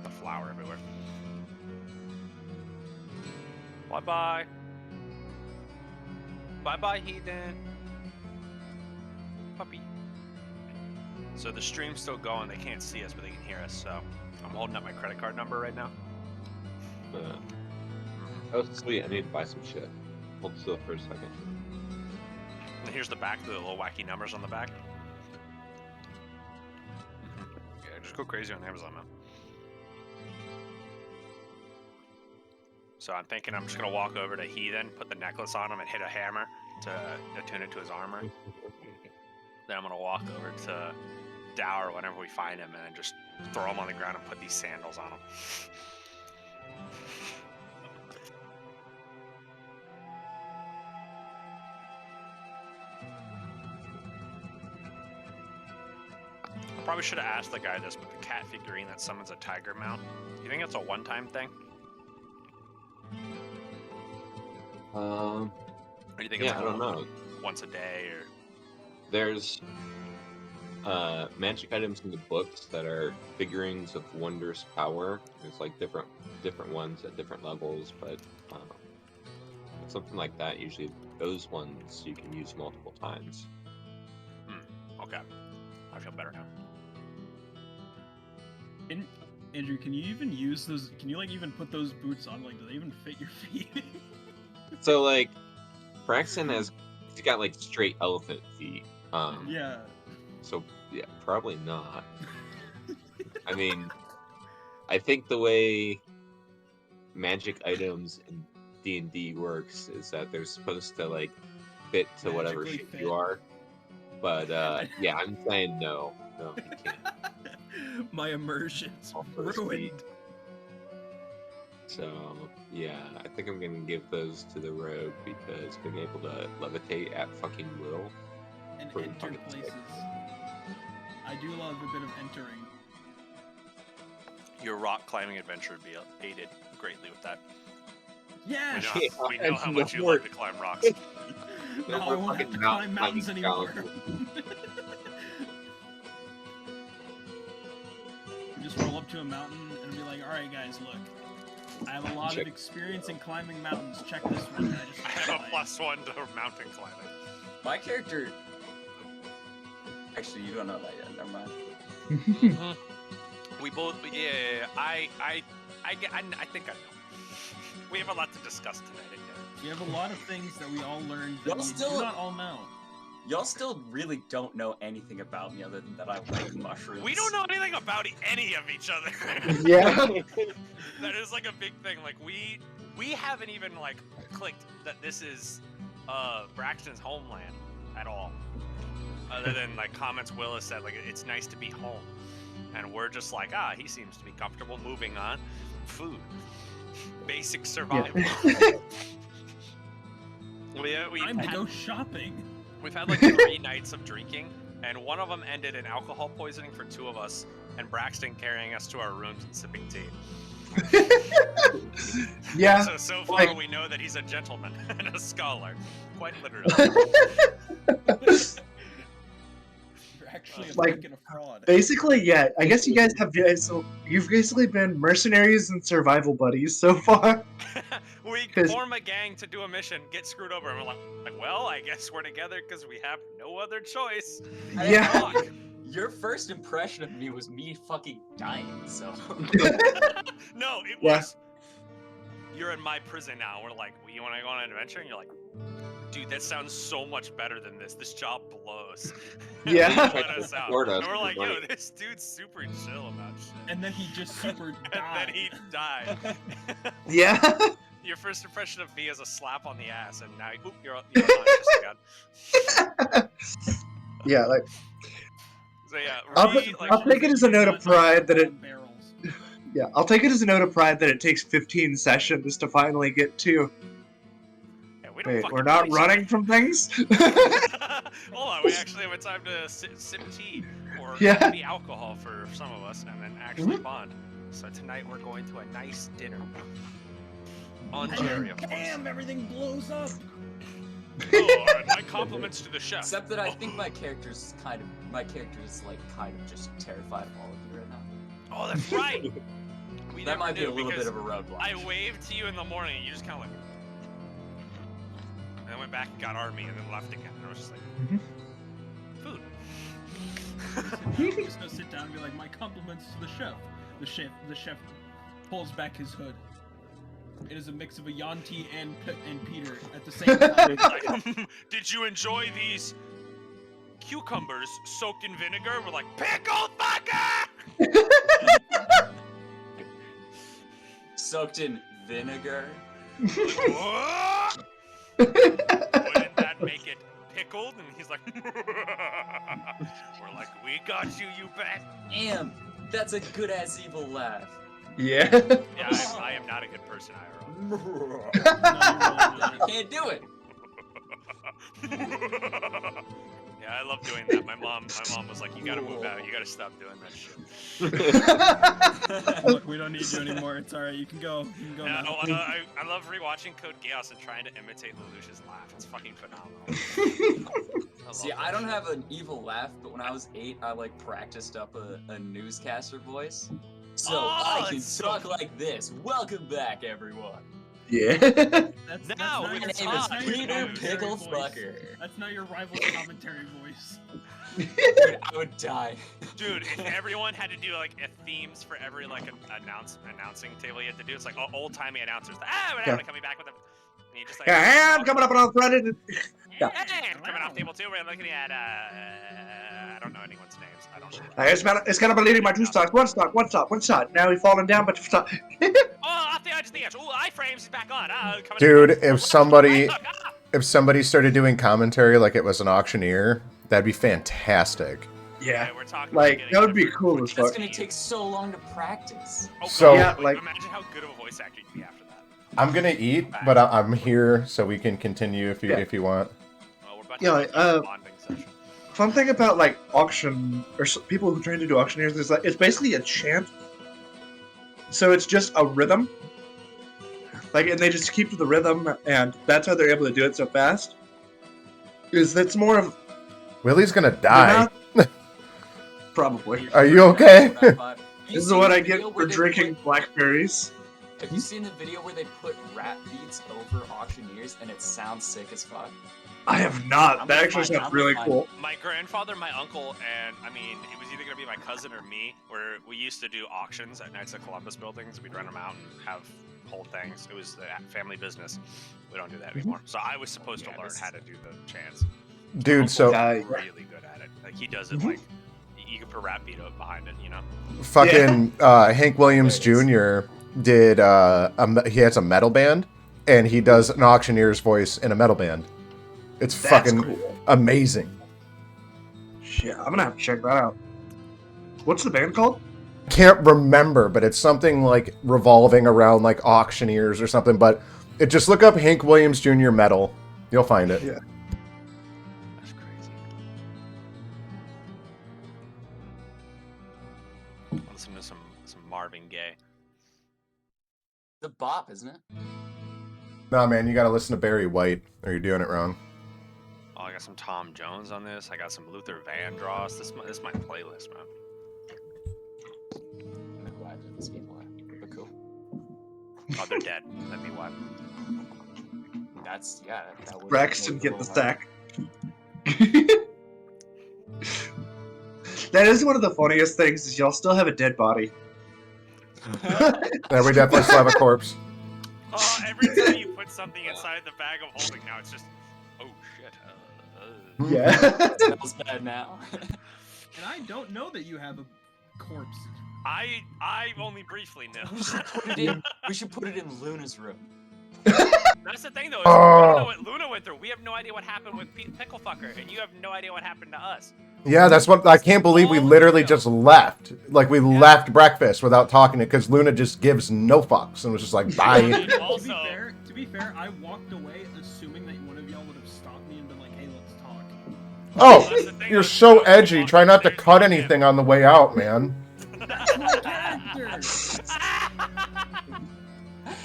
the flour everywhere. Bye-bye. Bye-bye, heathen. Puppy. So the stream's still going. They can't see us, but they can hear us. So I'm holding up my credit card number right now. That was sweet. I need to buy some shit. Hold still for a second. And here's the back, the little wacky numbers on the back. Yeah, just go crazy on Amazon, man. So I'm thinking I'm just gonna walk over to Heathen, put the necklace on him, and hit a hammer to attune it to his armor. Then I'm gonna walk over to Dower whenever we find him, and then just throw him on the ground and put these sandals on him. probably should have asked the guy this, but the cat figurine that summons a tiger mount, do you think it's a one-time thing? Or do you think it's Yeah, I don't know. once a day or? There's magic items in the books that are figurines of wondrous power. There's like different ones at different levels, but something like that. Usually, those ones you can use multiple times. Okay, I feel better now. Andrew, can you even use those? Can you like even put those boots on? Like, do they even fit your feet? So like, Braxton he's got like straight elephant feet. Yeah. So yeah, probably not. I mean, I think the way magic items in D&D works is that they're supposed to like fit to whatever Magically shape fit. you are. But yeah, I'm saying no, you can't. My immersion's All those ruined. feet. So yeah, I think I'm gonna give those to the rogue because being able to levitate at fucking will. And Pretty enter fucking sick. places. I do love a bit of entering. Your rock climbing adventure would be aided greatly with that. Yes! We know how much you more- like to climb rocks. Now I won't have to climb mountains anymore. Just roll up to a mountain and be like, alright guys, look. I have a lot Check. of experience in climbing mountains. Check this one. And I just I have a +1 to mountain climbing. My character. Actually, you don't know that yet. Never mind. We both, yeah. I think I know. We have a lot to discuss tonight. We have a lot of things that we all learned that Y'all we still- do not all know. Y'all still really don't know anything about me other than that I like mushrooms. We don't know anything about any of each other. Yeah. That is like a big thing. Like we haven't even like clicked that this is Braxton's homeland at all. Other than like comments Willis said, like it's nice to be home, and we're just like, he seems to be comfortable. Moving on, food, basic survival. Time to go shopping. We've had like 3 nights of drinking, and one of them ended in alcohol poisoning for 2 of us, and Braxton carrying us to our rooms and sipping tea. Yeah. So far like- we know that he's a gentleman and a scholar, quite literally. You're actually a Like, fucking fraud. Basically, yeah. I guess you guys have you've basically been mercenaries and survival buddies so far. We 'Cause- form a gang to do a mission, get screwed over, and we're like, well, I guess we're together because we have no other choice. Yeah. Your first impression of me was me fucking dying, so. No, it Yeah. was. You're in my prison now. We're like, you want to go on an adventure? And you're like, dude, that sounds so much better than this. This job blows. And Yeah. they let us out. Support us And we're like, with yo, money. this dude's super chill about shit. And then he just super And died. then he died. Yeah. Your first impression of me is a slap on the ass, and now you're unconscious again. Yeah. Like So yeah, I'll re, put- like, I'll take it as a note of pride that it. Barrels. Yeah, I'll take it as a note of pride that it takes 15 sessions to finally get to. yeah, we don't Wait, fucking we're not know each running from things. other. Hold on, we actually have a time to sip tea or Yeah. maybe alcohol for some of us, and then actually Mm-hmm. bond. So tonight we're going to a nice dinner. Ontario, of course. Damn, everything blows up. Oh, all right, my compliments to the chef. Except that I think my character's kind of just terrified of all of you right now. Oh, that's right. We That never might be a knew little bit because of a roadblock. I waved to you in the morning, and you just kind of like, and then went back and got army, and then left again. And I was just like, food. Just gonna sit down and be like, my compliments to the chef. The chef pulls back his hood. It is a mix of a Yanti and Peter at the same time. Like, did you enjoy these cucumbers soaked in vinegar? We're like, pickle fucker! Soaked in vinegar. What? Wouldn't that make it pickled? And he's like, we're like, we got you, you bet. Damn, that's a good ass evil laugh. Yeah. Yeah, I am not a good person, IRL. You can't do it. Yeah, I love doing that. My mom was like, "You gotta move out. You gotta stop doing that shit." Look, we don't need you anymore. It's alright. You can go. You can go now. I love rewatching Code Geass and trying to imitate Lelouch's laugh. It's fucking phenomenal. See, I don't have an evil laugh, but when I was 8, I like practiced up a newscaster voice. So I can it's talk like this. Welcome back, everyone. Yeah. That's Now, not with your My name is Todd, Peter commentary Pickle voice. Fucker. That's not your rival's commentary voice. Dude, I would die. Dude, if everyone had to do like themes for every like announcing table you had to do, it's like old timey announcers. We're Yeah. coming back with them. And you just like, And coming up on Friday. Yeah. And coming off table 2, we're looking at I don't know anyone's names. I don't know. It's gonna be leading my 2 stocks. 1 stock. Now he's falling down, but stop. Oh, off the edge of the edge. Ooh, iframes is back on. Coming Dude, up. if somebody started doing commentary like it was an auctioneer, that'd be fantastic. Yeah. We're talking Like, about that would be getting cool different- as That's fuck. gonna take so long to practice. Oh, So- Yeah, like, like- imagine how good of a voice actor you'd be after that. I'm gonna eat, but I'm here so we can continue if you want. Well, we're about Yeah, to like, have a bonding session. Fun thing about like auction or people who train to do auctioneers is like it's basically a chant. So it's just a rhythm. Like, and they just keep to the rhythm, and that's how they're able to do it so fast. Is that's more of Willie's gonna you're die. not- probably. Are you okay? This is what I get for drinking blackberries. Have you seen the video where they put rap beats over auctioneers and it sounds sick as fuck? I have not. I'm That gonna actually find- sounds I'm really gonna cool. My grandfather, my uncle, and I mean, it was either gonna be my cousin or me, where we used to do auctions at Knights of Columbus buildings. We'd rent them out and have whole things. It was the family business. We don't do that anymore. So I was supposed to learn how to do the chants. Dude, Uncle's so really good at it. Like he does it like you can put rap beat behind it, you know. fucking Hank Williams Jr. did he has a metal band and he does an auctioneer's voice in a metal band. It's That's fucking cool. amazing. Shit, I'm gonna have to check that out. What's the band called? Can't remember, but it's something like revolving around like auctioneers or something. But just look up Hank Williams Jr. metal. You'll find it. Yeah. That's crazy. Listen to some Marvin Gaye. The bop, isn't it? Nah, man, you gotta listen to Barry White, or you're doing it wrong. Oh, I got some Tom Jones on this. I got some Luther Vandross. This is my playlist, man. I don't know who I haven't seen why, but cool. Oh, they're dead. That'd be why. That would Braxton get the stack. sack. That is one of the funniest things is y'all still have a dead body. Yeah, we definitely still have a corpse. Oh, every time you put something inside the bag of holding, now it's just, oh shit. Yeah. Smells bad now. And I don't know that you have a corpse. I only briefly know. We should put it in Luna's room. That's the thing, though. Is we don't know what Luna went through. We have no idea what happened with Pickle Fucker, and you have no idea what happened to us. Yeah, that's what I can't believe we literally just left. Like we left breakfast without talking to because Luna just gives no fucks and was just like bye. Also- to be fair, I walked away assuming that one of y'all would have stopped me and been like, "Hey, let's talk." Oh, That's the thing, you're though, so you edgy. walk Try not to away cut from him. anything on the way out, man. That's my character.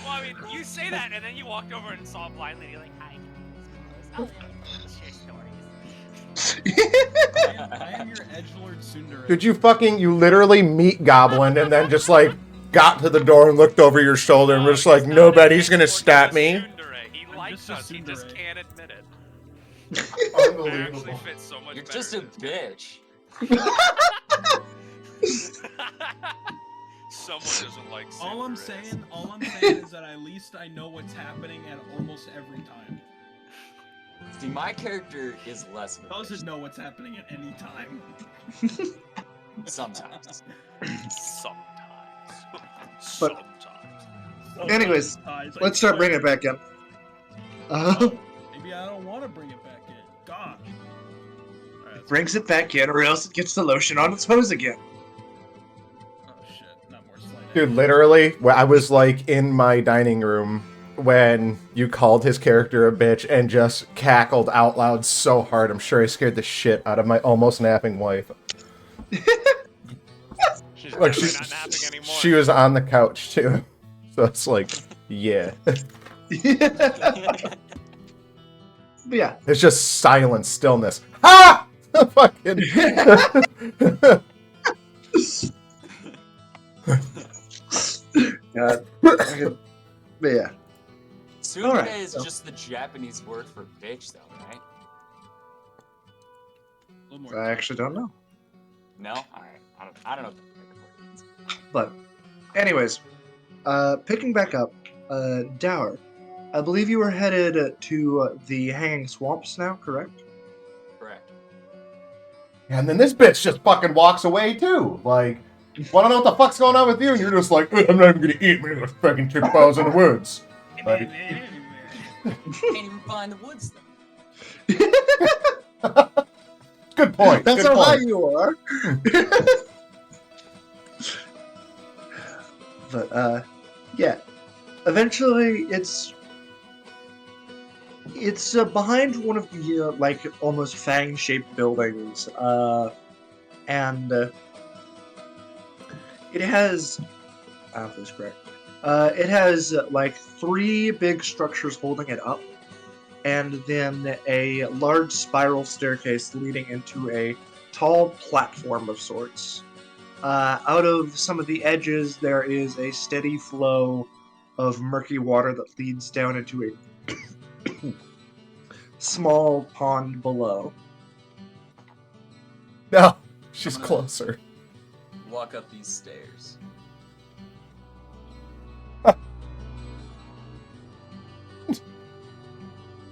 Well, I mean, you say that, and then you walked over and saw a blind lady like, hi. Oh, share stories. I am your edgelord tsundere. Did you literally meet Goblin and then just like got to the door and looked over your shoulder and was like, nobody's gonna stab me? He I'm likes just a us, he just tsundere. can't admit it. It actually Unbelievable. fits so much You're better just a into- bitch. Someone doesn't like All I'm Cinderella's. saying is that at least I know what's happening at almost every time. See, my character is less of a Doesn't bitch know what's happening at any time. sometimes. Sometimes. Anyways, Sometimes I Let's start swear. bringing it back in. Maybe I don't want to bring it back in. God. Alright, Brings it back in, or else it gets the lotion on its hose again. oh shit, not more slight. Dude, literally, I was like in my dining room when you called his character a bitch and just cackled out loud so hard. I'm sure I scared the shit out of my almost napping wife. She's Like definitely not napping anymore. she was on the couch too. So it's like, yeah. Yeah. It's just silent stillness. Ha! Fucking. God. But yeah. Tsundere Alright, is so- just the Japanese word for bitch, though, right? A little more. I actually don't know. No? Alright. I don't know what the fuck the word means. But, anyways, picking back up, Dower, I believe you were headed to the Hanging Swamps now, correct? Correct. And then this bitch just fucking walks away too. Like, wanna know what the fuck's going on with you? And you're just like, I'm not even gonna eat me those fucking chick balls in the woods. Like, Can't even find the woods, though. good point. That's good how high point. you are. But yeah. Eventually, it's behind one of the like almost fang-shaped buildings, and it has. I don't know if this is correct. It has like 3 big structures holding it up, and then a large spiral staircase leading into a tall platform of sorts. Out of some of the edges, there is a steady flow of murky water that leads down into a small pond below. No, she's closer. Walk up these stairs.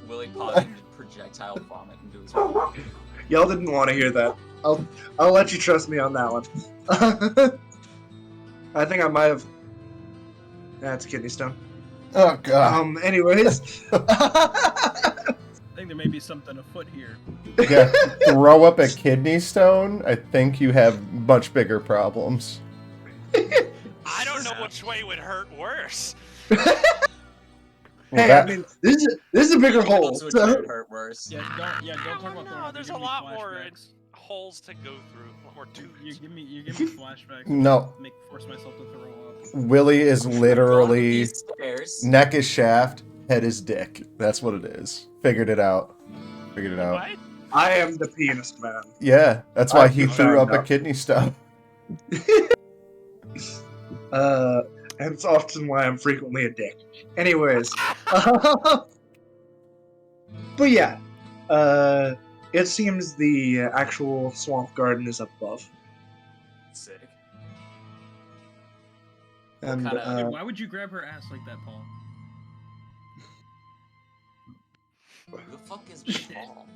Willie pausing to projectile vomit into his mouth. Y'all didn't want to hear that. I'll let you trust me on that one. I think I might have. That's kidney stone. Oh god. Anyways. I think there may be something afoot here. Yeah, throw up a kidney stone. I think you have much bigger problems. I don't know which way would hurt worse. Well, Hey, that- I mean, this is a bigger hole. Also, it So. could hurt worse. Yeah, don't talk about No, throwing up, there's you're a giving me lot more flashbacks. holes to go through. A lot more You tubes. give me flashbacks. No. Force myself to throw up. Willie is Go up literally these stairs. neck is shaft, head is dick. That's what it is. Figured it out. Figured it out. What? I am the penis man. Yeah, that's why he I threw up found a out. kidney stone. And it's often why I'm frequently a dick. Anyways. But yeah. It seems the actual swamp garden is up above. Sick. And kinda- Dude, why would you grab her ass like that, Paul? Who the fuck is Paul?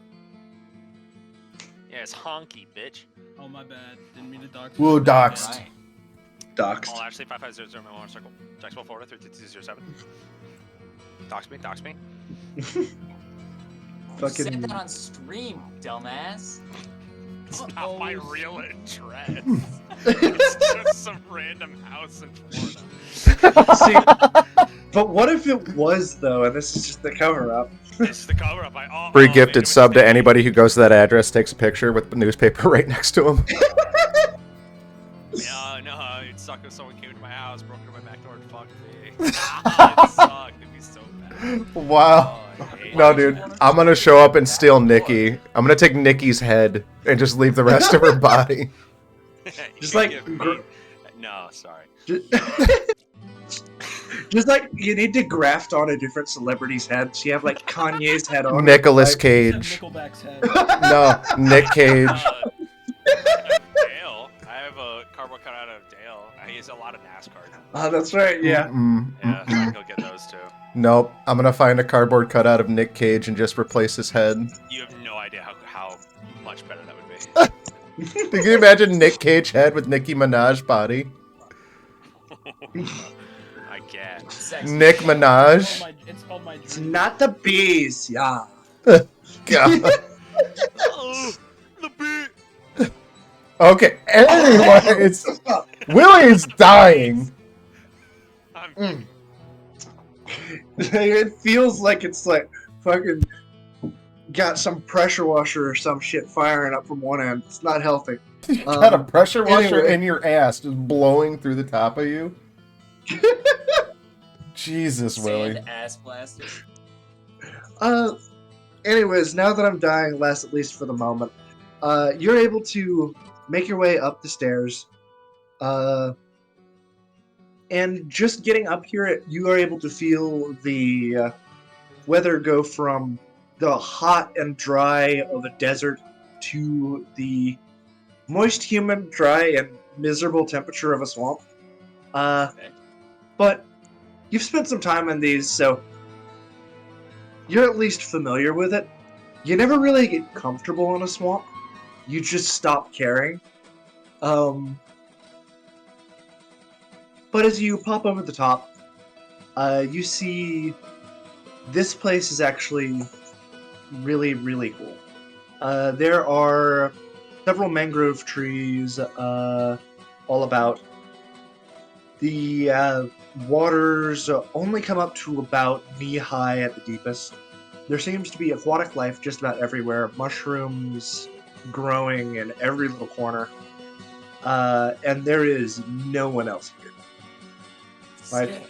Yeah, it's honky, bitch. Oh my bad. Didn't mean to dox. Whoa, you. doxed. Right. doxed. Paul Ashley 5500 my circle. Jacksonville, Florida 32207. Dox me. You Fucking- said that on stream, dumbass. It's not my real address. It's just some random house in Florida. See, but what if it was though, and this is just the cover up? This is the cover up. Free gifted sub to anybody who goes to that address, takes a picture with the newspaper right next to him. Yeah, no, it sucked if someone came to my house, broke into my back door, and fucked me. It sucked. It'd be so bad. Wow. Oh, I hate No, it. dude, I'm gonna show up and steal Nikki. I'm gonna take Nikki's head and just leave the rest of her body. You Just can like give gr- me- No, sorry. Just like you need to graft on a different celebrity's head. So you have like Kanye's head on. it, Nicolas like- Cage. Nickelback's head. No, Nick Cage. Dale. I have a cardboard cutout of Dale. I use a lot of NASCAR. Oh, that's right. Yeah. Yeah, so I can go get those too. Nope. I'm gonna find a cardboard cutout of Nick Cage and just replace his head. You have no idea how much better that would be. Can you imagine Nick Cage head with Nicki Minaj body? I can't. Sex. Nick Minaj. It's called my It's dream. not the bees. Yeah. God. Oh, the beat. Okay. Anyways, Willie's dying. I'm It feels like it's like fucking got some pressure washer or some shit firing up from one end. It's not healthy. You got a pressure washer anyway. in your ass just blowing through the top of you. Jesus, Willie. Sand ass blaster. Anyways, now that I'm dying less, at least for the moment, you're able to make your way up the stairs. And just getting up here, you are able to feel the weather go from the hot and dry of a desert to the moist, humid, dry, and miserable temperature of a swamp. But you've spent some time in these, so you're at least familiar with it. You never really get comfortable in a swamp. You just stop caring. But as you pop over the top, you see this place is actually really, really cool. There are several mangrove trees all about. The waters only come up to about knee-high at the deepest. There seems to be aquatic life just about everywhere, mushrooms growing in every little corner, and there is no one else here. Like, Sick.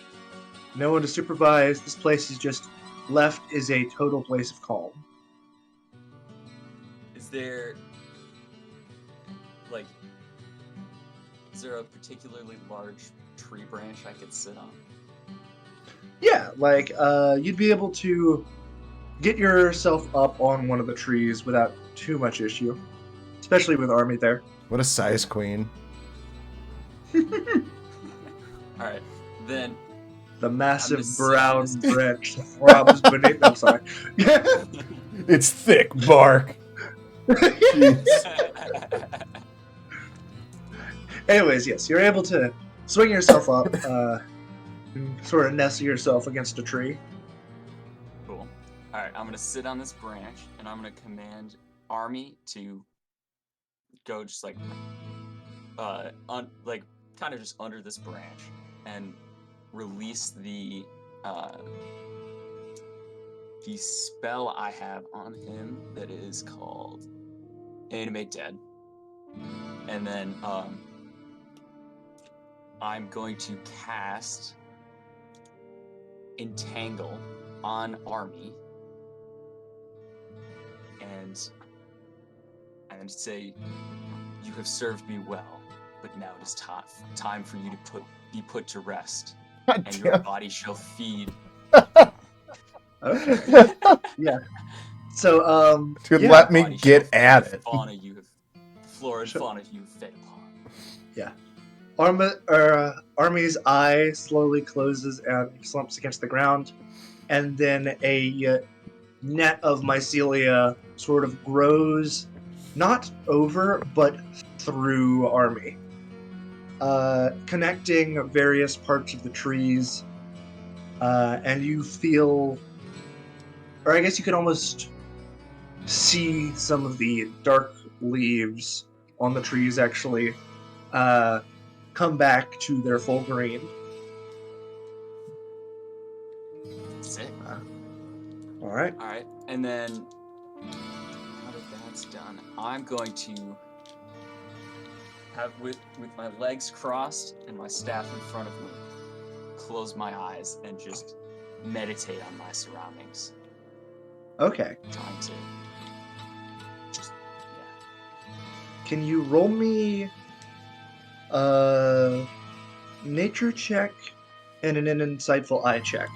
no one to supervise. This place is just left is a total place of calm. Is there like is there a particularly large tree branch I could sit on? Yeah, like, you'd be able to get yourself up on one of the trees without too much issue. Especially with Army there. What a size queen. Alright, then The massive I'm just brown saying this- branch that throbs beneath. I'm sorry. It's thick bark. Anyways, yes, you're able to swing yourself up, and sort of nestle yourself against a tree. Cool. Alright, I'm gonna sit on this branch and I'm gonna command Army to go just like kind of just under this branch and release the spell I have on him that is called Animate Dead. And then I'm going to cast Entangle on Army and say, "You have served me well, but now it is time for you to be put to rest, and your body shall feed." Okay. Yeah. So, Dude, yeah, let me Body shall get feed at the it. Fauna you have, flora and Sure. fauna you have fed upon. Army's eye slowly closes and slumps against the ground, and then a net of mycelia sort of grows, not over, but through Army, connecting various parts of the trees, and you feel, or I guess you can almost see some of the dark leaves on the trees actually come back to their full green. Sick. All right. All right, and then now that that's done, I'm going to have with my legs crossed and my staff in front of me, close my eyes and just meditate on my surroundings, Okay. trying to just yeah. Can you roll me nature check and an insightful eye check?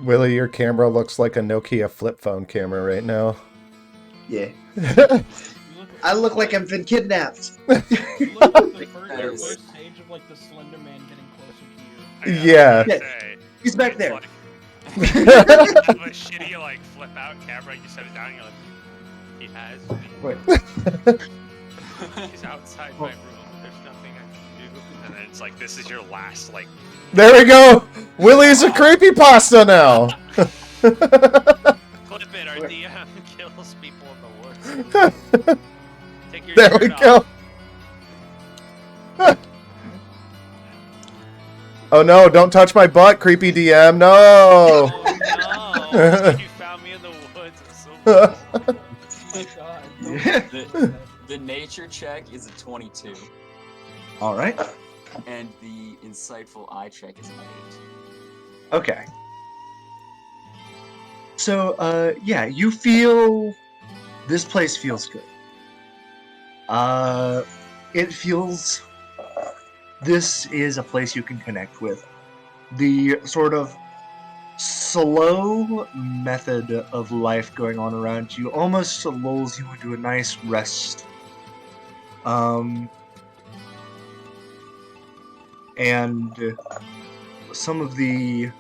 Willie, your camera looks like a Nokia flip phone camera right now. Yeah. You look, I look like I've been kidnapped. you look like the That is- first stage of like the Slender Man getting closer to you. Yeah. Yeah. He's back there. Like, that was shitty, like, flip out camera, you set it down, and you're like, he has me. Wait. He's outside my room, there's nothing I can do. And then it's like, this is your last, like, There we go. Willie's a creepypasta now. clip it, our DM kills people in the woods. Take your There shirt we off. go. Oh no, don't touch my butt, creepy DM. No. Oh no! You found me in the woods. It's so Oh my god. Yeah. The nature check is a 22, All right. and the insightful eye check is an 8. Okay. So, yeah, you feel this place feels good. It feels this is a place you can connect with. The sort of slow method of life going on around you almost lulls you into a nice rest. And some of the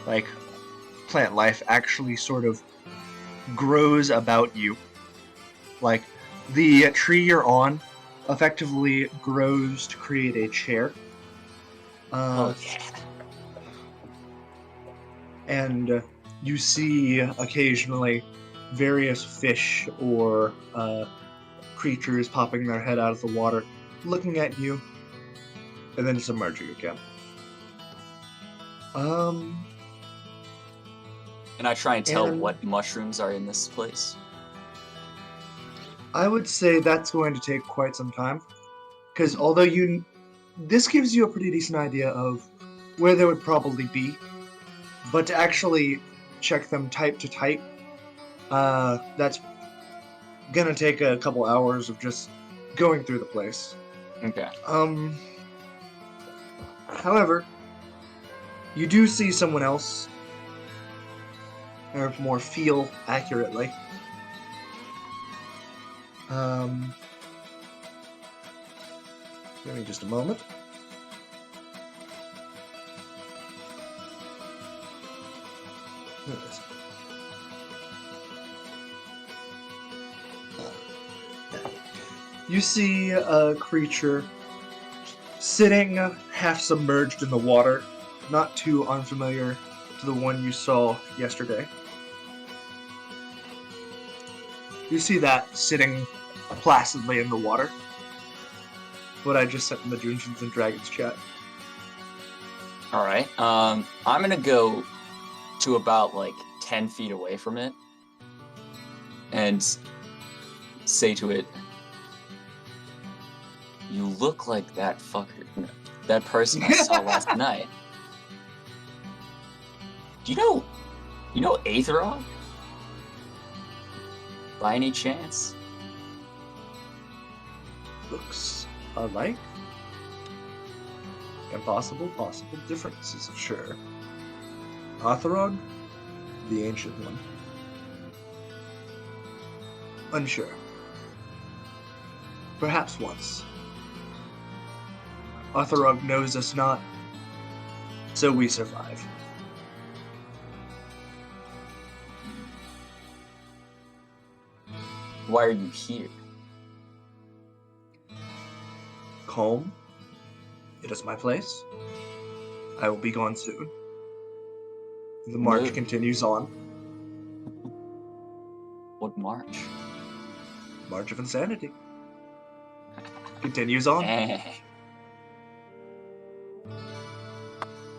like plant life actually sort of grows about you. Like the tree you're on effectively grows to create a chair. Oh yeah. And you see occasionally various fish or creatures popping their head out of the water, looking at you, and then submerging again. And I try and tell And- what mushrooms are in this place. I would say that's going to take quite some time, because although this gives you a pretty decent idea of where they would probably be, but to actually check them type to type, that's gonna take a couple hours of just going through the place. Okay. However, you do see someone else, or more feel accurately. Give me just a moment. There it is. You see a creature sitting half submerged in the water, not too unfamiliar to the one you saw yesterday. You see that sitting placidly in the water. What I just sent in the Dungeons and Dragons chat. All right. I'm gonna go to about like 10 feet away from it and say to it, "You look like that fucker, that person I saw last night. Do you know Aetherog? By any chance?" Looks alike. Impossible, possible differences, sure. Otherog, the ancient one. Unsure. Perhaps once. Otherog knows us not, so we survive. Why are you here? Calm. It is my place. I will be gone soon. The march Move. continues on. What march? March of Insanity. Continues on. Eh.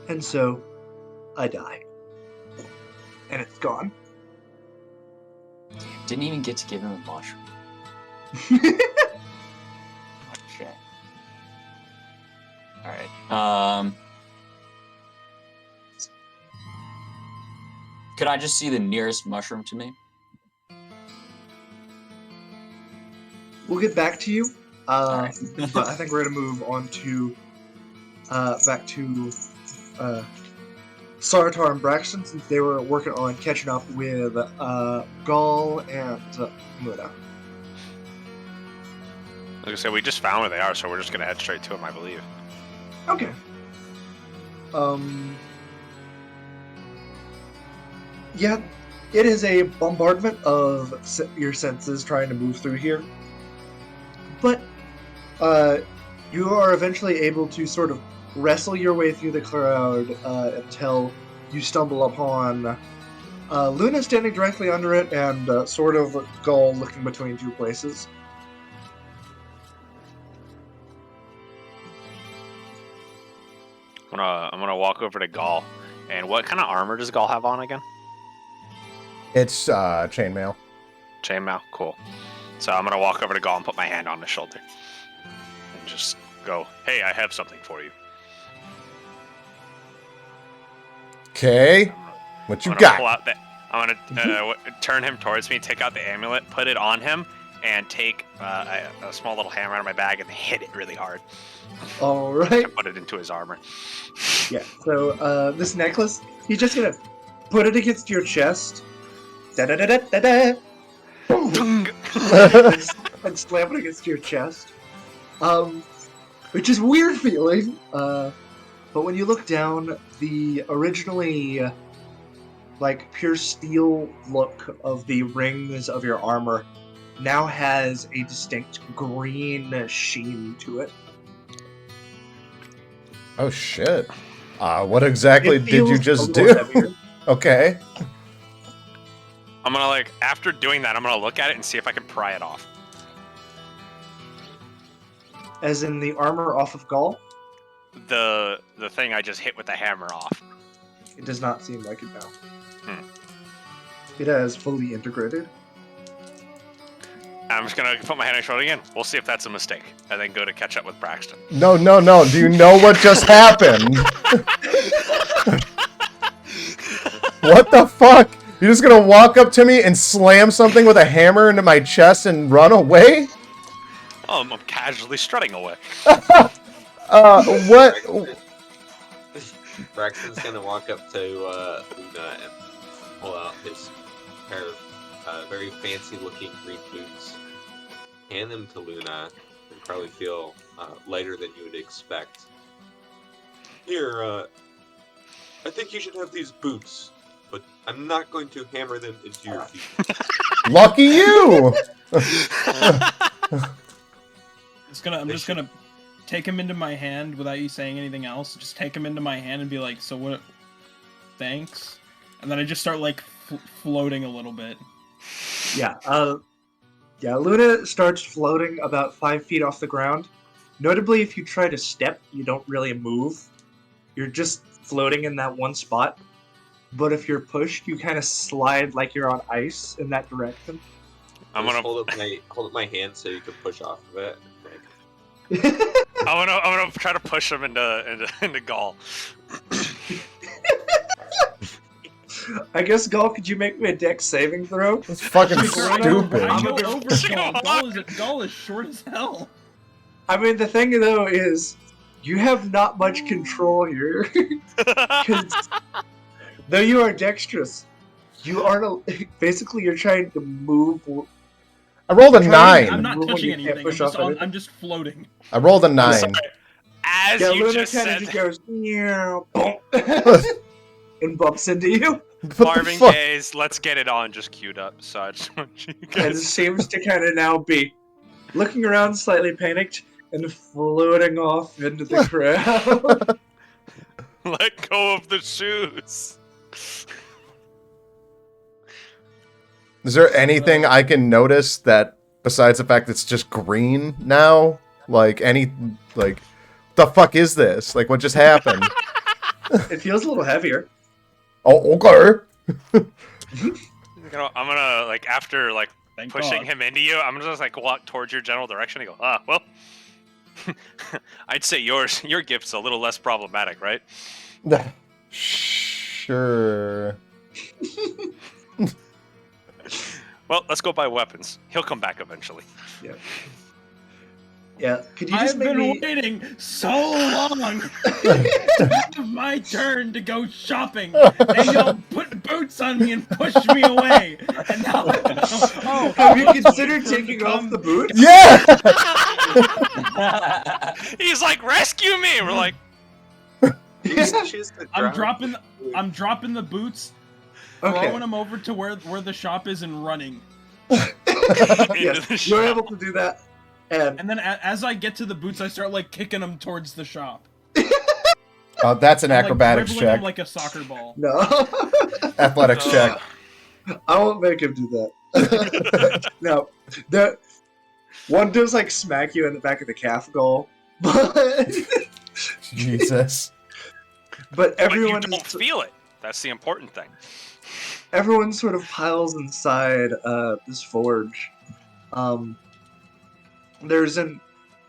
And so, I die. And it's gone. Didn't even get to give him a mushroom. Okay. Alright. Could I just see the nearest mushroom to me? We'll get back to you. Alright. But I think we're gonna move on to back to Sartar and Braxton, since they were working on catching up with Gaul and Muna. Like I said, we just found where they are, so we're just gonna head straight to them, I believe. Okay. Yeah, it is a bombardment of your senses trying to move through here. But you are eventually able to sort of wrestle your way through the crowd until you stumble upon Luna standing directly under it and sort of Gull looking between two places. I'm gonna walk over to Gall. And what kind of armor does Gall have on again? It's chainmail. Chainmail, cool. So I'm gonna walk over to Gall and put my hand on his shoulder, and just go, "Hey, I have something for you." Okay, what you I'm gonna got? pull out the. I'm gonna turn him towards me, take out the amulet, put it on him, and take a small little hammer out of my bag and hit it really hard. All right. And put it into his armor. Yeah. So this necklace, you're just gonna put it against your chest. Da da da da da da. Boom. And slam it against your chest. Which is a weird feeling. But when you look down, the originally like pure steel look of the rings of your armor now has a distinct green sheen to it. Oh shit! What exactly It did you feels just a do? little heavier. Okay. I'm gonna after doing that, I'm gonna look at it and see if I can pry it off. As in the armor off of Gall? The thing I just hit with the hammer off. It does not seem like it now. It has fully integrated. I'm just gonna put my hand on his shoulder again. We'll see if that's a mistake, and then go to catch up with Braxton. No. Do you know what just happened? What the fuck? You're just gonna walk up to me and slam something with a hammer into my chest and run away? Oh, I'm casually strutting away. What? Braxton's gonna walk up to Luna and pull out his pair of very fancy-looking green boots. Hand them to Luna, and probably feel lighter than you would expect. Here, I think you should have these boots, but I'm not going to hammer them into your feet. Lucky you! I'm just gonna take him into my hand without you saying anything else. Just take him into my hand and be like, "So what? Thanks." And then I just start like floating a little bit. Yeah. Luna starts floating about 5 feet off the ground. Notably, if you try to step, you don't really move. You're just floating in that one spot. But if you're pushed, you kind of slide like you're on ice in that direction. I'm gonna hold up my hand so you can push off of it. I'm gonna try to push him into Gall. I guess, Gall, could you make me a dex saving throw? That's fucking Stupid. stupid. I go over Gall. Gall is short as hell. I mean, the thing, though, is you have not much control here. 'Cause though you are dexterous, you aren't... Basically, you're trying to move... I rolled a I'm 9. I'm not Move when touching you can't anything. push off anything. I'm just floating. I rolled a 9. As Yeah, you Luna just kind of said, just goes... "Meow," boom, and bumps into you. What the Marvin fuck? Gaye's "Let's Get It On" just queued up, so I just want you And guys. seems to kind of now be looking around slightly panicked and floating off into the crowd. Let go of the shoes. Is there anything I can notice that, besides the fact it's just green now? Like, the fuck is this? Like, what just happened? It feels a little heavier. Oh, okay. I'm gonna after Thank pushing God. him into you, I'm gonna just walk towards your general direction and go, well, I'd say your gift's a little less problematic, right? Sure. Well, let's go buy weapons. He'll come back eventually. Yeah. Could you just I've make been me... waiting so long. It's my turn to go shopping, and y'all put boots on me and push me away. And now, Have you considered taking off the boots? Yeah! He's like, rescue me! We're like, I'm dropping the boots, Okay. throwing them over to where the shop is, and running. into Yes, the you're shop. able to do that. And And then as I get to the boots, I start kicking them towards the shop. That's an I'm, acrobatics dribbling them check. like a soccer ball. no, Athletics check. I won't make him do that. No, the one does smack you in the back of the calf goal, but Jesus. but But you everyone don't feel it. That's the important thing. everyone sort of piles inside this forge. There's an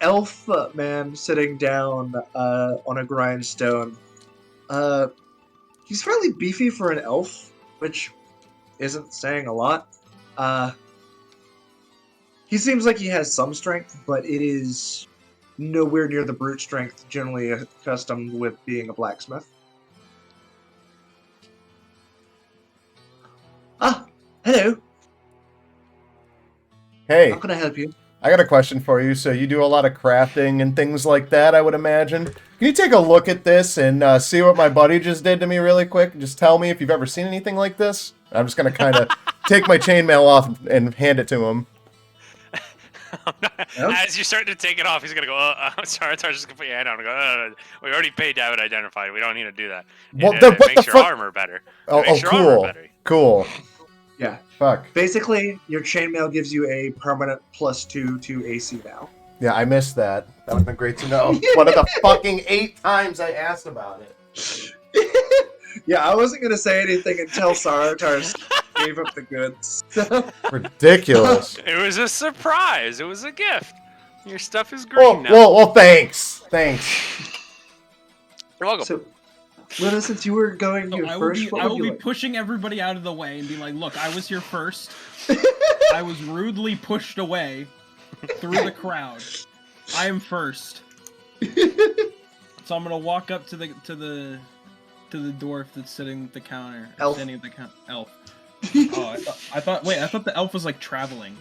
elf man sitting down on a grindstone. He's fairly beefy for an elf, which isn't saying a lot. He seems like he has some strength, but it is nowhere near the brute strength generally accustomed with being a blacksmith. Ah, hello. Hey, How can I help you? I got a question for you. So you do a lot of crafting and things like that, I would imagine. Can you take a look at this and see what my buddy just did to me really quick? Just tell me if you've ever seen anything like this. I'm just going to kind of take my chainmail off and hand it to him. As you start to take it off, he's gonna go. Sorry, just gonna put your hand on and go. We already paid to have it identified. We don't need to do that. Well, It then what makes the your fuck? armor better. Oh, Makes your armor cool. better. Cool. Yeah. Fuck. Basically, your chainmail gives you a permanent +2 to AC now. Yeah, I missed that. That would have been great to know. One of the fucking 8 times I asked about it. Yeah, I wasn't gonna say anything until Saratar gave up the goods. Ridiculous. It was a surprise. It was a gift. Your stuff is green now. Well, thanks. Thanks. You're welcome. So, Luna, since you were going So here first, what I would will you be like? pushing everybody out of the way and be like, look, I was here first. I was rudely pushed away through the crowd. I am first. So I'm gonna walk up to the dwarf that's sitting at the counter. Elf. Standing at the elf. Oh, I thought the elf was like traveling.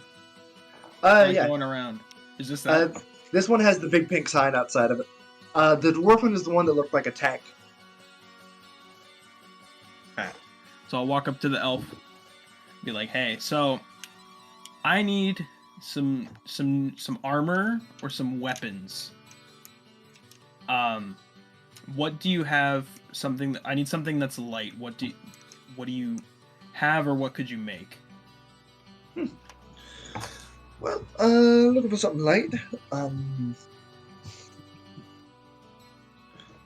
Like Yeah. going around. Is this that? This one has the big pink sign outside of it. The dwarf one is the one that looked like a tank. So I'll walk up to the elf, be like, "Hey, so I need some armor or some weapons. What do you have? I need something that's light. What do you have, or what could you make?" Well, looking for something light.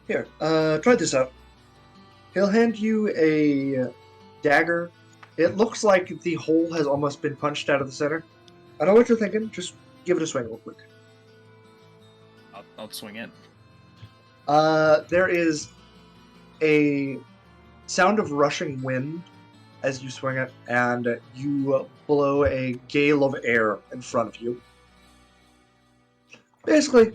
Here, try this out. He'll hand you a dagger. It looks like the hole has almost been punched out of the center. I know what you're thinking. Just give it a swing real quick. I'll swing it. There is a sound of rushing wind as you swing it, and you blow a gale of air in front of you. Basically,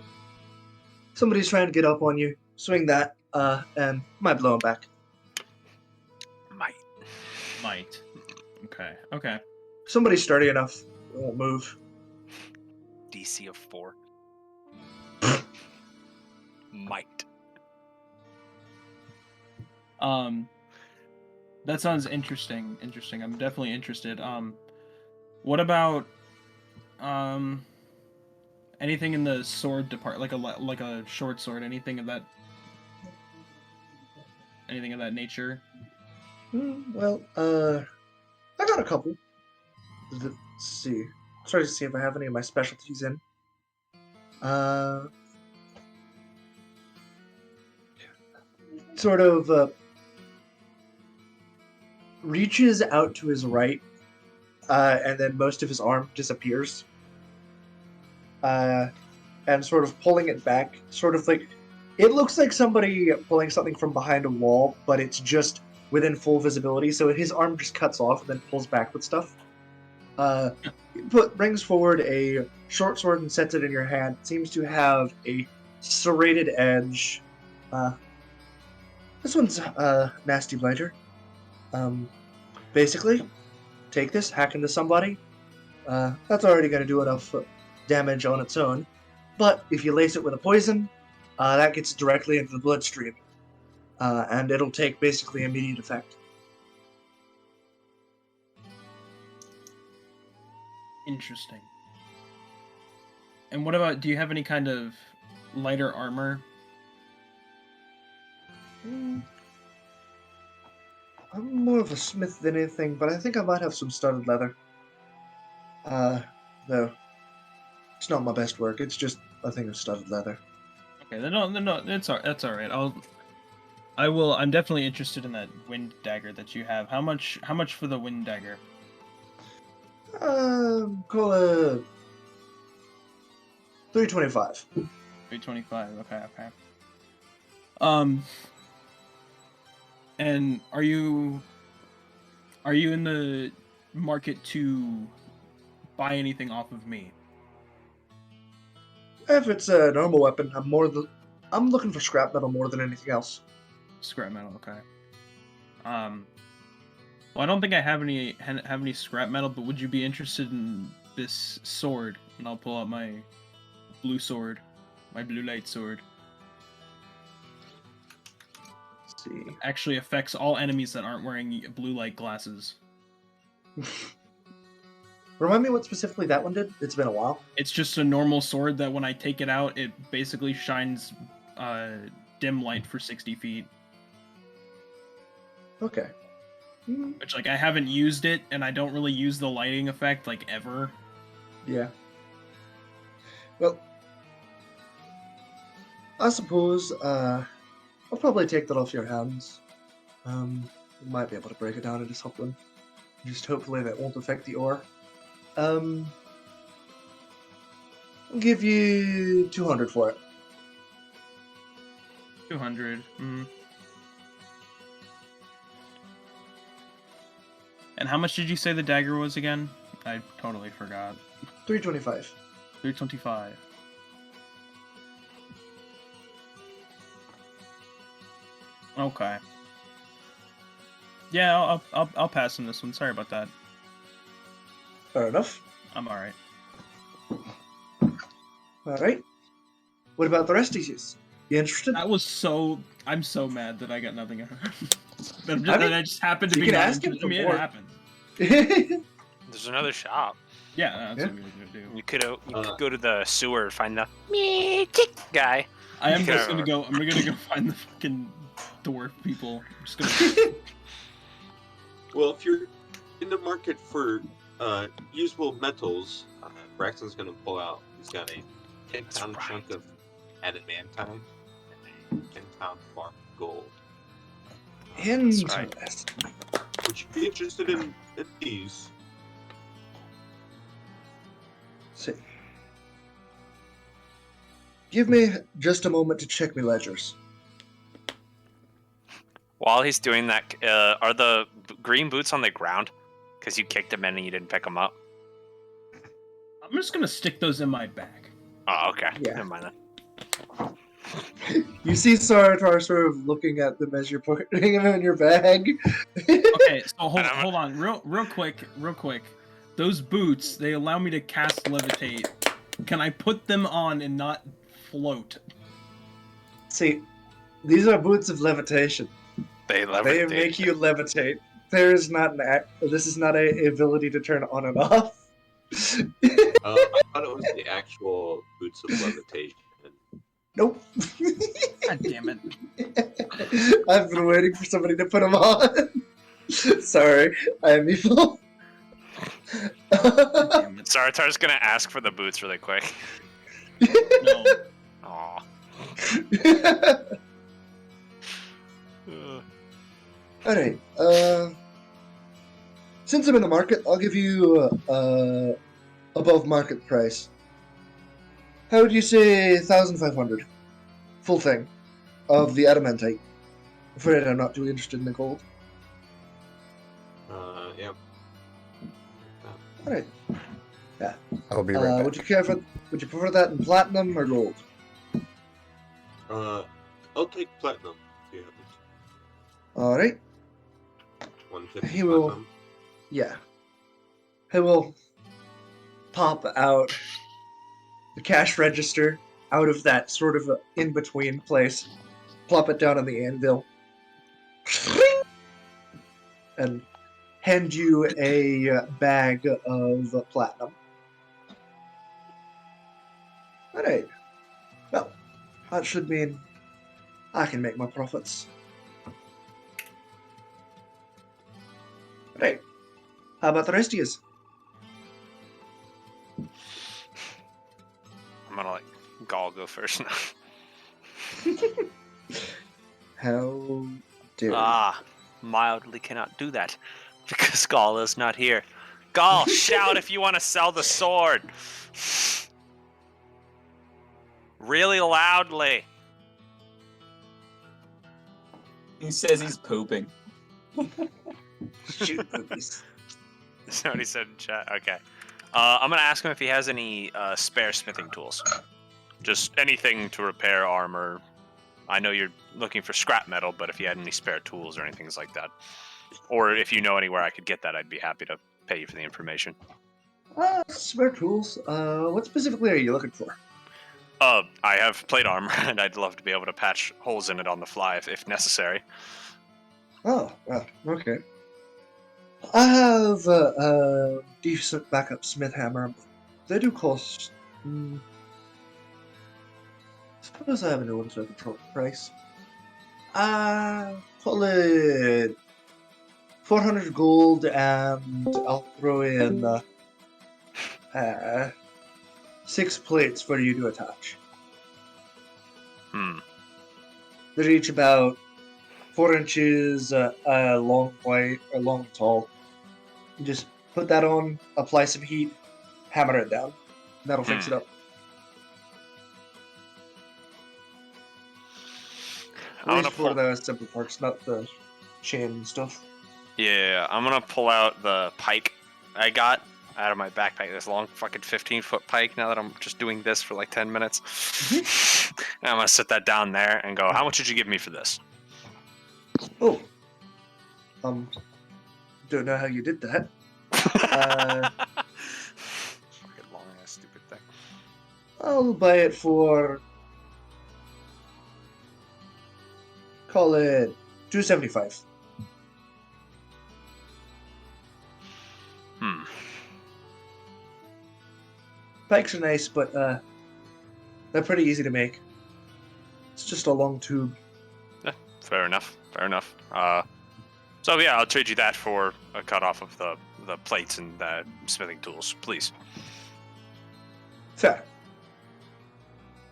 somebody's trying to get up on you. Swing that, and might blow him back. Might. Okay. Somebody's sturdy enough. It won't move. DC of 4. Might. That sounds interesting. I'm definitely interested. What about anything in the sword department, like a short sword, anything of that nature? Well, I got a couple. Let's see. Try to see if I have any of my specialties in. Sort of reaches out to his right, and then most of his arm disappears. And sort of pulling it back, sort of like it looks like somebody pulling something from behind a wall, but it's just within full visibility. So his arm just cuts off and then pulls back with stuff. Brings forward a short sword and sets it in your hand. It seems to have a serrated edge. This one's nasty blighter. Basically, take this, hack into somebody. That's already going to do enough damage on its own. But if you lace it with a poison, that gets directly into the bloodstream. And it'll take basically immediate effect. Interesting. And what about, do you have any kind of lighter armor? I'm more of a smith than anything, but I think I might have some studded leather. No. It's not my best work, it's just a thing of studded leather. Okay, then no, that's all right. I will. I'm definitely interested in that wind dagger that you have. How much? How much for the wind dagger? Call it 325. 325. Okay. Okay. And are you in the market to buy anything off of me? If it's a normal weapon, I'm looking for scrap metal more than anything else. Scrap metal. Okay. Well, I don't think I have any scrap metal, but would you be interested in this sword? And I'll pull out my blue sword, my blue light sword. Let's see. Actually affects all enemies that aren't wearing blue light glasses. Remind me what specifically that one did? It's been a while. It's just a normal sword that when I take it out, it basically shines dim light for 60 feet. Okay. Which, like, I haven't used it, and I don't really use the lighting effect, like, ever. Yeah. Well, I suppose I'll probably take that off your hands. You might be able to break it down into something. Just hopefully that won't affect the ore. I'll give you 200 for it. 200. And how much did you say the dagger was again? I totally forgot. 325. 325. Okay. Yeah, I'll pass on this one. Sorry about that. Fair enough. I'm alright. Alright. What about the rest of you? You interested? That was so... I'm so mad that I got nothing out of it. I I just happened to you be can not ask him interested. for I mean, more. it happened. There's another shop. Yeah, that's Yeah. what I'm gonna do. You could go to the sewer and find the magic guy. I am You just can- gonna go... I'm gonna go find the fucking dwarf people. I'm just gonna... Well, if you're in the market for usable metals, Braxton's gonna pull out. He's got a 10-pound That's chunk right. of adamantine and a 10-pound bar of gold. Interesting. Would you be interested in these? See. Give me just a moment to check my ledgers. While he's doing that, are the green boots on the ground? Because you kicked them in and you didn't pick them up. I'm just gonna stick those in my bag. Oh, okay. Yeah. Never mind that. You see Sartar sort of looking at them as you're putting them in your bag. Okay, so And I'm- hold on, real quick. Those boots, they allow me to cast levitate. Can I put them on and not float? See, these are boots of levitation. They They levitate. make you levitate. There is not an act. This is not a ability to turn on and off. I thought it was the actual boots of levitation. Nope. God damn it. I've been waiting for somebody to put them on. Sorry, I am evil. God damn it. Sartar's gonna ask for the boots really quick. No. Aw. Alright, since I'm in the market, I'll give you above market price. How would you say 1,500? Full thing. Of the adamantite. Afraid I'm not too interested in the gold. Yeah. Alright. I'll be right back. Would you prefer that in platinum or gold? I'll take platinum. If you have it. Alright. 150 He will- platinum. Yeah. I will pop out the cash register out of that sort of in-between place, plop it down on the anvil, and hand you a bag of platinum. Alright. Well, that should mean I can make my profits. Right. How about the rest of yous? I'm gonna let Gall go first now. How dare you? Ah, mildly cannot do that because Gall is not here. Gall, shout if you want to sell the sword. Really loudly. He says he's pooping. Shoot boobies. Is that what he said in chat? Okay. I'm going to ask him if he has any spare smithing tools. Just anything to repair armor. I know you're looking for scrap metal, but if you had any spare tools or anything like that. Or if you know anywhere I could get that, I'd be happy to pay you for the information. Spare tools. What specifically are you looking for? I have plate armor, and I'd love to be able to patch holes in it on the fly if necessary. Oh, well, okay. I have a decent backup smith hammer. They do cost. Suppose I have a new one so I control the price. Call it 400 gold, and I'll throw in 6 plates for you to attach. They're each about 4 inches long, wide, or long, tall. You just put that on, apply some heat, hammer it down. That'll fix it up. At least for the simple parts, not the chain stuff. Yeah, I'm gonna pull out the pike I got out of my backpack. This long fucking 15-foot pike. Now that I'm just doing this for like 10 minutes, and I'm gonna sit that down there and go, "How much did you give me for this?" Oh, don't know how you did that. Fucking long ass stupid thing. I'll buy it for, call it $275. Pikes are nice, but they're pretty easy to make. It's just a long tube. Yeah, fair enough. Fair enough. So yeah, I'll trade you that for a cut off of the plates and the smithing tools, please. Fair.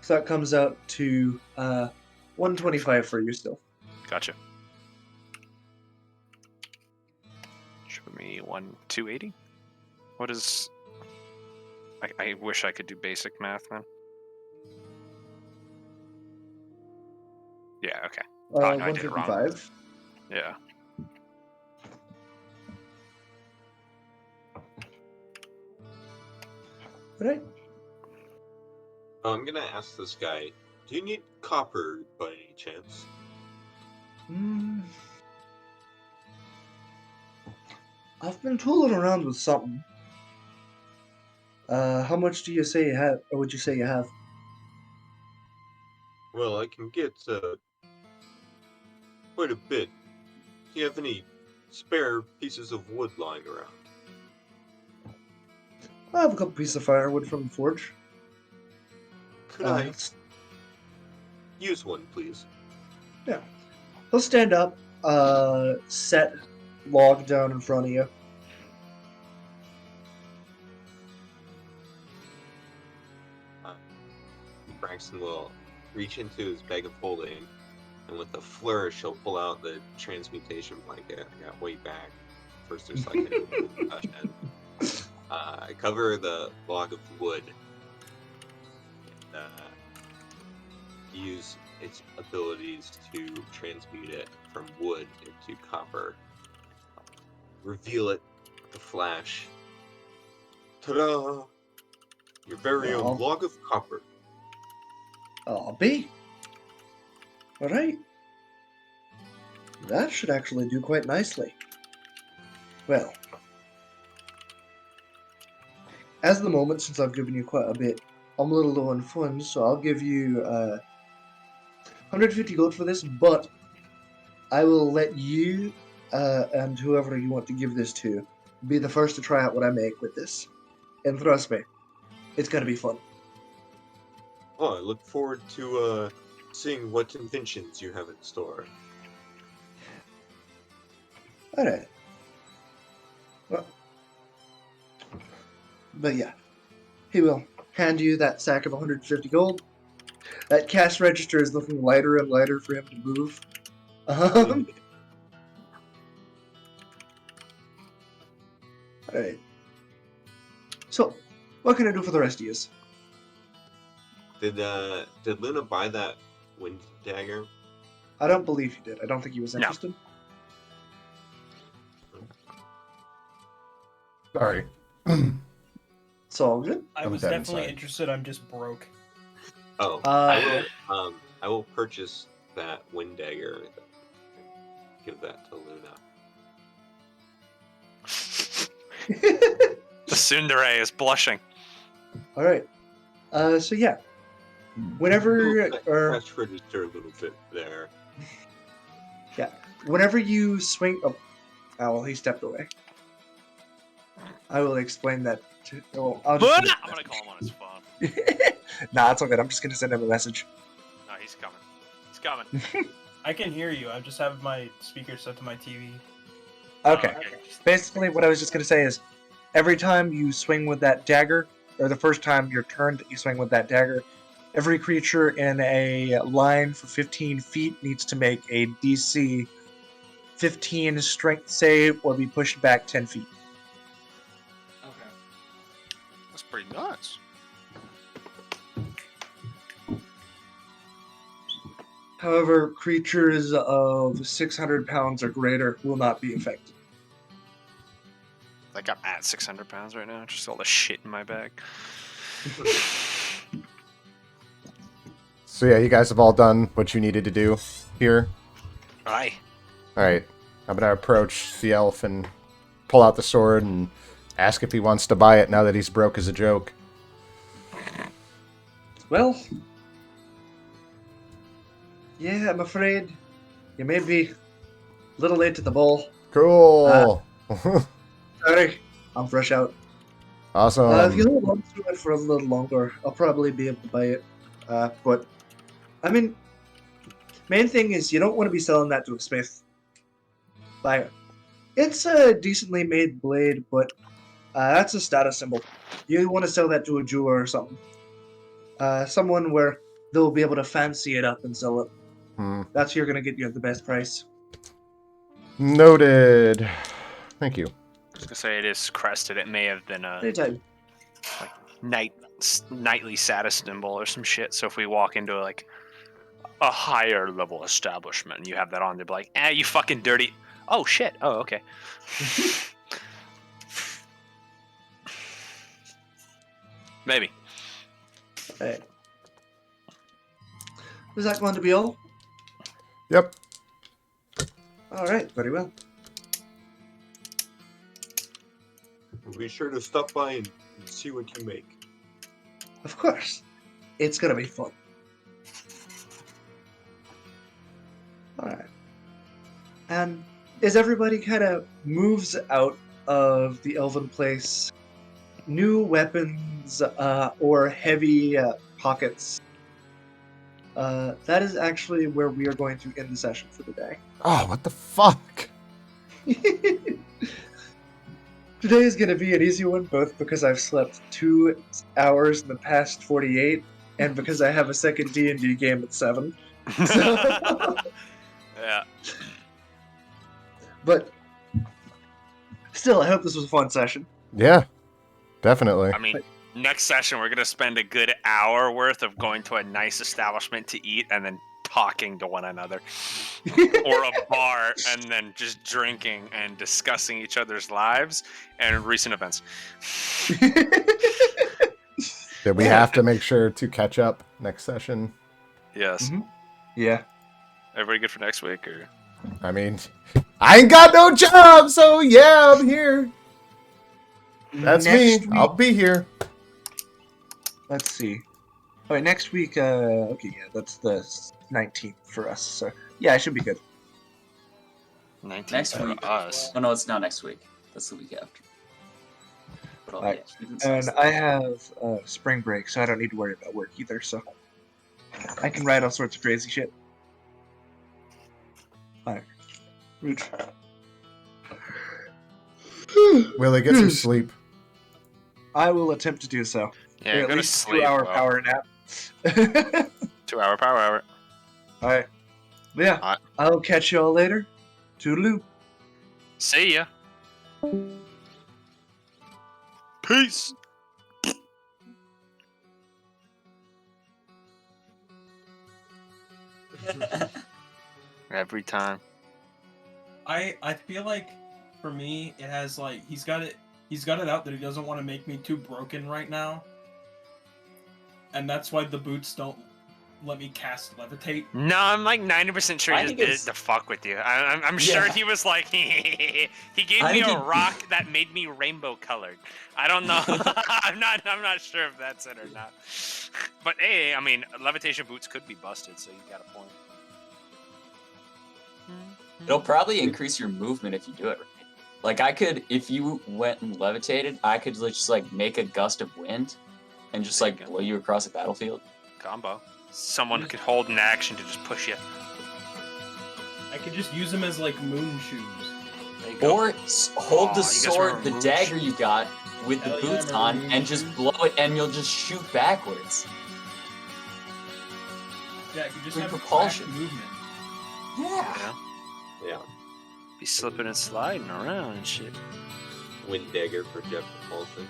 So that comes out to 125 for you still. Gotcha. Show me 280. What is? I wish I could do basic math, man. Yeah. Okay. Oh, no, I did it wrong. 155. Yeah. Right. I'm gonna ask this guy, do you need copper by any chance? I've been tooling around with something. How much do you say you have, or would you say you have? Well, I can get quite a bit. Do you have any spare pieces of wood lying around? I have a couple pieces of firewood from the forge. Could I use one, please? Yeah. He'll stand up, set log down in front of you. Braxton will reach into his bag of holding, and with a flourish, he'll pull out the transmutation blanket. I got way back. First or second concussion. I cover the log of wood and use its abilities to transmute it from wood into copper. Reveal it with the flash. Ta-da! Your very own log of copper. I'll be. Alright. That should actually do quite nicely. Well, as of the moment, since I've given you quite a bit, I'm a little low on funds, so I'll give you 150 gold for this, but I will let you and whoever you want to give this to be the first to try out what I make with this. And trust me, it's going to be fun. Oh, I look forward to seeing what inventions you have in store. Alright. Well, but yeah, he will hand you that sack of 150 gold. That cash register is looking lighter and lighter for him to move. Alright. So, what can I do for the rest of you? Did Luna buy that wind dagger? I don't believe he did. I don't think he was No. interested. Sorry. It's all good. I I'm was dead definitely inside. interested. I'm just broke. Oh, Uh, I will purchase that wind dagger. Give that to Luna. The tsundere is blushing. Alright. So yeah. Whenever Cash register a little bit there. whenever you swing well, he stepped away. I will explain that to I'll just I'm gonna call him on his phone. Nah, it's all good. I'm just gonna send him a message. No, he's coming. He's coming. I can hear you. I just have my speaker set to my TV. Okay. Basically, what I was just gonna say is, every time you swing with that dagger, or the first time your turn that you swing with that dagger, every creature in a line for 15 feet needs to make a DC 15 strength save or be pushed back 10 feet. Okay. That's pretty nuts. However, creatures of 600 pounds or greater will not be affected. Like I'm at 600 pounds right now. Just all the shit in my bag. So yeah, you guys have all done what you needed to do here. Aye. All right, I'm gonna approach the elf and pull out the sword and ask if he wants to buy it now that he's broke as a joke. Well, yeah, I'm afraid you may be a little late to the ball. Cool. Sorry, I'm fresh out. Awesome. If you hold on to it for a little longer, I'll probably be able to buy it. But, I mean, main thing is you don't want to be selling that to a smith. Like, it's a decently made blade, but that's a status symbol. You want to sell that to a jeweler or something. Someone where they'll be able to fancy it up and sell it. That's who you're going to get you at the best price. Noted. Thank you. I was gonna say it is crested. It may have been a Anytime. nightly status symbol or some shit. So if we walk into like a higher level establishment and you have that on, they'll be like, you fucking dirty. Oh shit. Oh, okay. Maybe. Hey. Is that going to be all? Yep. Alright, very well. Be sure to stop by and see what you make. Of course. It's gonna be fun. Alright. And as everybody kind of moves out of the Elven Place, new weapons or heavy pockets, that is actually where we are going to end the session for the day. Oh, what the fuck? Today is going to be an easy one, both because I've slept 2 hours in the past 48, and because I have a second D&D game at 7. So, Yeah. but still, I hope this was a fun session. Yeah, definitely. I mean, next session we're gonna spend a good hour worth of going to a nice establishment to eat and then talking to one another, or a bar and then just drinking and discussing each other's lives and recent events. That we have to make sure to catch up next session. Yes. Yeah. Everybody good for next week, or? I mean, I ain't got no job, so yeah, I'm here. That's Next me. week- I'll be here. Let's see. All right, next week. Okay, yeah, that's the 19th for us. So yeah, I should be good. 19th Next for week. us. Oh no, it's not next week. That's the week after. But Alright. yeah, you can say And I have spring break, so I don't need to worry about work either. So I can write all sorts of crazy shit. All right. Root. Willie, get some sleep. I will attempt to do so. Yeah, At go to least sleep. 2-hour well. power nap. 2 hour power hour. All right. But yeah, Alright. I'll catch you all later. Toodaloo. See ya. Peace. Every time. I feel like for me it has like he's got it out that he doesn't want to make me too broken right now. And that's why the boots don't let me cast levitate. No, I'm like 90% sure I he just think did it it's- to fuck with you. I'm sure Yeah. he was like, he gave I me think a he- rock that made me rainbow colored. I don't know. I'm not sure if that's it or not. But hey, I mean, levitation boots could be busted, so you got a point. It'll probably increase your movement if you do it right. Like I could, if you went and levitated, I could just like make a gust of wind, and just There you like go. blow you across the battlefield. Combo. Someone could hold an action to just push you. I could just use them as like moon shoes. There you go. Or hold Aw, the you guys sword, remember the Moosh? dagger you got with the Hell yeah, I boots remember on, Moosh and just too. blow it, and you'll just shoot backwards. Yeah, I could just With have propulsion. crash movement. Yeah. Yeah. Be slipping and sliding around and shit. Wind dagger for jet propulsion.